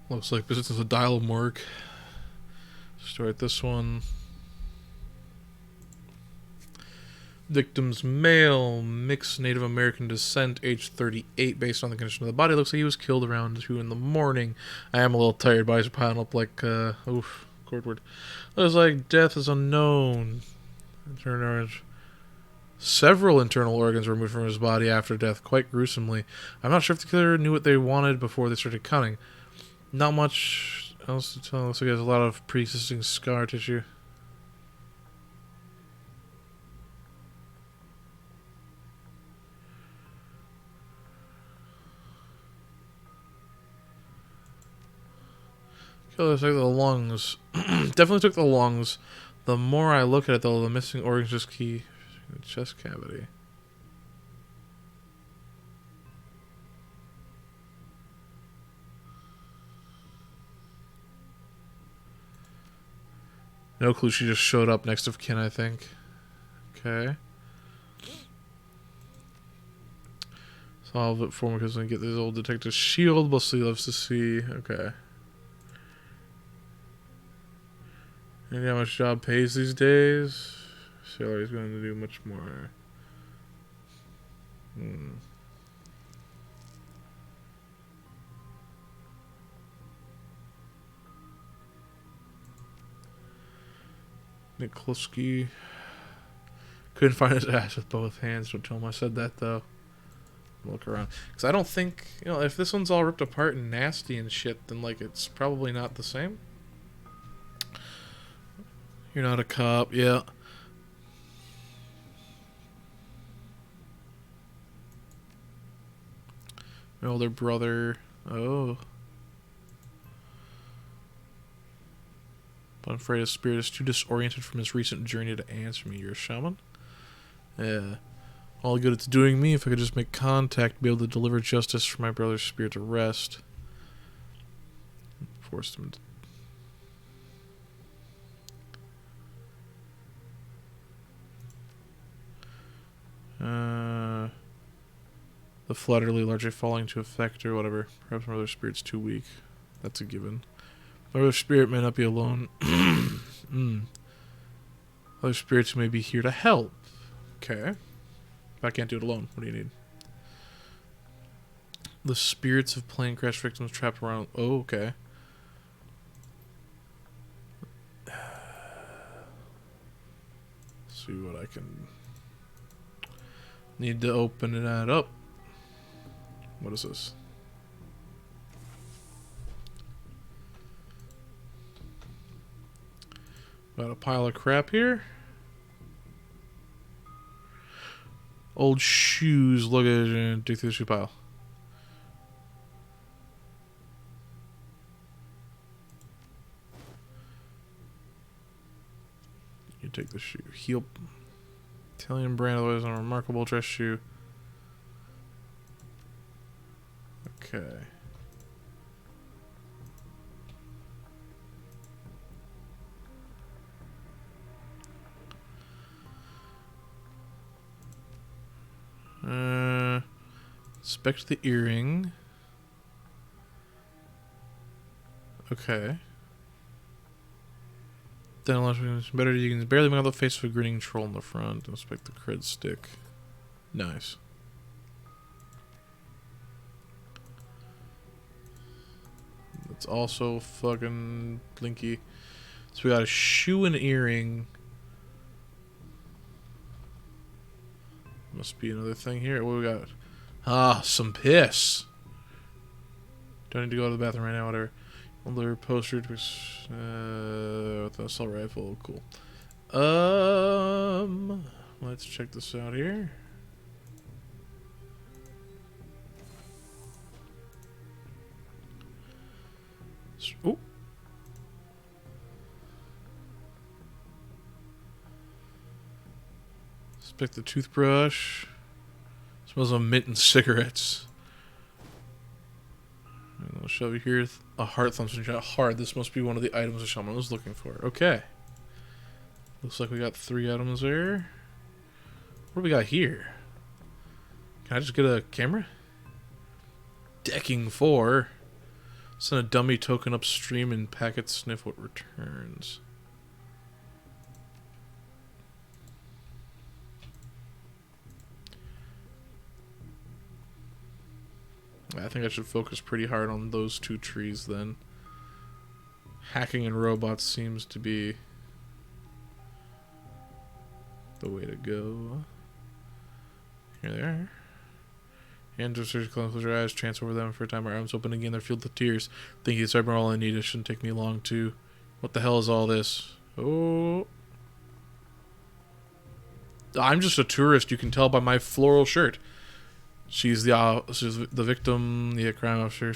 Looks like business is a dial mark. Start this one. Victim's male, mixed Native American descent, age 38, based on the condition of the body. Looks like he was killed around 2 in the morning. I am a little tired, but I was piling up like, oof, Cordward. Looks like death is unknown. Several internal organs were removed from his body after death, quite gruesomely. I'm not sure if the killer knew what they wanted before they started cutting. Not much else to tell. Looks like he has a lot of pre-existing scar tissue. Killer took the lungs. Definitely took the lungs. The more I look at it, though, the missing organs just key in the chest cavity. No clue. She just showed up next of kin, I think. Okay. Solve it for me because I get this old detective shield. Mostly loves to see. Okay. And how much job pays these days? Salary's going to do much more. Nick Kluski. Couldn't find his ass with both hands. Don't tell him I said that, though. Look around. Because I don't think, if this one's all ripped apart and nasty and shit, then, like, it's probably not the same. You're not a cop, yeah. My older brother. Oh. But I'm afraid his spirit is too disoriented from his recent journey to answer me. You're a shaman? Yeah. All good it's doing me if I could just make contact, be able to deliver justice for my brother's spirit to rest. Forced him to... The flatterly largely falling to effect or whatever. Perhaps my brother's spirit's too weak. That's a given. My brother's spirit may not be alone. Other spirits may be here to help. Okay. If I can't do it alone, what do you need? The spirits of plane crash victims trapped around... Oh, okay. Let's see what I can... Need to open that up. What is this? Got a pile of crap here. Old shoes. Look at it and dig through the shoe pile. You take the shoe. Heel. Italian brand, otherwise a remarkable dress shoe. Okay. Inspect the earring. Okay. Then better you can barely make out the face of a grinning troll in the front. Inspect the cred stick. Nice. It's also fucking blinky. So we got a shoe and earring. Must be another thing here. What we got? Ah, some piss. Don't need to go to the bathroom right now, whatever. Older poster to with the assault rifle. Cool. Let's check this out here. Oh. Inspect the toothbrush. Smells of mint and cigarettes. And I'll show you here a heart thumbs shot. Hard. This must be one of the items the shaman was looking for. Okay. Looks like we got 3 items there. What do we got here? Can I just get a camera? Decking 4. Send a dummy token upstream and packet sniff what returns. I think I should focus pretty hard on those 2 trees then. Hacking and robots seems to be the way to go. Here they are. Hand to search, close your eyes, chance over them for a time. Our arms open again, they're filled with tears. Think it's all I need. It shouldn't take me long to. What the hell is all this? Oh. I'm just a tourist, you can tell by my floral shirt. She's the victim, the crime officer.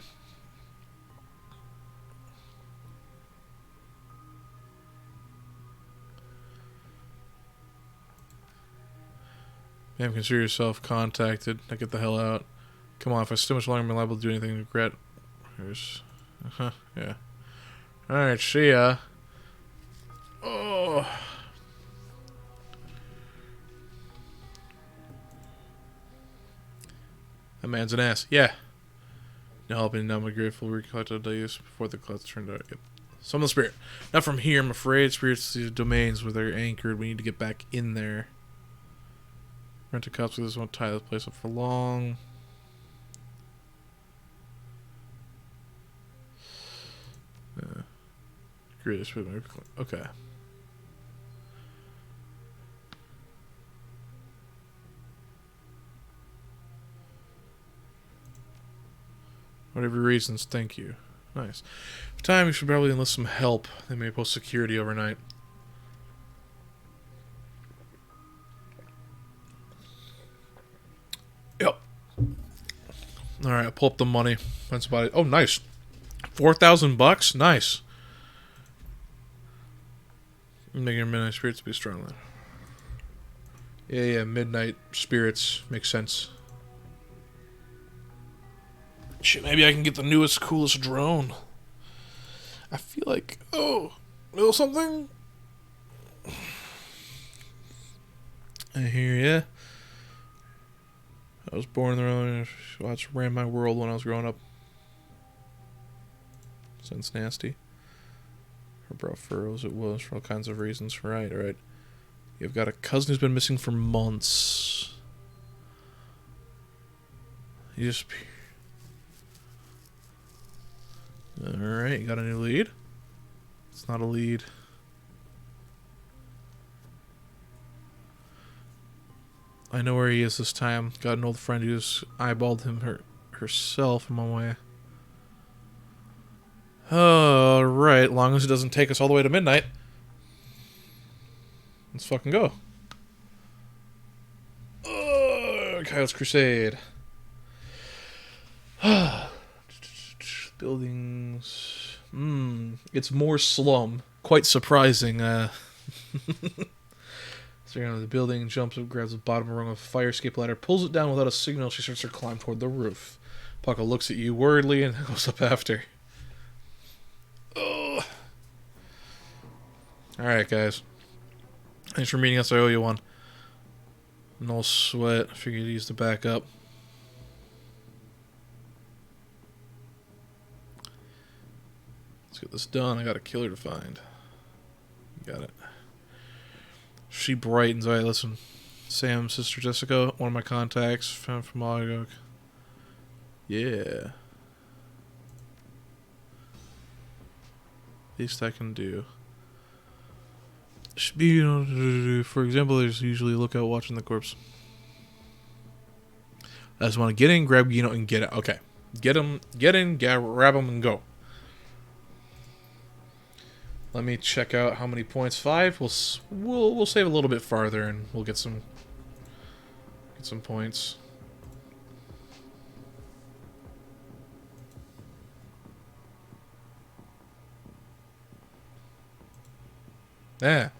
Ma'am, consider yourself contacted. Now get the hell out. Come on, if I stay much longer, I'm liable to do anything to regret. Here's... yeah. Alright, see ya. Oh... That man's an ass. Yeah. No helping now, my grateful we collected days before the clouds turned out. Yep. Summon the spirit. Not from here, I'm afraid. Spirits, these domains where they're anchored. We need to get back in there. Rent a cups with this, won't tie this place up for long. Okay. Whatever reasons, thank you. Nice. For time, you should probably enlist some help. They may post security overnight. Yep. Alright, I'll pull up the money. That's about it. Oh, nice. $4,000? Nice. Making your midnight spirits be strong then. Yeah, midnight spirits. Makes sense. Shit, maybe I can get the newest, coolest drone. I feel like... Oh, little something? I hear ya. I was born in the early... Watch ran my world when I was growing up. Sounds nasty. Her brow furrows, it was, for all kinds of reasons. Right. You've got a cousin who's been missing for months. You just... Alright, you got a new lead? It's not a lead. I know where he is this time. Got an old friend who's eyeballed him herself on my way. Alright, long as it doesn't take us all the way to midnight. Let's fucking go. Coyote's Crusade. Buildings. It's more slum. Quite surprising. It's Staring out of the building, jumps up, grabs the bottom rung of a fire escape ladder, pulls it down without a signal. She starts her climb toward the roof. Pucka looks at you worriedly and goes up after. Ugh. Alright, guys. Thanks for meeting us. I owe you one. No sweat. I figured you'd use the backup. Let's get this done. I got a killer to find. Got it. She brightens. Alright, listen. Sam's sister Jessica, one of my contacts, found from Magog. Yeah. Least I can do. Should be, you know, for example, there's usually a lookout watching the corpse. I just want to get in, grab Gino, and get out. Okay. Get him, get in, grab him, and go. Let me check out how many points. 5. We'll save a little bit farther, and we'll get some points. Yeah.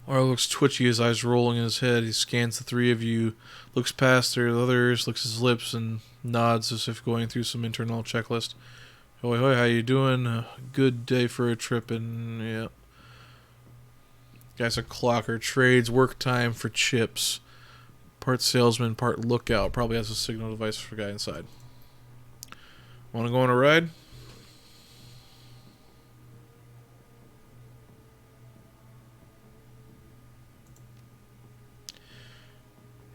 Arlo looks twitchy, his eyes rolling in his head. He scans the three of you, looks past the others, licks his lips, and nods as if going through some internal checklist. Hoi hoi, how you doing? Good day for a trip, and yeah. Guy's a clocker, trades work time for chips. Part salesman, part lookout. Probably has a signal device for a guy inside. Want to go on a ride?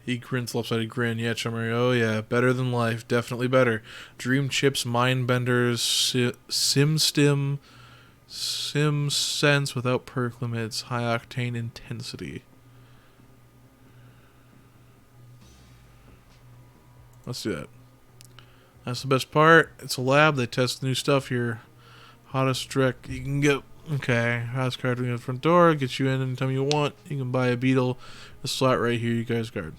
He grins lopsided grin. Yeah, Chummery. Oh yeah, better than life. Definitely better. Dream chips, mind benders, sim sense without perk limits, high octane intensity. Let's do that. That's the best part. It's a lab. They test new stuff here. Hottest direct you can get. Okay, hottest card in the front door. Get you in anytime you want. You can buy a beetle. The slot right here. You guys guard.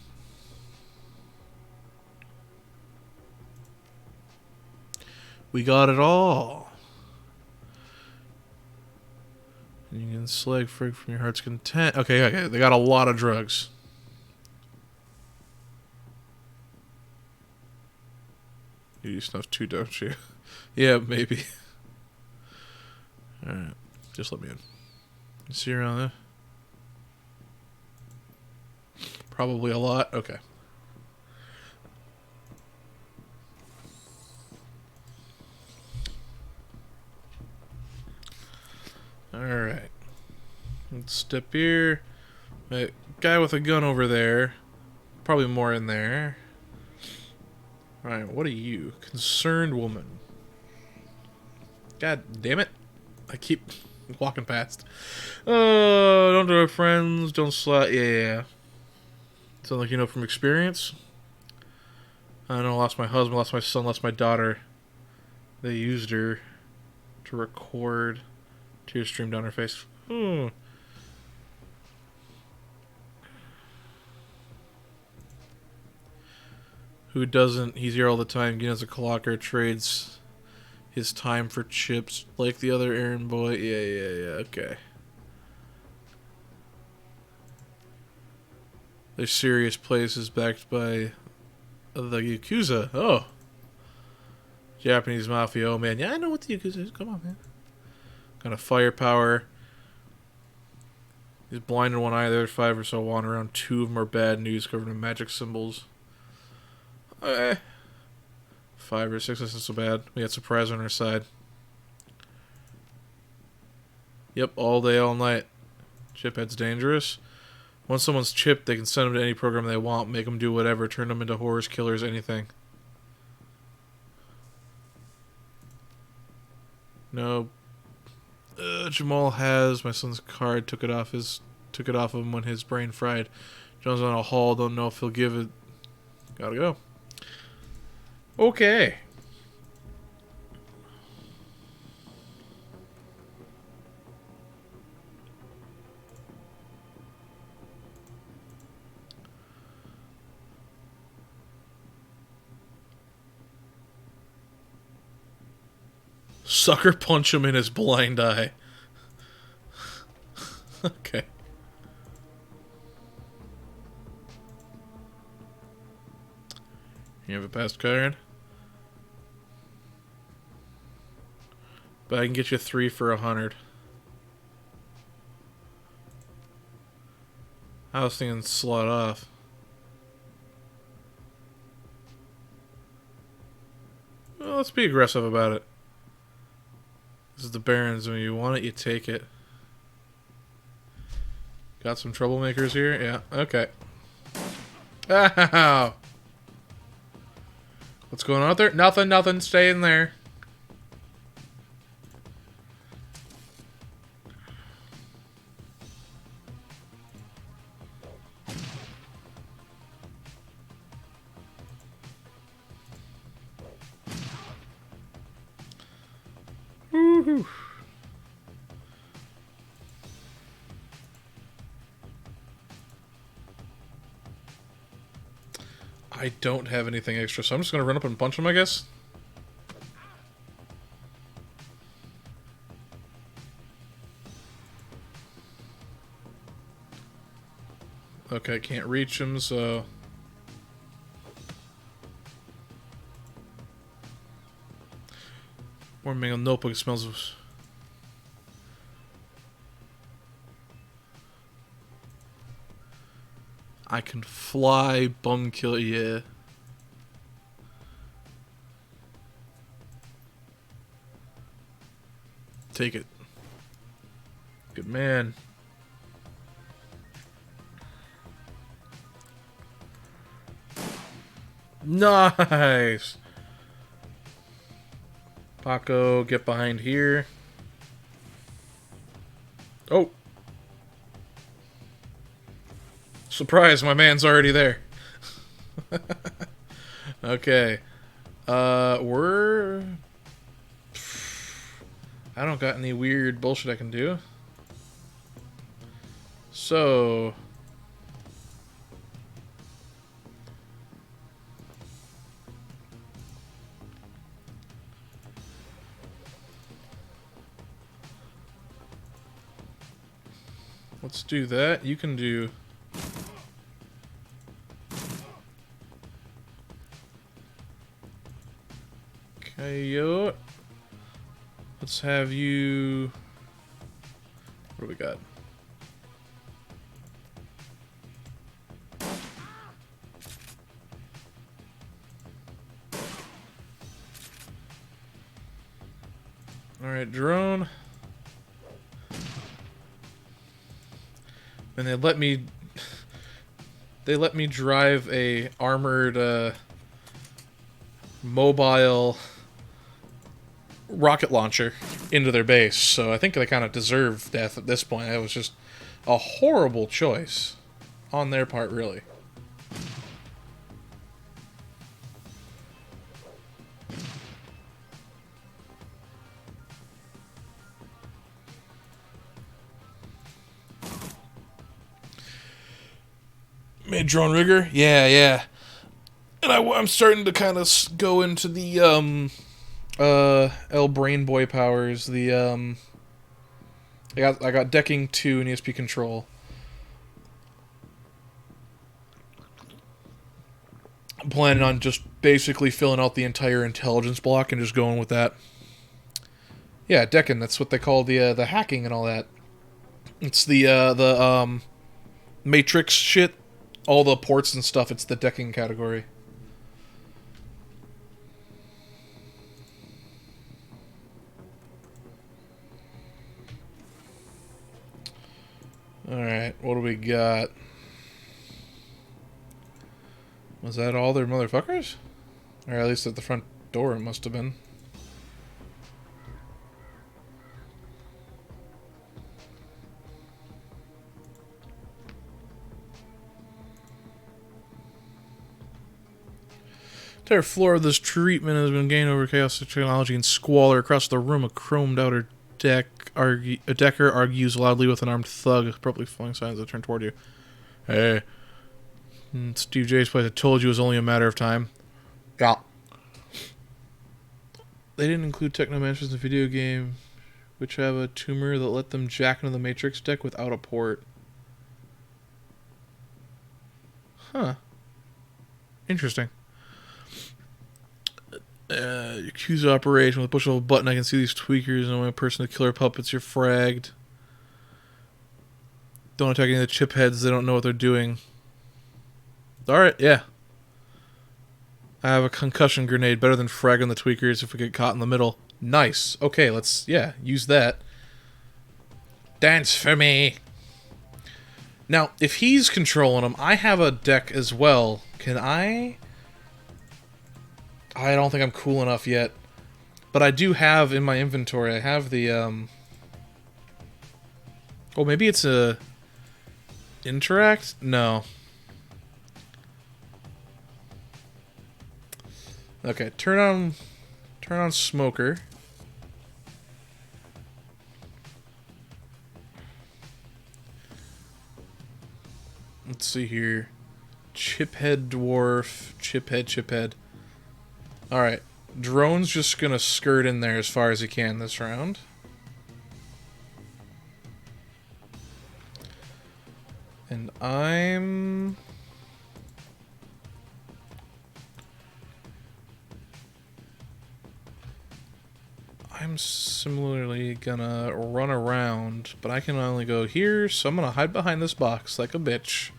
We got it all. You can slag frig from your heart's content. Okay, they got a lot of drugs. You use stuff too, don't you? Yeah, maybe. Alright, just let me in. You see around there? Probably a lot. Okay. Alright. Let's step here. That guy with a gun over there. Probably more in there. Alright, what are you? Concerned woman. God damn it. I keep walking past. Oh, don't do it, friends. Don't slut. Yeah. Sound like you know from experience? I know, lost my husband, lost my son, lost my daughter. They used her to record. Tears streamed down her face. Who doesn't? He's here all the time. Gina's a clocker, trades his time for chips like the other errand boy. Yeah, okay. They're serious places backed by the Yakuza. Oh. Japanese mafia. Oh, man. Yeah, I know what the Yakuza is. Come on, man. Kind of firepower. He's blind in one eye. The other 5 or so wander around. 2 of them are bad news, covered in magic symbols. 5 or 6 isn't so bad. We got surprise on our side. Yep, all day, all night. Chiphead's dangerous. Once someone's chipped, they can send them to any program they want, make them do whatever, turn them into horrors, killers, anything. No. Jamal has my son's card. Took it off of him when his brain fried. John's on a haul. Don't know if he'll give it. Gotta go. Okay. Sucker punch him in his blind eye. Okay. You have a past card? But I can get you 3 for 100. I was thinking slot off. Well, let's be aggressive about it. This is the Barons. When you want it, you take it. Got some troublemakers here? Yeah, okay. Ow! What's going on out there? Nothing, nothing. Stay in there. Woohoo! I don't have anything extra, so I'm just gonna run up and punch him, I guess. Okay, can't reach him, so... More mango notebook smells of... I can fly, bum kill, yeah. Take it. Good man. Nice! Paco, get behind here. Oh! Surprise, my man's already there. Okay. We're... I don't got any weird bullshit I can do. So... let's do that. You can do... Coyote. Let's have you... What do we got? Alright, drone. And they let me... They let me drive a armored, mobile... rocket launcher into their base, so I think they kind of deserve death at this point. It was just a horrible choice on their part, really. Mid drone rigger, yeah. And I'm starting to kind of go into the L Brain Boy powers. The I got decking 2 and ESP control. I'm planning on just basically filling out the entire intelligence block and just going with that. Yeah, decking. That's what they call the hacking and all that. It's the Matrix shit. All the ports and stuff. It's the decking category. Alright, what do we got? Was that all their motherfuckers? Or at least at the front door it must have been. The entire floor of this treatment has been gained over chaos technology and squalor. Across the room, a chromed outer a decker argues loudly with an armed thug, abruptly flung signs that turn toward you. Hey. Steve J's place. I told you it was only a matter of time. Yeah. They didn't include Technomancers in the video game, which have a tumor that let them jack into the Matrix deck without a port. Huh. Interesting. Accuse operation. With a push of a button, I can see these tweakers. And when a person to killer puppets, you're fragged. Don't attack any of the chip heads. They don't know what they're doing. Alright, yeah. I have a concussion grenade. Better than fragging the tweakers if we get caught in the middle. Nice. Okay, let's, yeah, use that. Dance for me. Now, if he's controlling them, I have a deck as well. Can I? I don't think I'm cool enough yet. But I do have in my inventory, I have the, oh, maybe it's a... Interact? No. Okay, turn on Smoker. Let's see here. Chiphead Dwarf, Chiphead. Alright. Drone's just gonna skirt in there as far as he can this round. And I'm similarly gonna run around, but I can only go here, so I'm gonna hide behind this box like a bitch.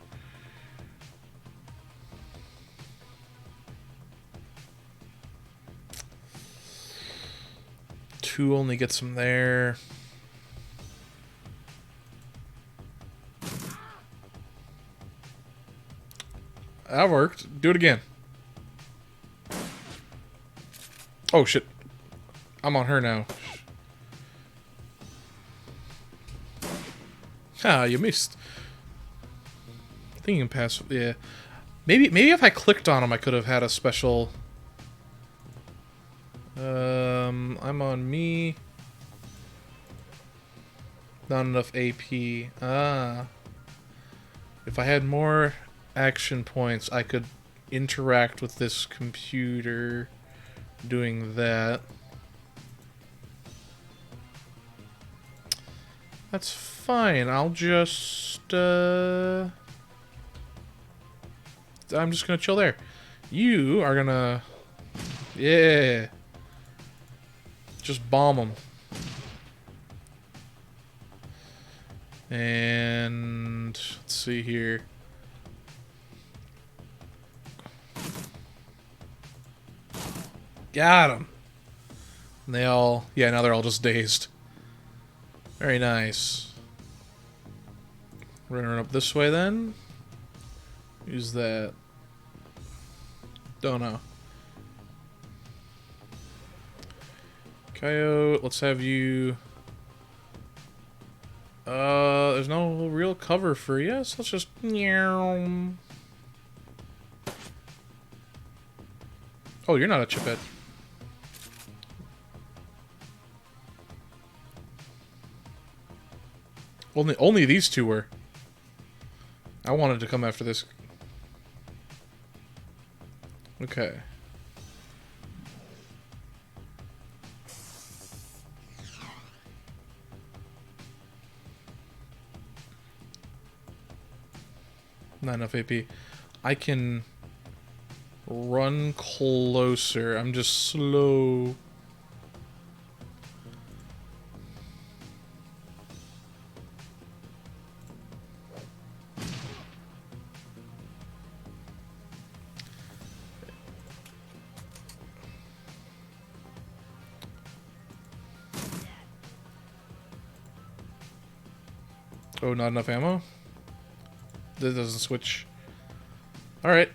Two only gets him there. That worked. Do it again. Oh, shit. I'm on her now. Ah, you missed. I think you can pass... Yeah. Maybe if I clicked on him, I could have had a special... I'm on me. Not enough AP. Ah. If I had more action points, I could interact with this computer doing that. That's fine. I'll just, I'm just gonna chill there. You are gonna... Yeah. Just bomb them. And... Let's see here. Got him. And they all... Yeah, now they're all just dazed. Very nice. We're gonna run up this way then. Use that. Don't know. Coyote, let's have you... there's no real cover for you, so let's just... Oh, you're not a chiphead. Only these two were. I wanted to come after this. Okay. Not enough AP. I can run closer. I'm just slow. Oh, not enough ammo? This doesn't switch. Alright.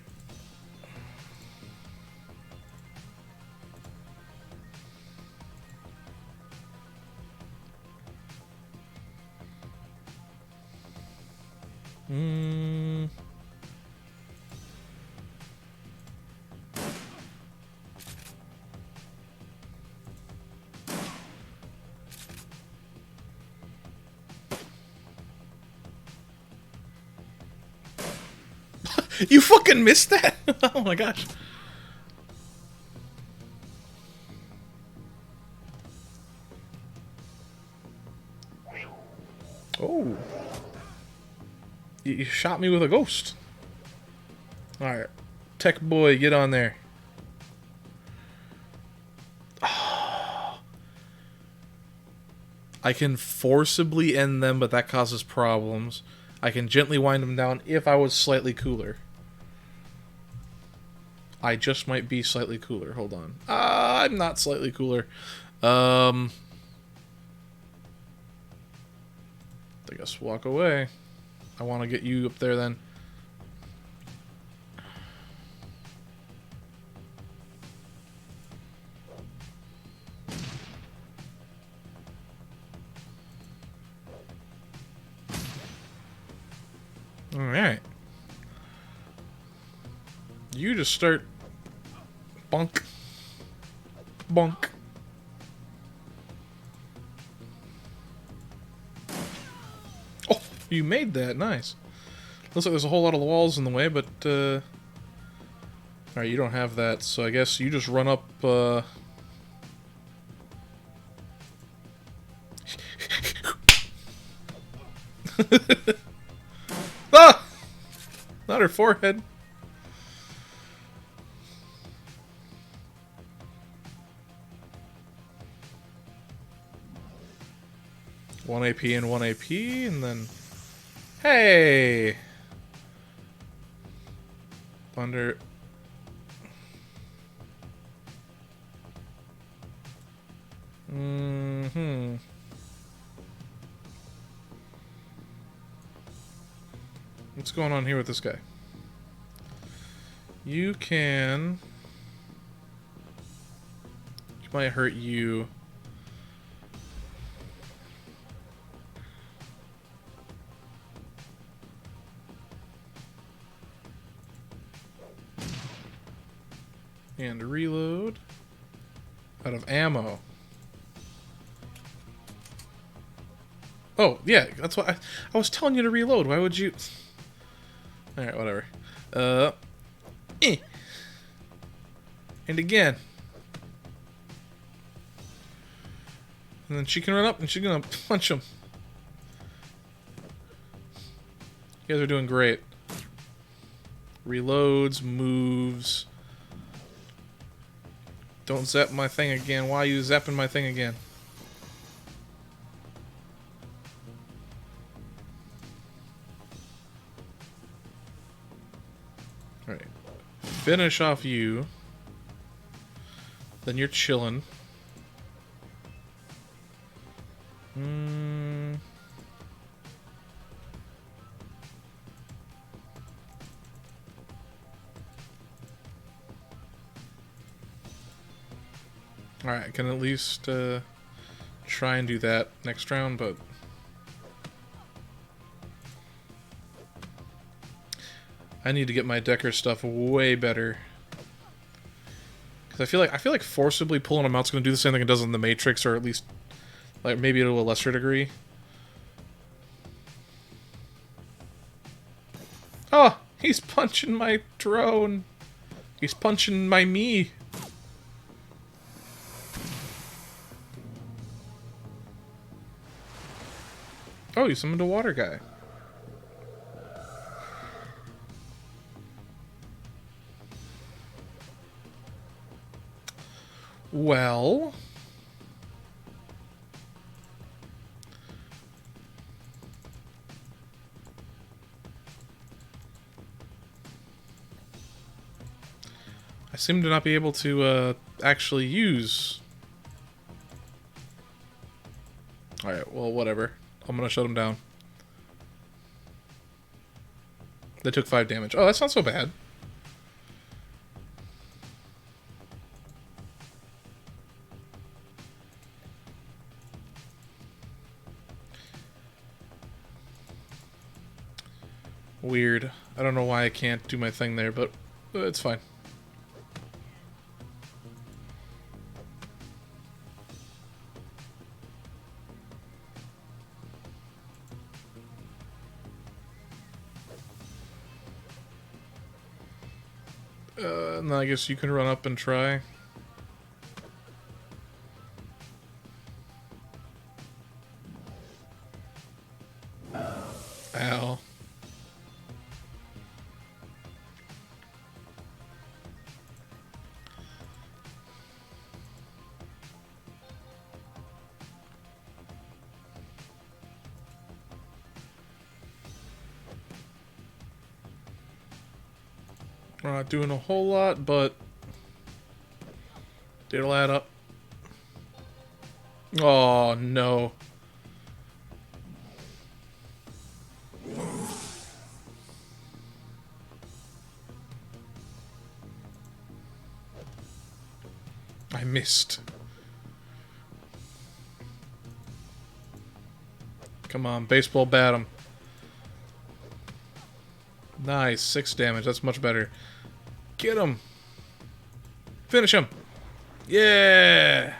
You fucking missed that? Oh my gosh. Oh. You shot me with a ghost. Alright. Tech boy, get on there. I can forcibly end them, but that causes problems. I can gently wind them down if I was slightly cooler. I just might be slightly cooler. Hold on. I'm not slightly cooler. I guess walk away. I want to get you up there then. Alright. You just start... Bonk. Bonk. Oh, you made that. Nice. Looks like there's a whole lot of walls in the way, but, Alright, you don't have that, so I guess you just run up, Ah! Not her forehead. One AP and 1 AP, and then... Hey! Thunder... Mm-hmm. What's going on here with this guy? You can... He might hurt you. And reload. Out of ammo. Oh, yeah, that's what I was telling you to reload. Why would you... Alright, whatever. And again. And then she can run up and she's gonna punch him. You guys are doing great. Reloads, moves. Don't zap my thing again. Why are you zapping my thing again? Alright. Finish off you. Then you're chilling. Alright, I can at least try and do that next round, but... I need to get my Decker stuff way better. Because I feel like forcibly pulling them out is going to do the same thing it does in the Matrix, or at least, like, maybe to a lesser degree. Oh, he's punching my drone. He's punching my me. Oh, you summoned a water guy. Well... I seem to not be able to actually use... Alright, well, whatever. I'm gonna shut them down. They took 5 damage. Oh, that's not so bad. Weird. I don't know why I can't do my thing there, but it's fine. And then I guess you can run up and try. Ow. We're not doing a whole lot, but it'll add up. Oh, no. I missed. Come on, baseball bat him. Nice, 6 damage. That's much better. Get him. Finish him. Yeah.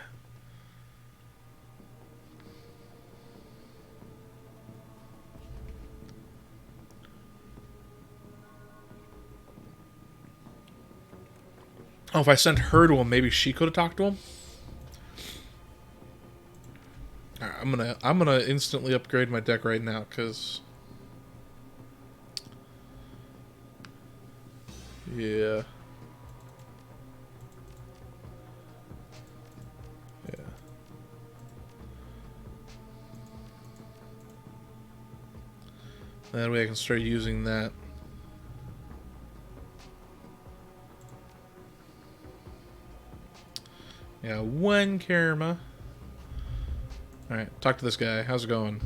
Oh, if I sent her to him, maybe she could have talked to him. All right, I'm gonna instantly upgrade my deck right now, cause yeah. Yeah. That way I can start using that. Yeah, one karma. Alright, talk to this guy. How's it going?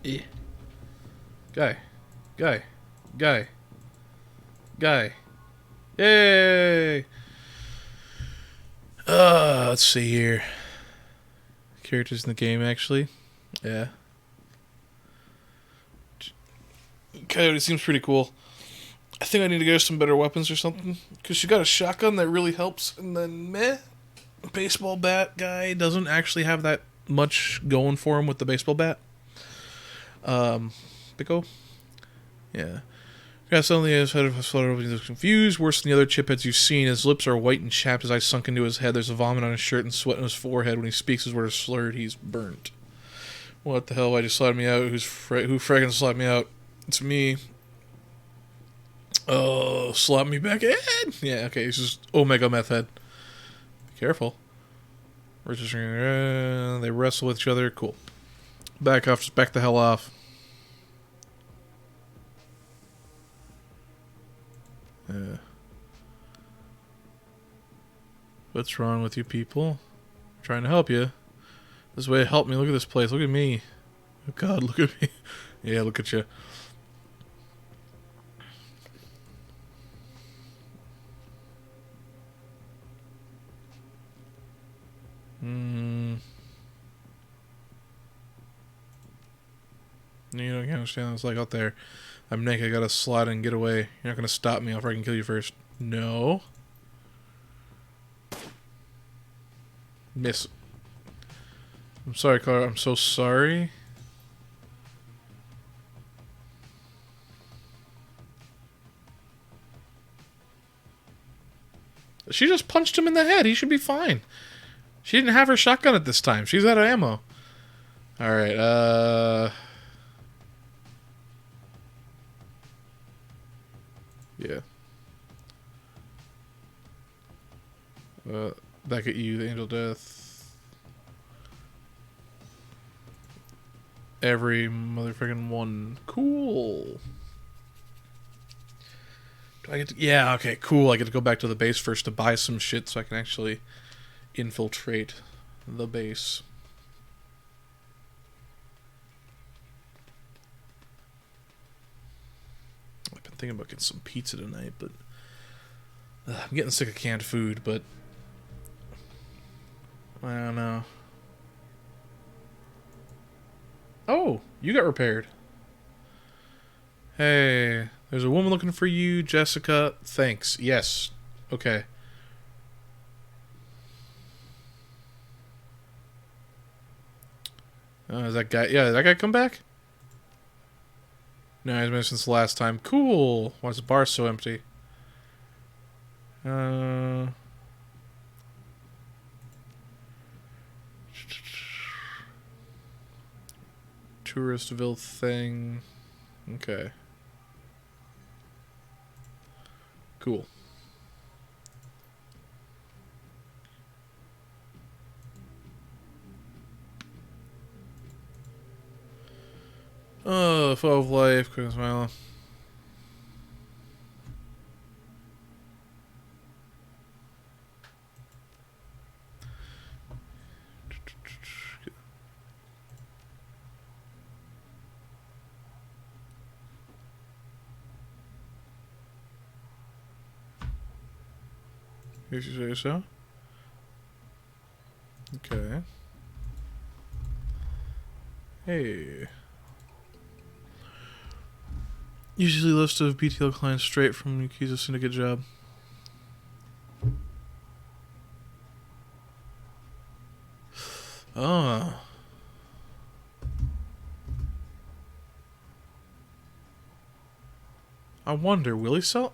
Eh. Guy. Guy. Guy. Guy. Yay! Let's see here. Characters in the game, actually. Yeah. Coyote seems pretty cool. I think I need to get some better weapons or something. Because she got a shotgun that really helps. And then, meh. Baseball bat guy doesn't actually have that much going for him with the baseball bat. Pico? Yeah. Yeah, suddenly his head was confused. Worse than the other chipheads you've seen. His lips are white and chapped. His eyes sunk into his head. There's a vomit on his shirt and sweat on his forehead. When he speaks, his words are slurred. He's burnt. What the hell? Why just slide me out? Who fraggin' slide me out? It's me. Oh, slap me back in. Yeah, okay. He's just Omega Meth Head. Be careful. They wrestle with each other. Cool. Back off. Just back the hell off. Yeah. What's wrong with you people? I'm trying to help you. This way, help me. Look at this place. Look at me. Oh God, look at me. Yeah, look at you. You don't understand what it's like out there. I'm naked. I gotta slide and get away. You're not gonna stop me. I'll freaking kill you first. No. Miss. I'm sorry, Clara. I'm so sorry. She just punched him in the head. He should be fine. She didn't have her shotgun at this time. She's out of ammo. Alright, yeah. Back at you, the Angel Death. Every motherfucking one. Cool. Do I get to... Yeah, okay, cool. I get to go back to the base first to buy some shit so I can actually infiltrate the base. I've been thinking about getting some pizza tonight, but I'm getting sick of canned food, but I don't know. Oh, you got repaired. Hey, there's a woman looking for you, Jessica. Thanks. Yes. Okay. Is that guy... Yeah, did that guy come back? No, he's been since the last time. Cool. Why is the bar so empty? Touristville thing. Okay. Cool. Oh, flow of life, quick smile. If you say so. Okay. Hey. Usually list of BTL clients straight from Yakuza Syndicate job. Oh. I wonder, will he sell?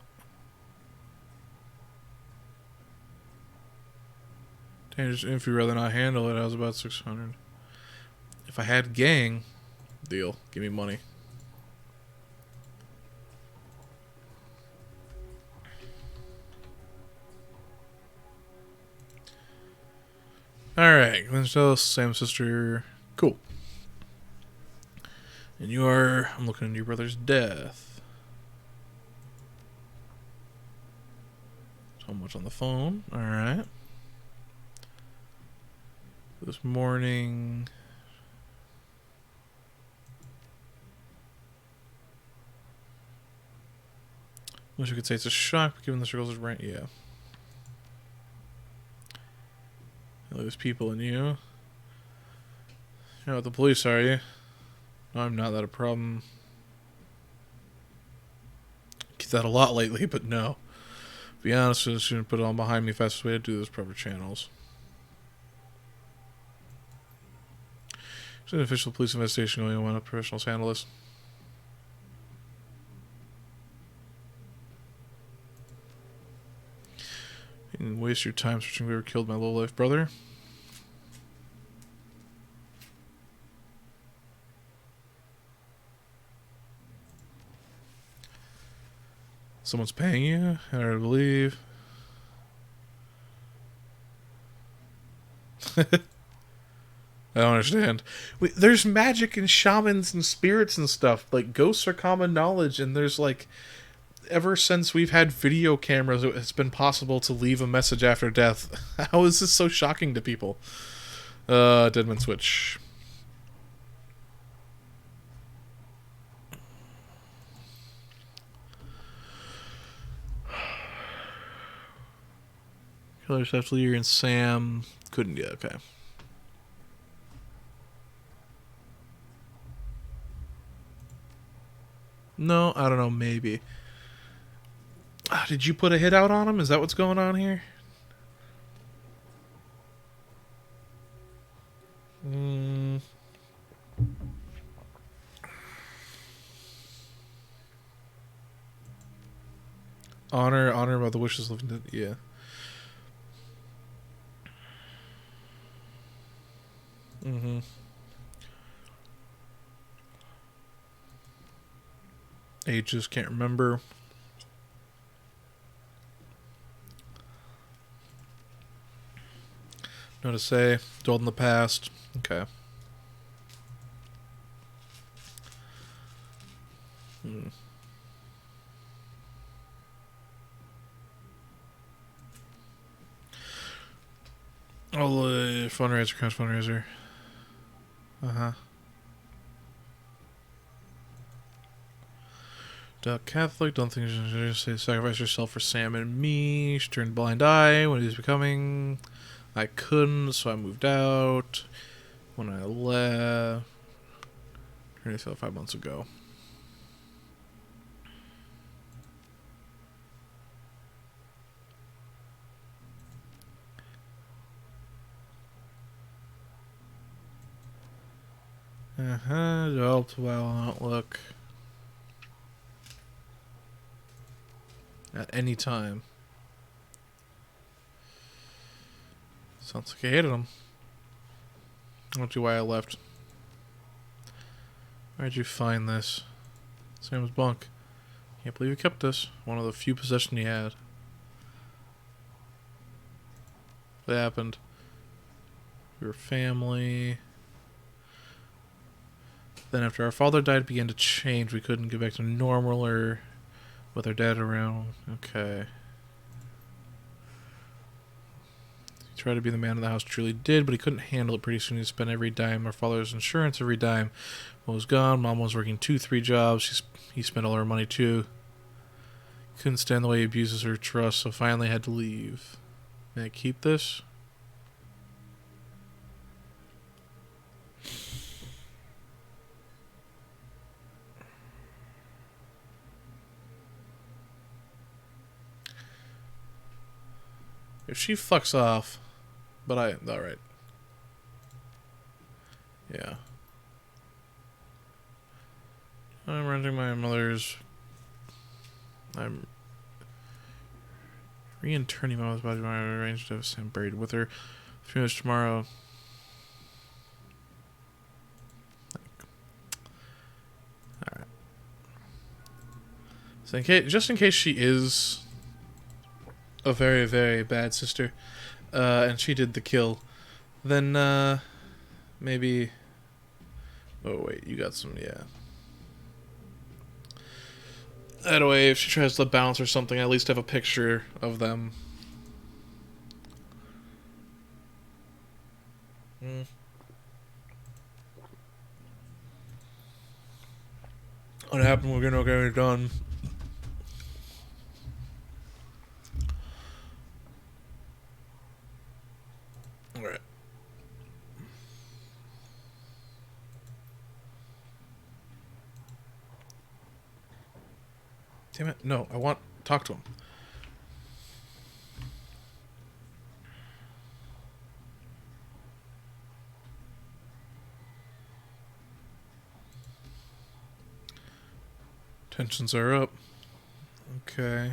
Dangerous if you'd rather not handle it, I was about 600. If I had gang, deal. Give me money. Alright, Glenn Stellis, Sam's sister. Cool. And you are, I'm looking into your brother's death. So much on the phone. Alright. This morning. Wish I could say it's a shock, but given the circles of rank, yeah. There's people in you. You're not with the police, are you? No, I'm not. That a problem. Get that a lot lately, but no. To be honest, I shouldn't put it all behind me. Fastest way to do this, proper channels. There's an official police investigation going on. A professionals handle this. You didn't waste your time searching whoever killed my low-life brother. Someone's paying you? Hard to believe. I don't understand. There's magic and shamans and spirits and stuff. Like, ghosts are common knowledge, and there's, like, ever since we've had video cameras, it's been possible to leave a message after death. How is this so shocking to people? Deadman Switch. Killer Chef Lear and Sam couldn't get okay. No, I don't know, maybe. Did you put a hit out on him? Is that what's going on here? Honor about the wishes living dead. Yeah. Ages, can't remember. No to say. Told in the past. Okay. Fundraiser, counts fundraiser. Catholic, don't think you should say sacrifice yourself for Sam and me. She turned a blind eye when he was becoming. I couldn't, so I moved out. When I left, turned 5 months ago. Developed well outlook. At any time. Sounds like I hated him. I don't know why I left. Where'd you find this? Sam's bunk. Can't believe he kept this. One of the few possessions he had. What happened? We were family. Then after our father died, it began to change. We couldn't get back to normal or with our dad around. Okay. He tried to be the man of the house, truly did, but he couldn't handle it. Pretty soon he spent every dime. Our father's insurance, every dime was gone. Mom was working 2-3 jobs. He spent all her money too. Couldn't stand the way he abuses her trust, so finally had to leave. May I keep this? If she fucks off, but alright. Yeah. I'm renting my mother's. I'm reinterning my mother's body. I arranged to have Sam buried with her. 3 minutes tomorrow. Alright. So just in case she is a very, very bad sister, and she did the kill, then maybe. Oh wait, you got some, yeah. That way, if she tries to bounce or something, I at least have a picture of them. What happened? We're gonna get it done. Alright. Damn it. No, I want talk to him. Tensions are up. Okay.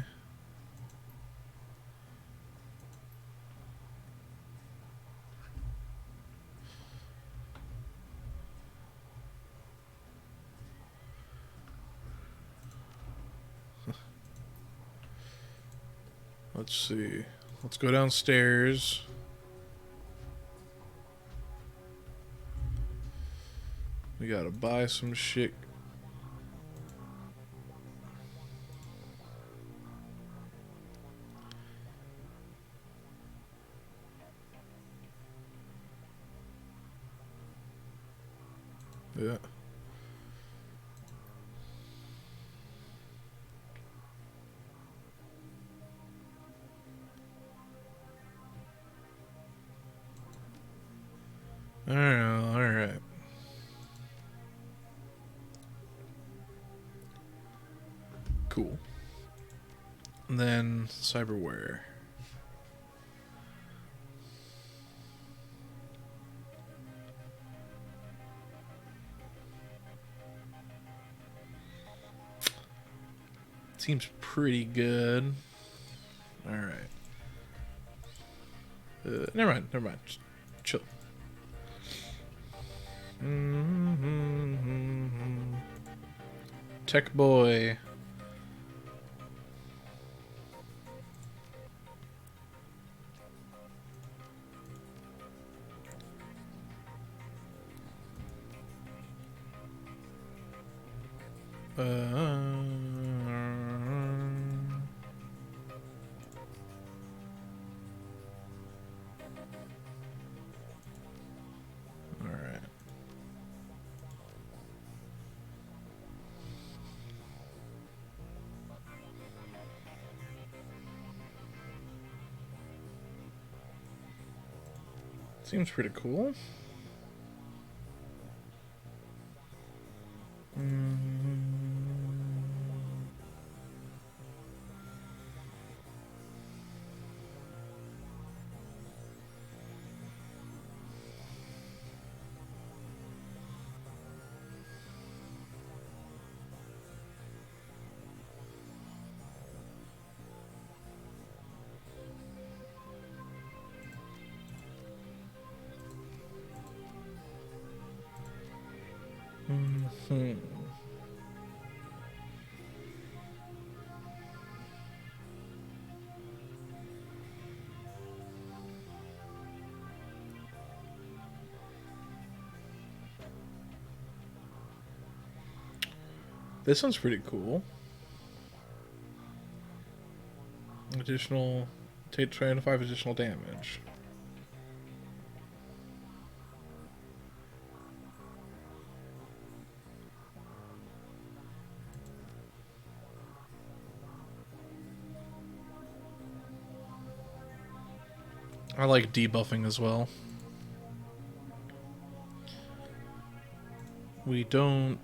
Let's see. Let's go downstairs. We gotta buy some shit. Yeah. Alright. Cool. And then cyberware. Seems pretty good. Alright. Never mind. Just chill. Tech boy. Alright. Seems pretty cool. This sounds pretty cool. Additional, take 25 additional damage. I like debuffing as well. We don't...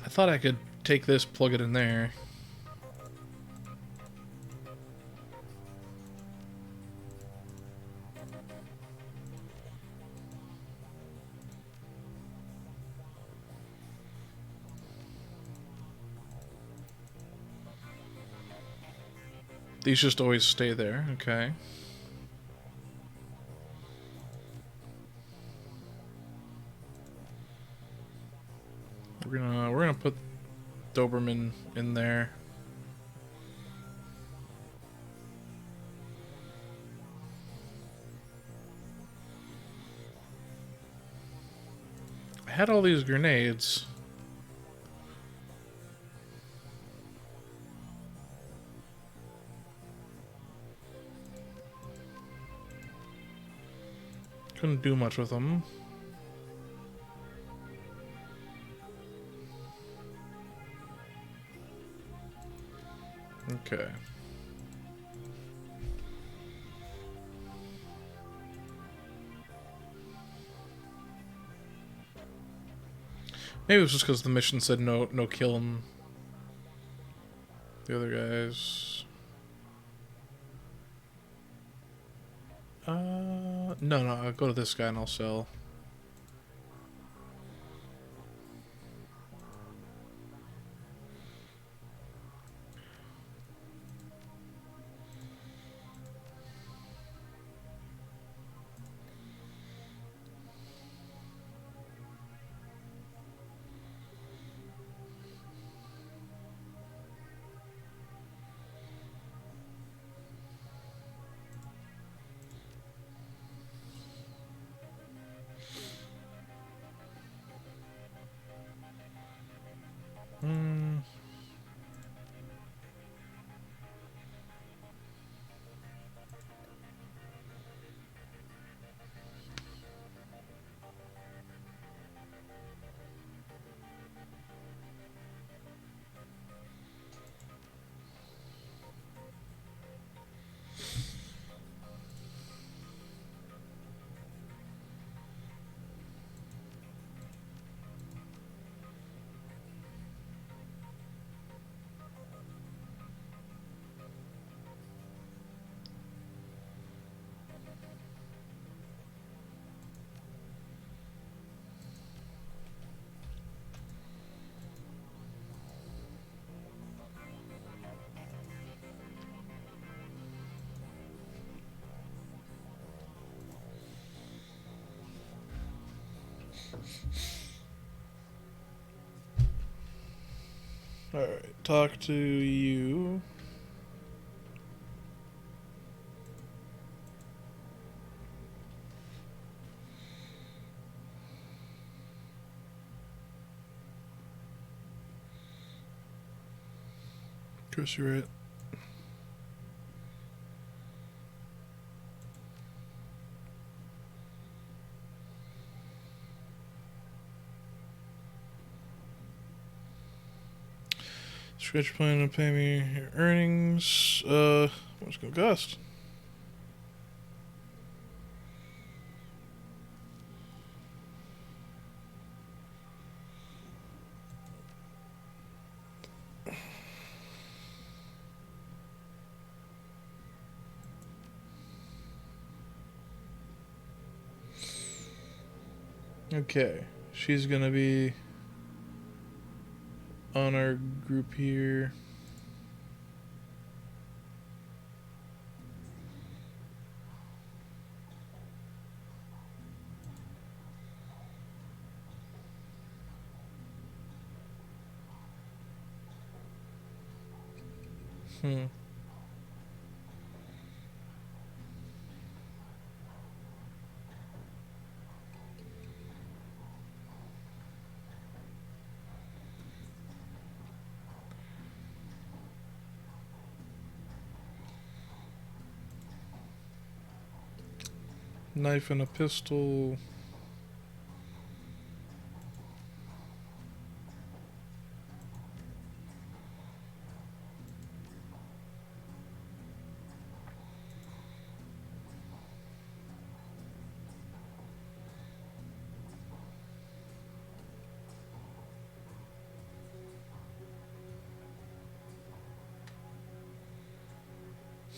I thought I could take this, plug it in there. These just always stay there, okay. We're gonna put Doberman in there. I had all these grenades. Couldn't do much with them. Okay. Maybe it was just because the mission said no kill him. The other guys. No, I'll go to this guy and I'll sell. Alright, talk to you. Chris, you're right. Scratch plan to pay me your earnings. Let's go Gust. Okay, she's gonna be on our group here. Hmm. Knife and a pistol.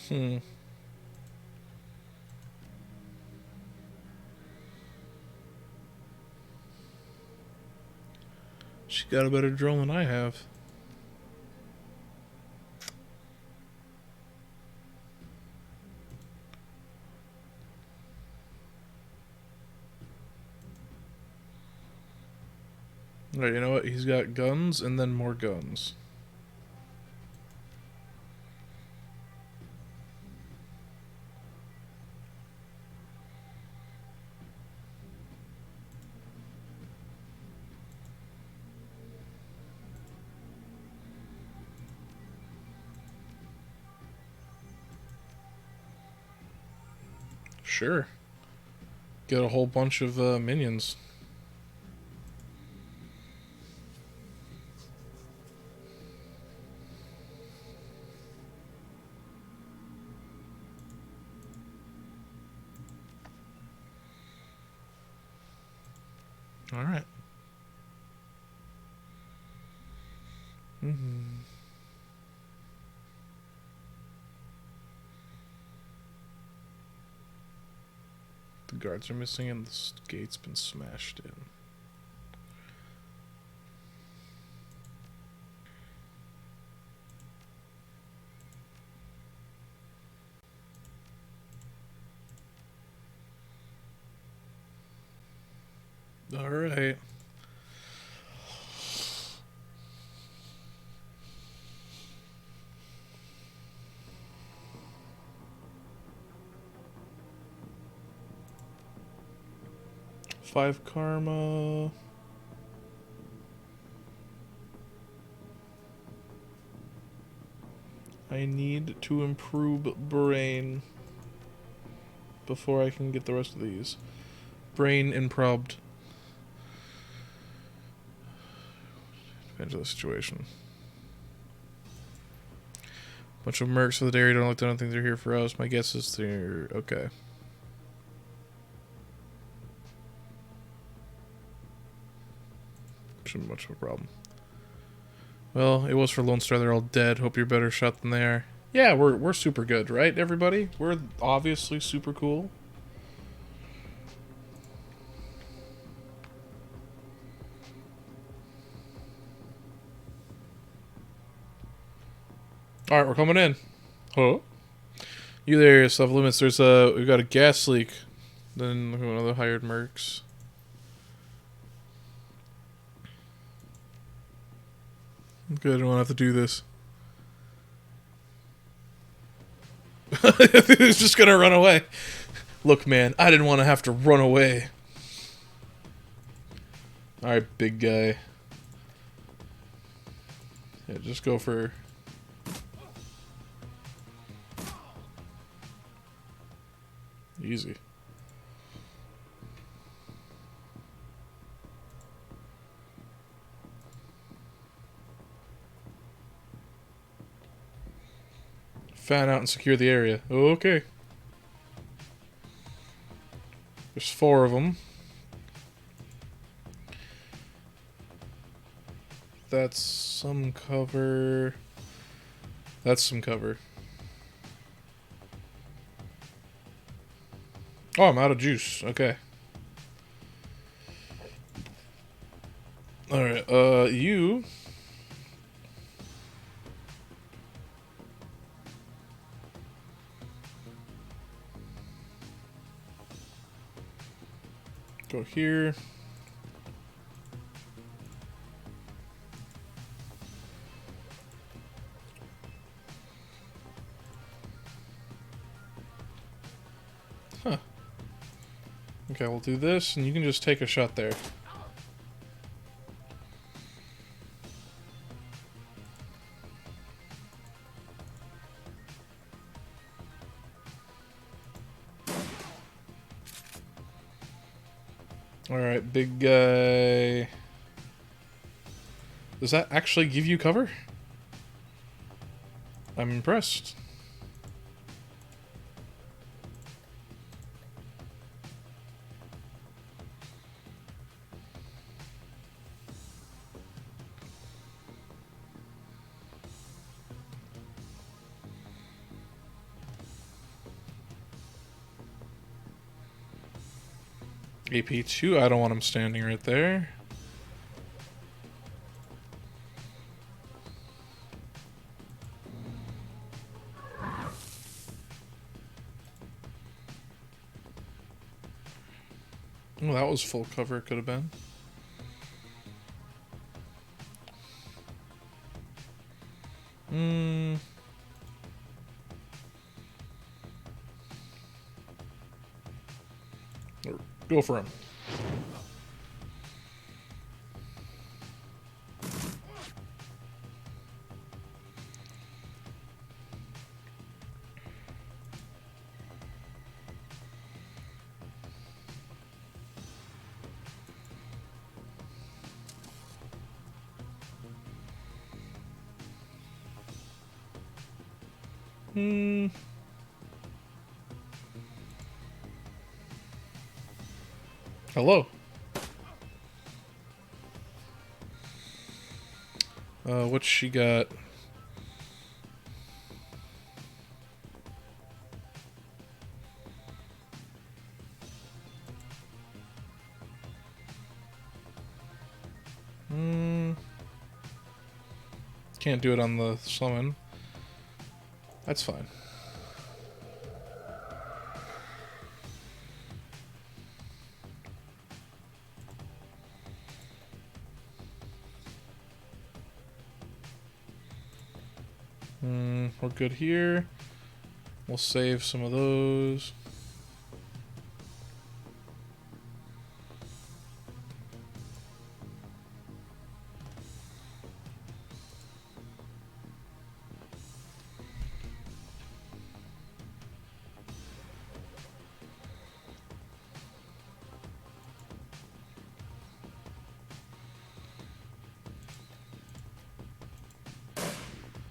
Hmm. She got a better drill than I have. Alright, you know what? He's got guns and then more guns. Sure. Get a whole bunch of minions. Alright. Mm-hmm. The guards are missing and the gate's been smashed in. Alright. Five karma. I need to improve brain before I can get the rest of these. Brain improved. Depends on the situation. Bunch of mercs of the dairy don't think they're here for us. My guess is they're okay. Shouldn't be much of a problem. Well, it was for Lone Star. They're all dead. Hope you're better shot than they are. Yeah, we're super good, right, everybody? We're obviously super cool. All right, we're coming in. Huh? You there, self limits. We've got a gas leak. Then one of the hired mercs. Good, I don't have to do this. He's just gonna run away. Look, man, I didn't want to have to run away. Alright, big guy. Yeah, just go for... easy. Fan out and secure the area. Okay. There's 4 of them. That's some cover. That's some cover. Oh, I'm out of juice. Okay. Alright, you... go here. Okay, we'll do this, and you can just take a shot there. Alright, big guy. Does that actually give you cover? I'm impressed. AP2, I don't want him standing right there. Oh, that was full cover, it could have been. Go for him. Hello. What's she got? Can't do it on the summon. That's fine. We're good here. We'll save some of those.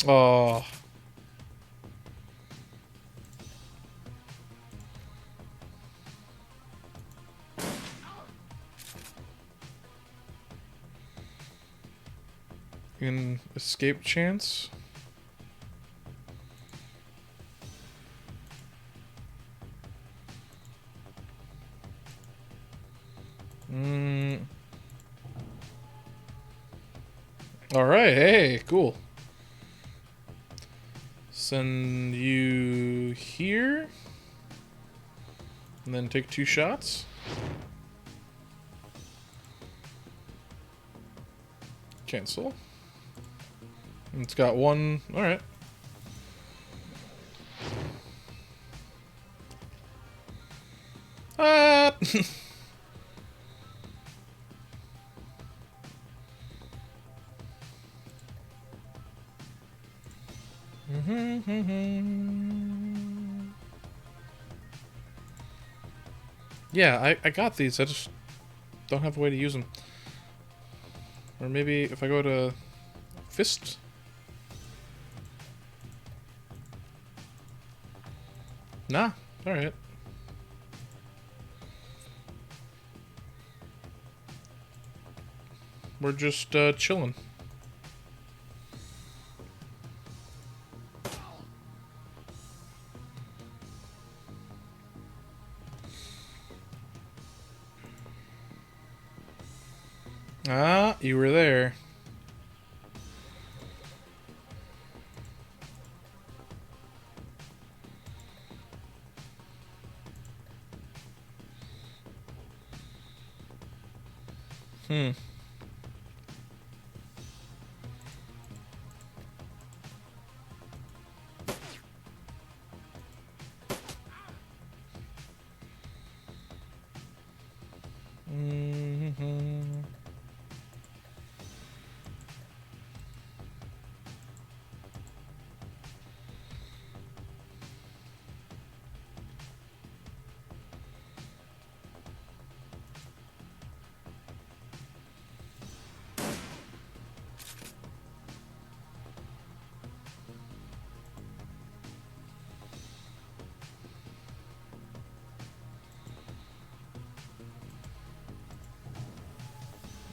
Oh. An escape chance? Alright, hey, cool. Send you here. And then take 2 shots. Cancel. It's got 1. Alright. Ah! Yeah, I got these. I just don't have a way to use them. Or maybe if I go to Fist. Nah, alright. We're just chilling. Ah, you were there.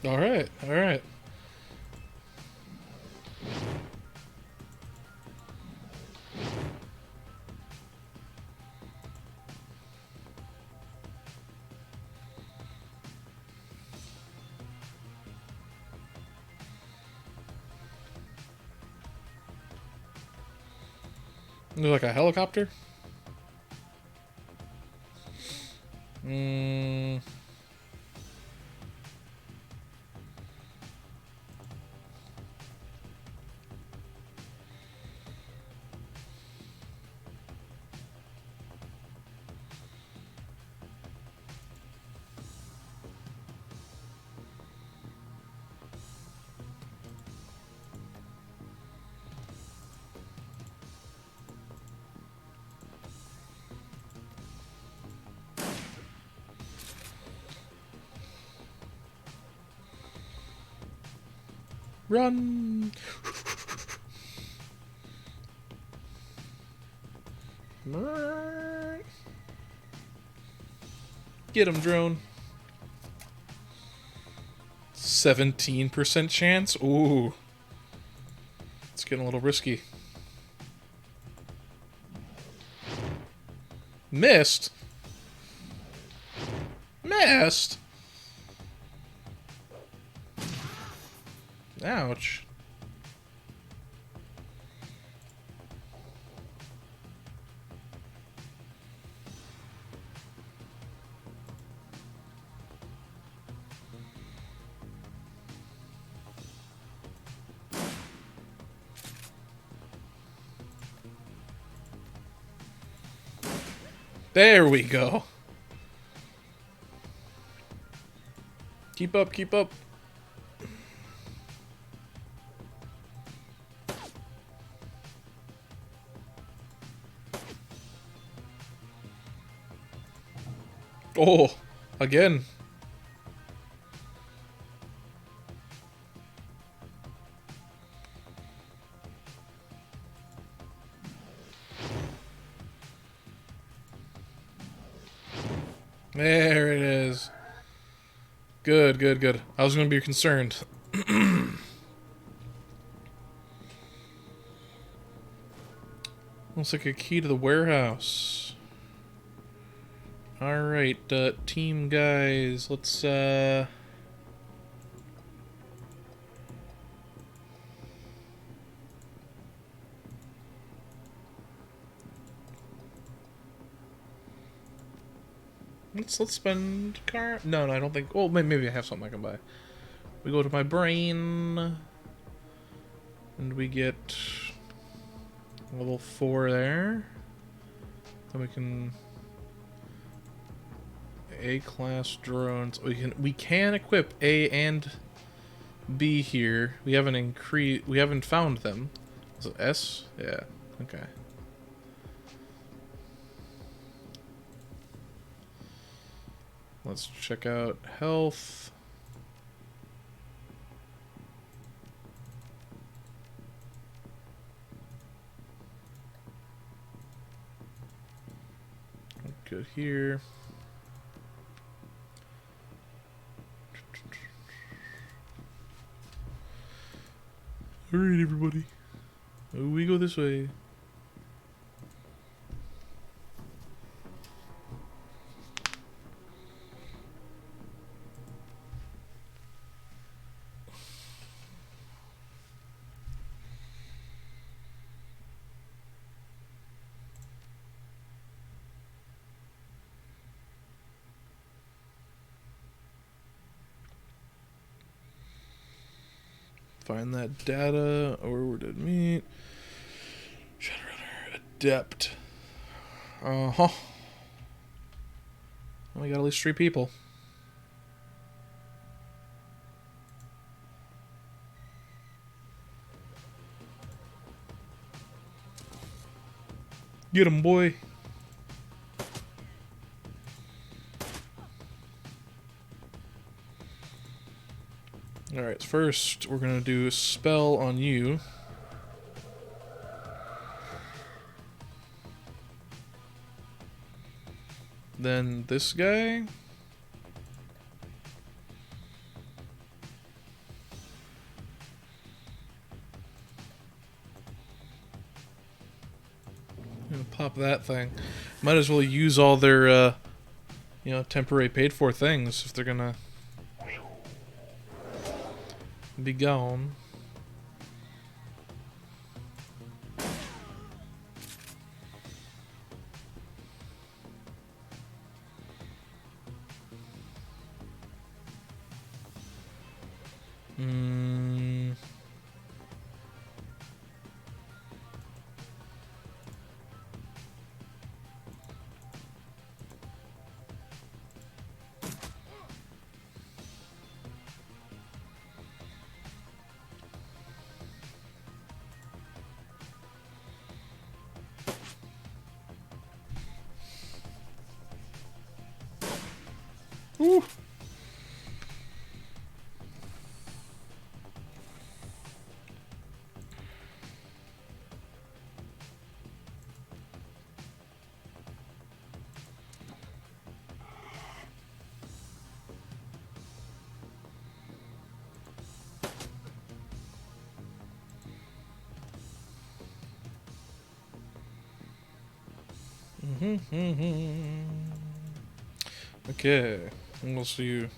Alright, alright. There's like a helicopter? Hmm. Run! Get him, drone. 17% chance? Ooh. It's getting a little risky. Missed? Missed? Ouch. There we go. Keep up, keep up. Oh, again. There it is. Good, good, good. I was going to be concerned. Looks like a key to the warehouse. Alright, team guys, let's, let's spend car. No, I don't think. Well, maybe I have something I can buy. We go to my brain, and we get level 4 there. Then we can A-class drones. We can equip A and B here. We haven't found them. Is it S? Yeah. Okay. Let's check out health. Good here. Alright, everybody. We go this way. Find that data. Or where did it meet? Shadowrunner. Adept. Uh-huh. We got at least 3 people. Get him, boy. Alright, first we're going to do a spell on you. Then this guy. pop that thing. Might as well use all their, temporary paid for things if they're gonna be gone. Ooh. Okay, we'll see you.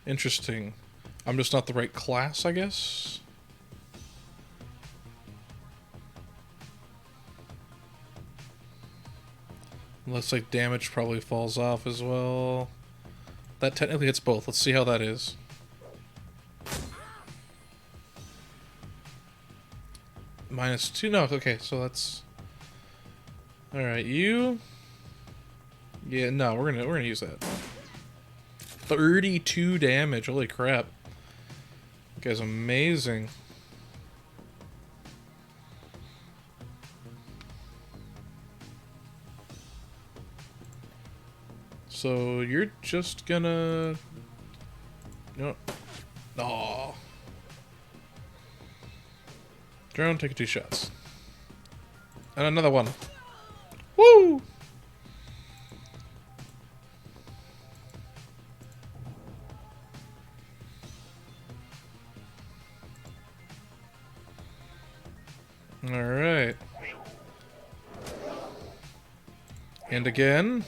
Interesting. I'm just not the right class, I guess. Unless, like, damage probably falls off as well. That technically hits both. Let's see how that is. -2? No, okay, so that's... Alright, you... Yeah, no, we're gonna use that. 32 damage, holy crap. That guy's amazing. So you're just gonna... No. Aww. Drone, take 2 shots. And another one. Woo! Alright. And again.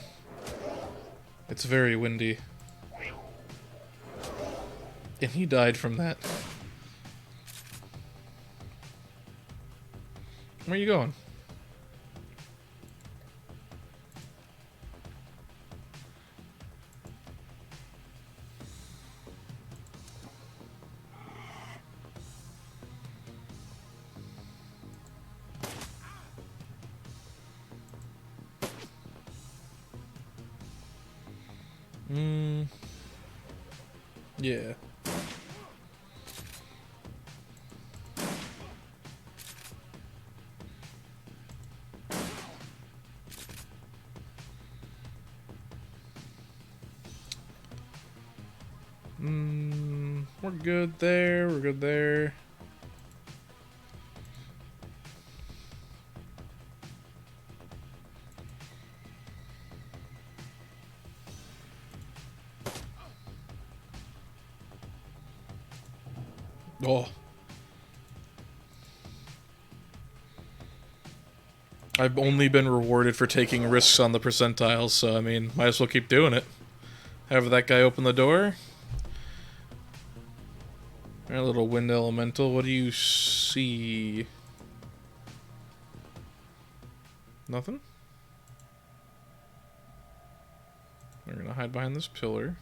It's very windy. And he died from that. Where are you going? Yeah. We're good there. We're good there. Oh. I've only been rewarded for taking risks on the percentiles, so I mean, might as well keep doing it. Have that guy open the door. Our little wind elemental, what do you see? Nothing? We're gonna hide behind this pillar.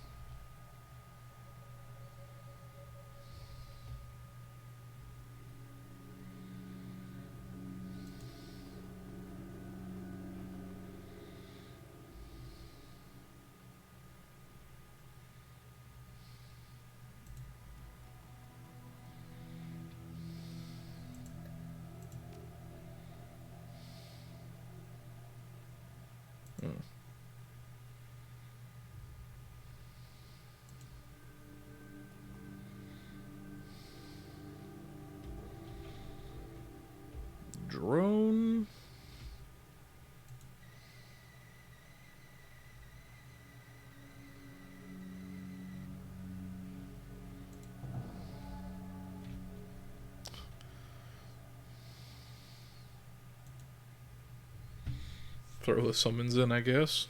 Drone. Throw the summons in, I guess.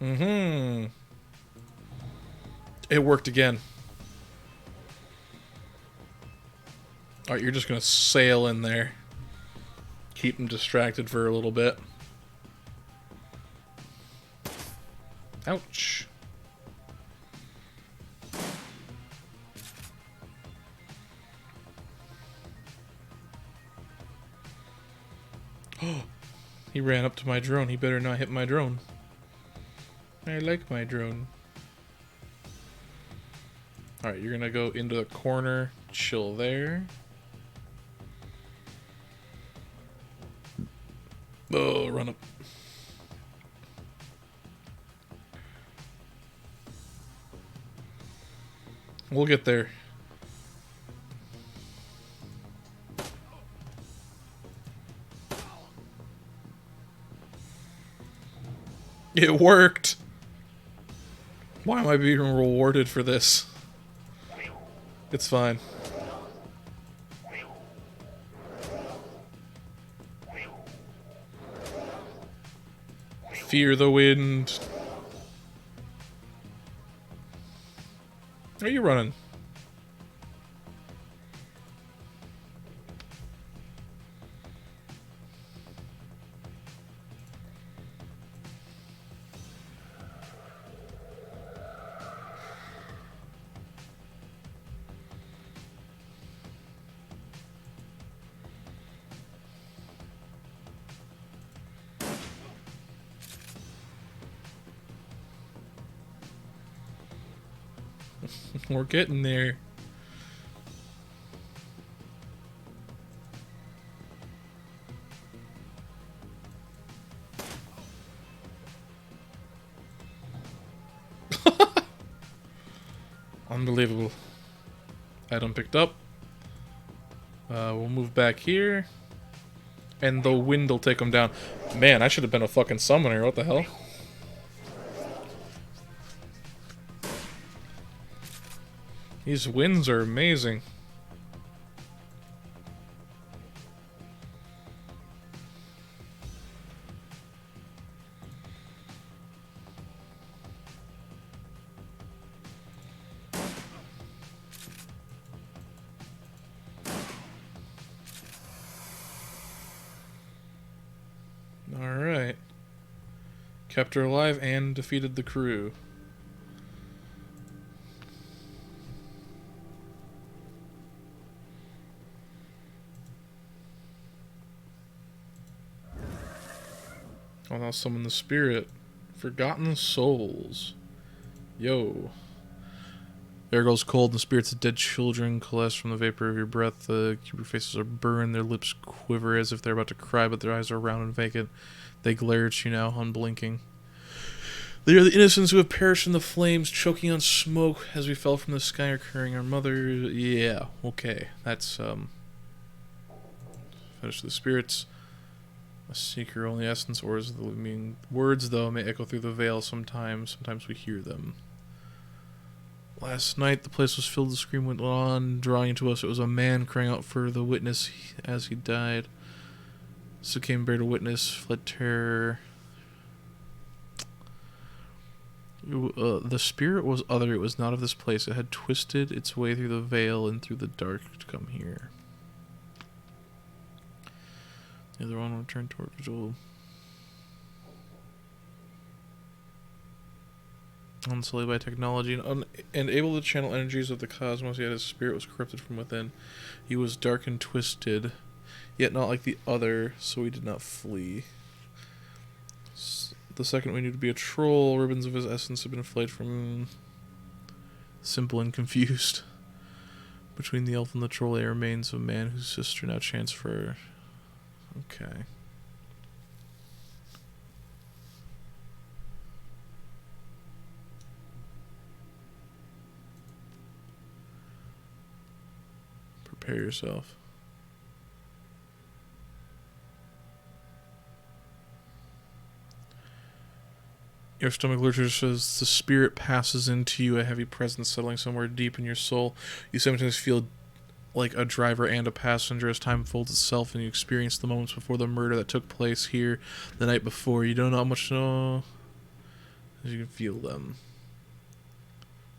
Mm-hmm. It worked again. Alright, you're just gonna sail in there. Keep them distracted for a little bit. Ouch. Oh, he ran up to my drone. He better not hit my drone. I like my drone. Alright, you're gonna go into the corner, chill there. Oh, run up. We'll get there. It worked! Why am I being rewarded for this? It's fine. Fear the wind. Where are you running? We're getting there. Unbelievable. Item picked up. We'll move back here. And the wind will take him down. Man, I should have been a fucking summoner. What the hell? These winds are amazing. Alright. Kept her alive and defeated the crew. I'll now summon the spirit. Forgotten souls. Yo. Air goes cold, the spirits of dead children coalesce from the vapor of your breath. The cubic faces are burned, their lips quiver as if they're about to cry, but their eyes are round and vacant. They glare at you now, unblinking. They are the innocents who have perished in the flames, choking on smoke as we fell from the sky, occurring our mother. Yeah, okay. That's, finish the spirits. A seeker only essence, or is the living words, though, may echo through the veil sometimes. Sometimes we hear them. Last night, the place was filled. The scream went on, drawing to us. It was a man crying out for the witness as he died. So came bear to witness, fled terror. The spirit was other. It was not of this place. It had twisted its way through the veil and through the dark to come here. The other one returned toward vigil. Unsullied by technology and able to channel energies of the cosmos, yet his spirit was corrupted from within. He was dark and twisted, yet not like the other, so he did not flee. the second we knew to be a troll. Ribbons of his essence have been flayed from simple and confused. Between the elf and the troll, there remains a man whose sister now chants for. Okay. Prepare yourself. Your stomach lurcher says the spirit passes into you, a heavy presence settling somewhere deep in your soul. You sometimes feel like a driver and a passenger as time folds itself and you experience the moments before the murder that took place here the night before. You don't know how much to know as you can feel them.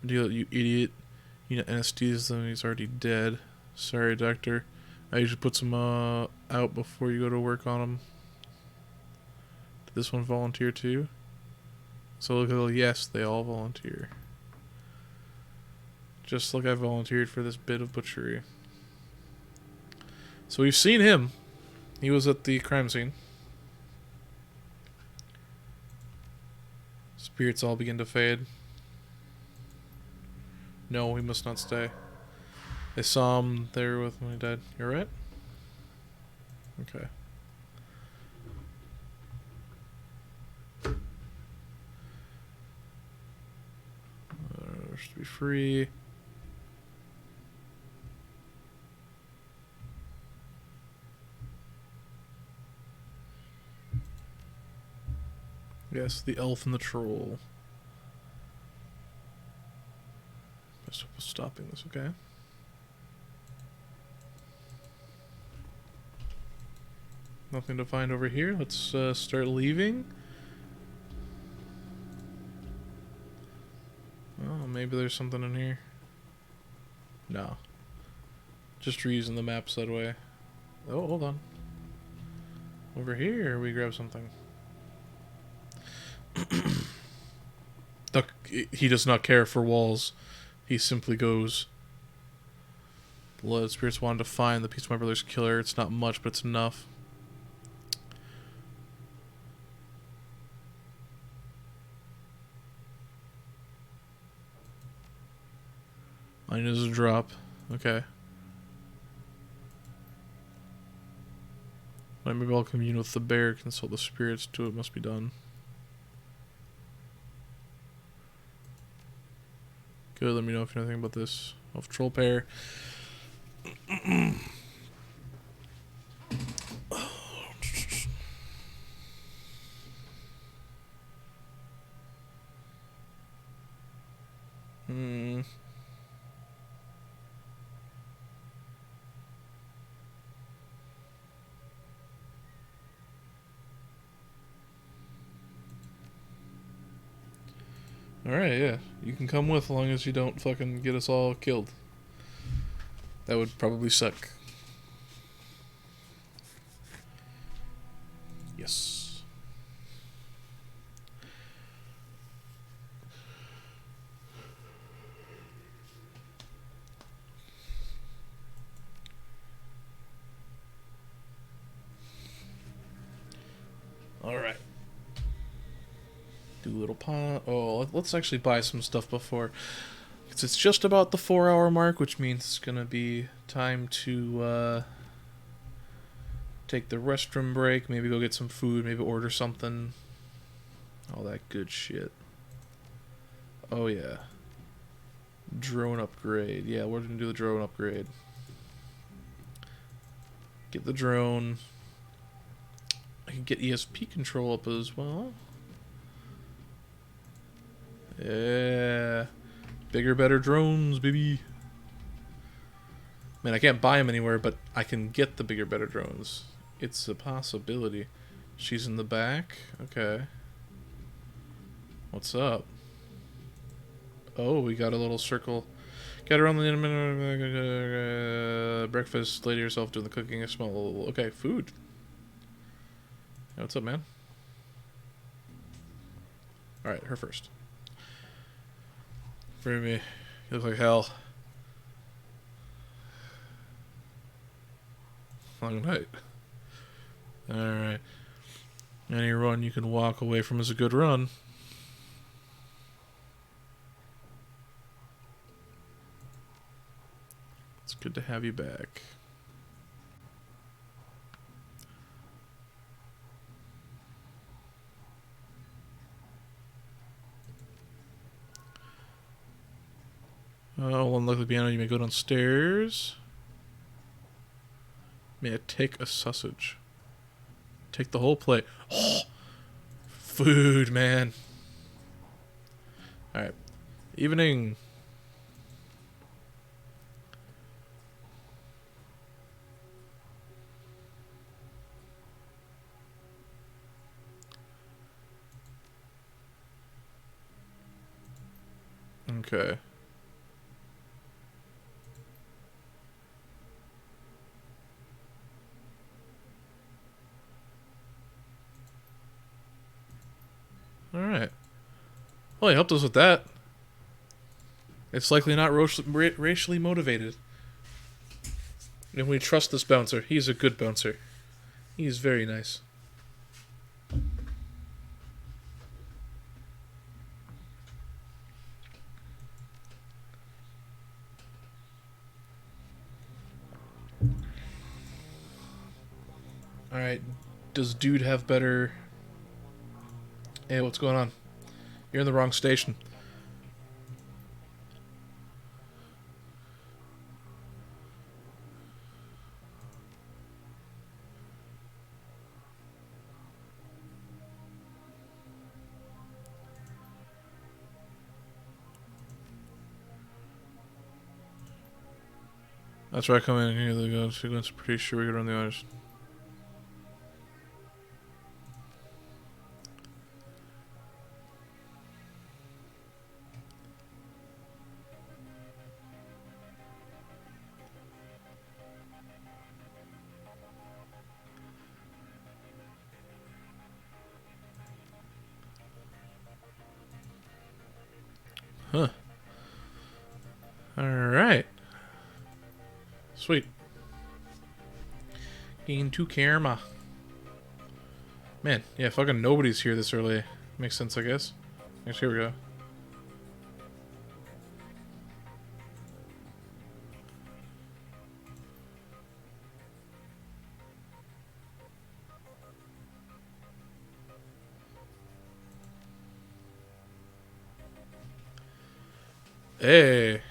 You idiot. You know, anesthesia them, he's already dead. Sorry, doctor. I usually put some out before you go to work on him. Did this one volunteer too? So look at yes, they all volunteer. Just like I volunteered for this bit of butchery. So we've seen him. He was at the crime scene. Spirits all begin to fade. No, he must not stay. I saw him there with when he died. You're right? Okay. To be free. Yes, the elf and the troll. Best hope of stopping this, okay? Nothing to find over here. Let's start leaving. Oh, maybe there's something in here. No. Just reusing the maps that way. Oh, hold on. Over here, we grab something. Look, he does not care for walls. He simply goes. Blood spirits wanted to find the piece of my brother's killer. It's not much, but it's enough. Mine is a drop. Okay. Maybe I'll commune with the bear, consult the spirits, do what must be done. Good, let me know if you know anything about this. Elf troll pair. Alright, yeah. You can come with as long as you don't fucking get us all killed. That would probably suck. Yes. Alright. Do a little pause. Oh, let's actually buy some stuff before. Because it's just about the 4-hour mark, which means it's going to be time to take the restroom break, maybe go get some food, maybe order something. All that good shit. Oh, yeah. Drone upgrade. Yeah, we're going to do the drone upgrade. Get the drone. I can get ESP control up as well. Yeah. Bigger, better drones, baby. Man, I can't buy them anywhere, but I can get the bigger, better drones. It's a possibility. She's in the back? Okay. What's up? Oh, we got a little circle. Get around the breakfast. Lay to yourself doing the cooking. I smell. Okay, food. Yeah, what's up, man? Alright, her first. For me. You look like hell. Long night. Alright. Any run you can walk away from is a good run. It's good to have you back. Oh, unlock the piano. You may go downstairs. May I take a sausage? Take the whole plate. Oh, food, man. Alright. Evening. Okay. Alright. Well, he helped us with that. It's likely not racially motivated. And we trust this bouncer. He's a good bouncer. He's very nice. Alright. Does dude have better... Hey, what's going on? You're in the wrong station. That's where I come in here. The sequence. Pretty sure we could run the honors. Huh. Alright. Sweet. Gain 2 karma. Man, yeah, fucking nobody's here this early. Makes sense, I guess. Actually, here we go. Hey.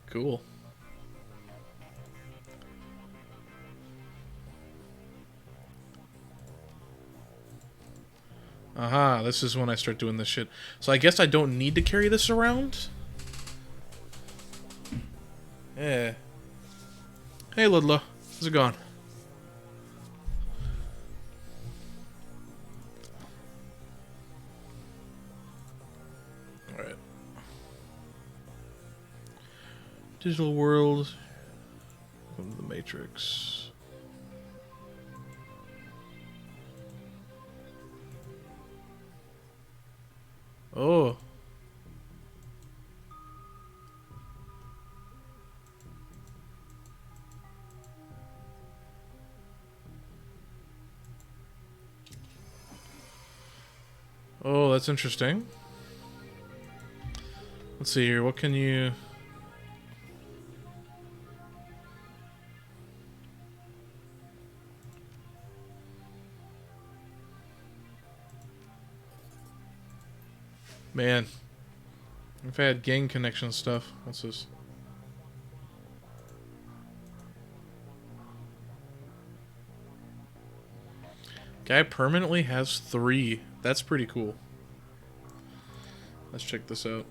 Cool. Aha, this is when I start doing this shit. So I guess I don't need to carry this around? Yeah. Hey, Ludlow. How's it going? Alright. Digital world. Welcome to the Matrix. Oh. Oh, that's interesting. Let's see here. What can you... Man. If I had gang connection stuff. What's this? Guy permanently has 3. That's pretty cool. Let's check this out.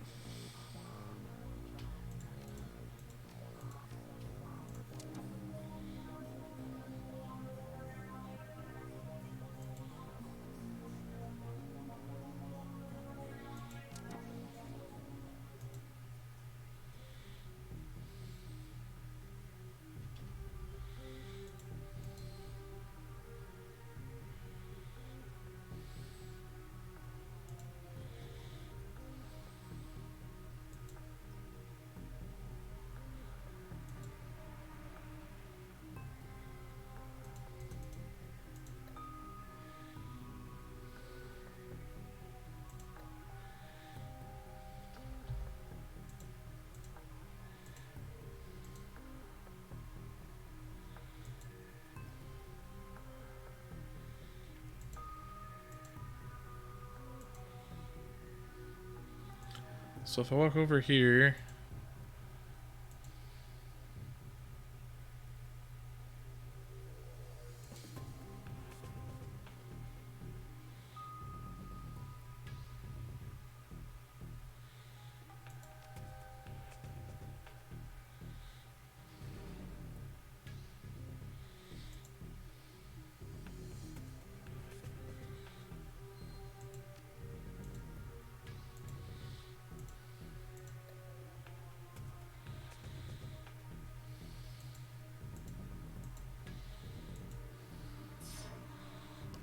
So if I walk over here...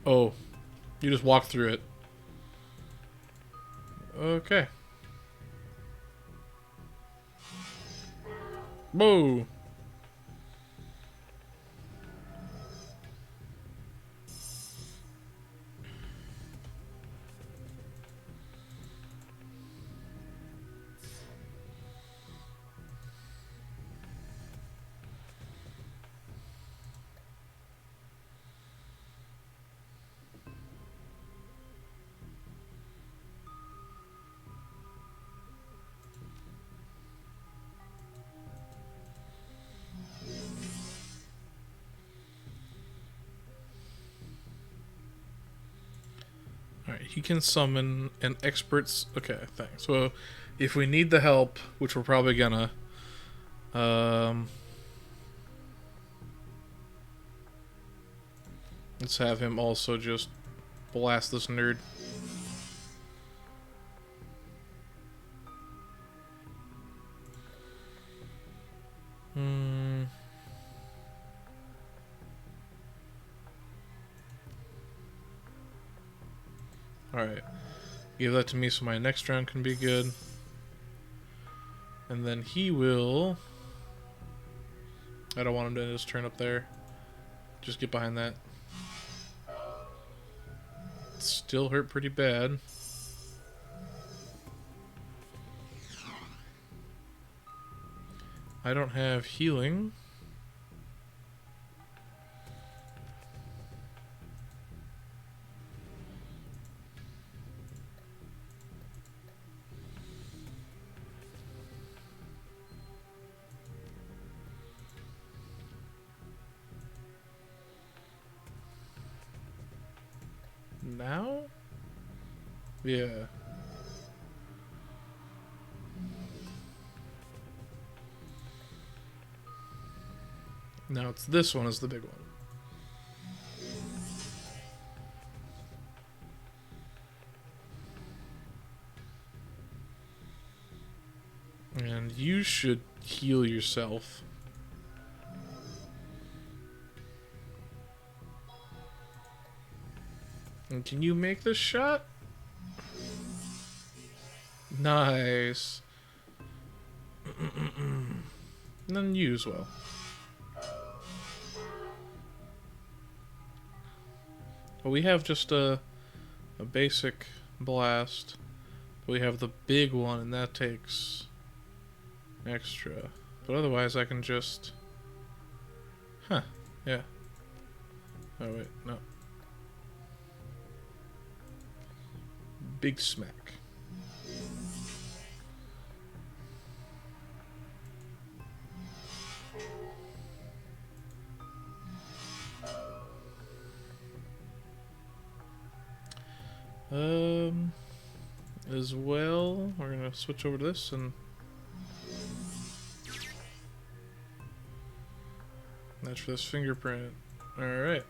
Oh, you just walk through it. Okay. Whoa. Alright, he can summon an expert's... Okay, thanks. So, if we need the help, which we're probably gonna... let's have him also just blast this nerd. Alright. Give that to me so my next round can be good. And then he will... I don't want him to just turn up there. Just get behind that. Still hurt pretty bad. I don't have healing. Now? Yeah. Now it's this one is the big one. And you should heal yourself. And can you make this shot? Nice. And then you as well. Well, we have just a basic blast. We have the big one, and that takes extra. But otherwise, I can just... Huh, yeah. Oh, wait, no. Big smack. As well, we're gonna switch over to this and that's for this fingerprint. Alright.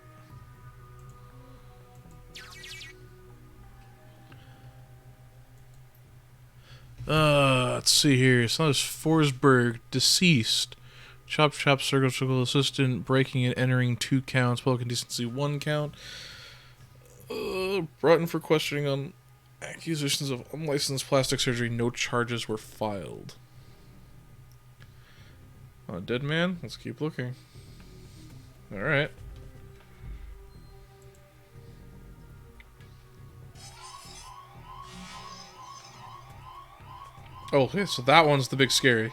Let's see here. So that's Forsberg, deceased. Chop chop surgical assistant, breaking and entering 2 counts, public indecency 1 count. Brought in for questioning on accusations of unlicensed plastic surgery. No charges were filed. Dead man? Let's keep looking. Alright. Oh, okay, so that one's the big scary.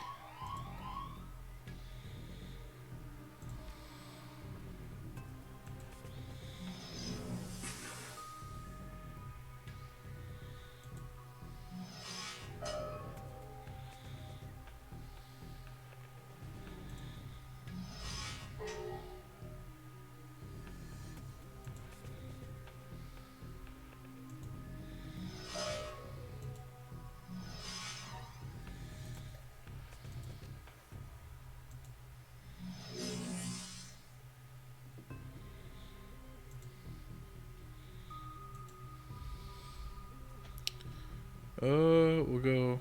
We'll go.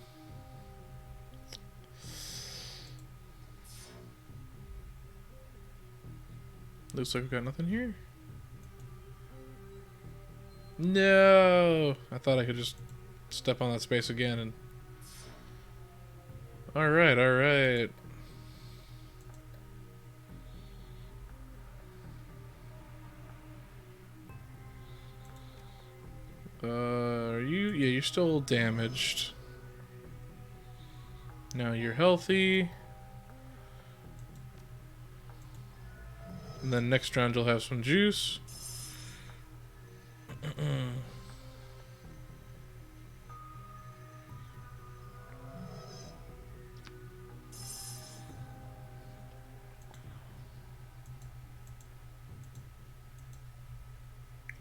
Looks like we got nothing here. No! I thought I could just step on that space again and... Alright, alright. Are you... Yeah, you're still damaged. Now you're healthy. And then next round you'll have some juice.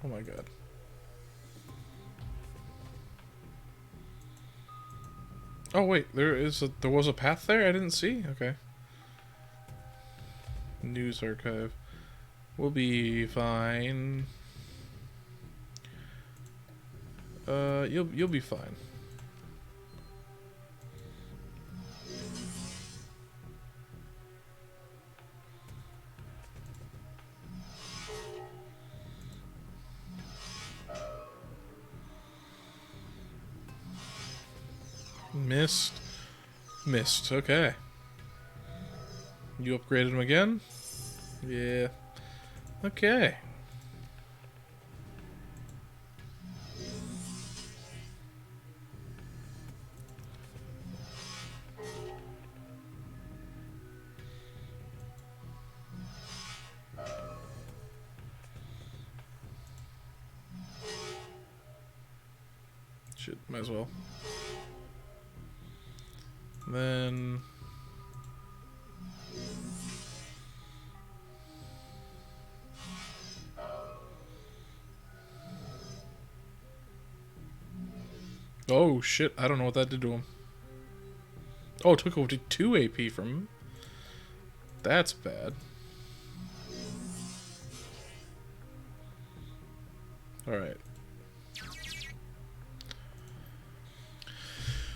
Oh my god. Oh wait, there was a path there I didn't see? Okay. News archive. We'll be fine. You'll be fine. Missed. Okay. You upgraded him again? Yeah. Okay. Shit, might as well. Then... Oh shit, I don't know what that did to him. Oh, it took over 2 AP from him. That's bad. Alright.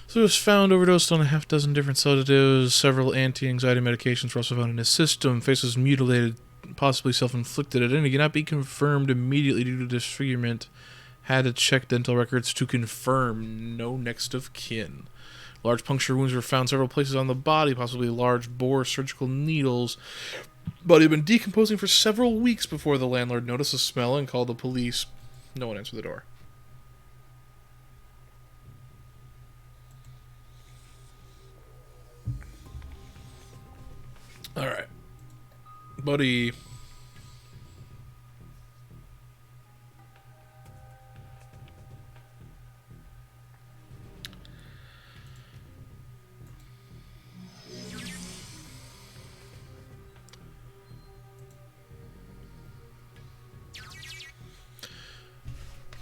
So it was found overdosed on a half dozen different sedatives. Several anti-anxiety medications were also found in his system. Face was mutilated, possibly self-inflicted. Identity cannot be confirmed immediately due to disfigurement. Had to check dental records to confirm. No next of kin. Large puncture wounds were found several places on the body, possibly large bore surgical needles. Body had been decomposing for several weeks before the landlord noticed the smell and called the police. No one answered the door. Alright. Buddy.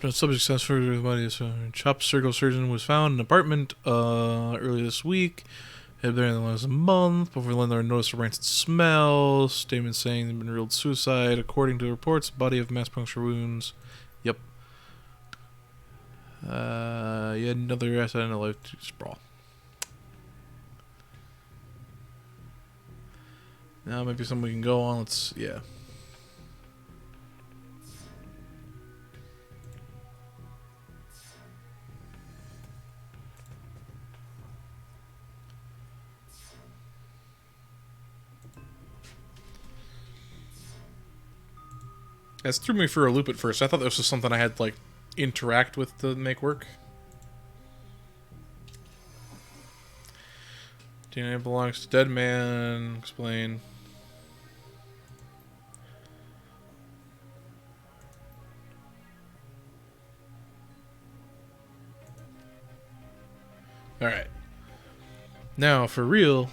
The subject says further the body is chopped circle surgeon was found in an apartment earlier this week. Had been there in the last month before the landlord noticed a rancid smell. Statement saying there had been real suicide. According to reports, body of mass puncture wounds. Yep. Yet another asset in a life sprawl. Now maybe something we can go on. Let's yeah. That threw me for a loop at first. I thought this was something I had to, like, interact with to make work. DNA belongs to dead man. Explain. Alright. Now, for real,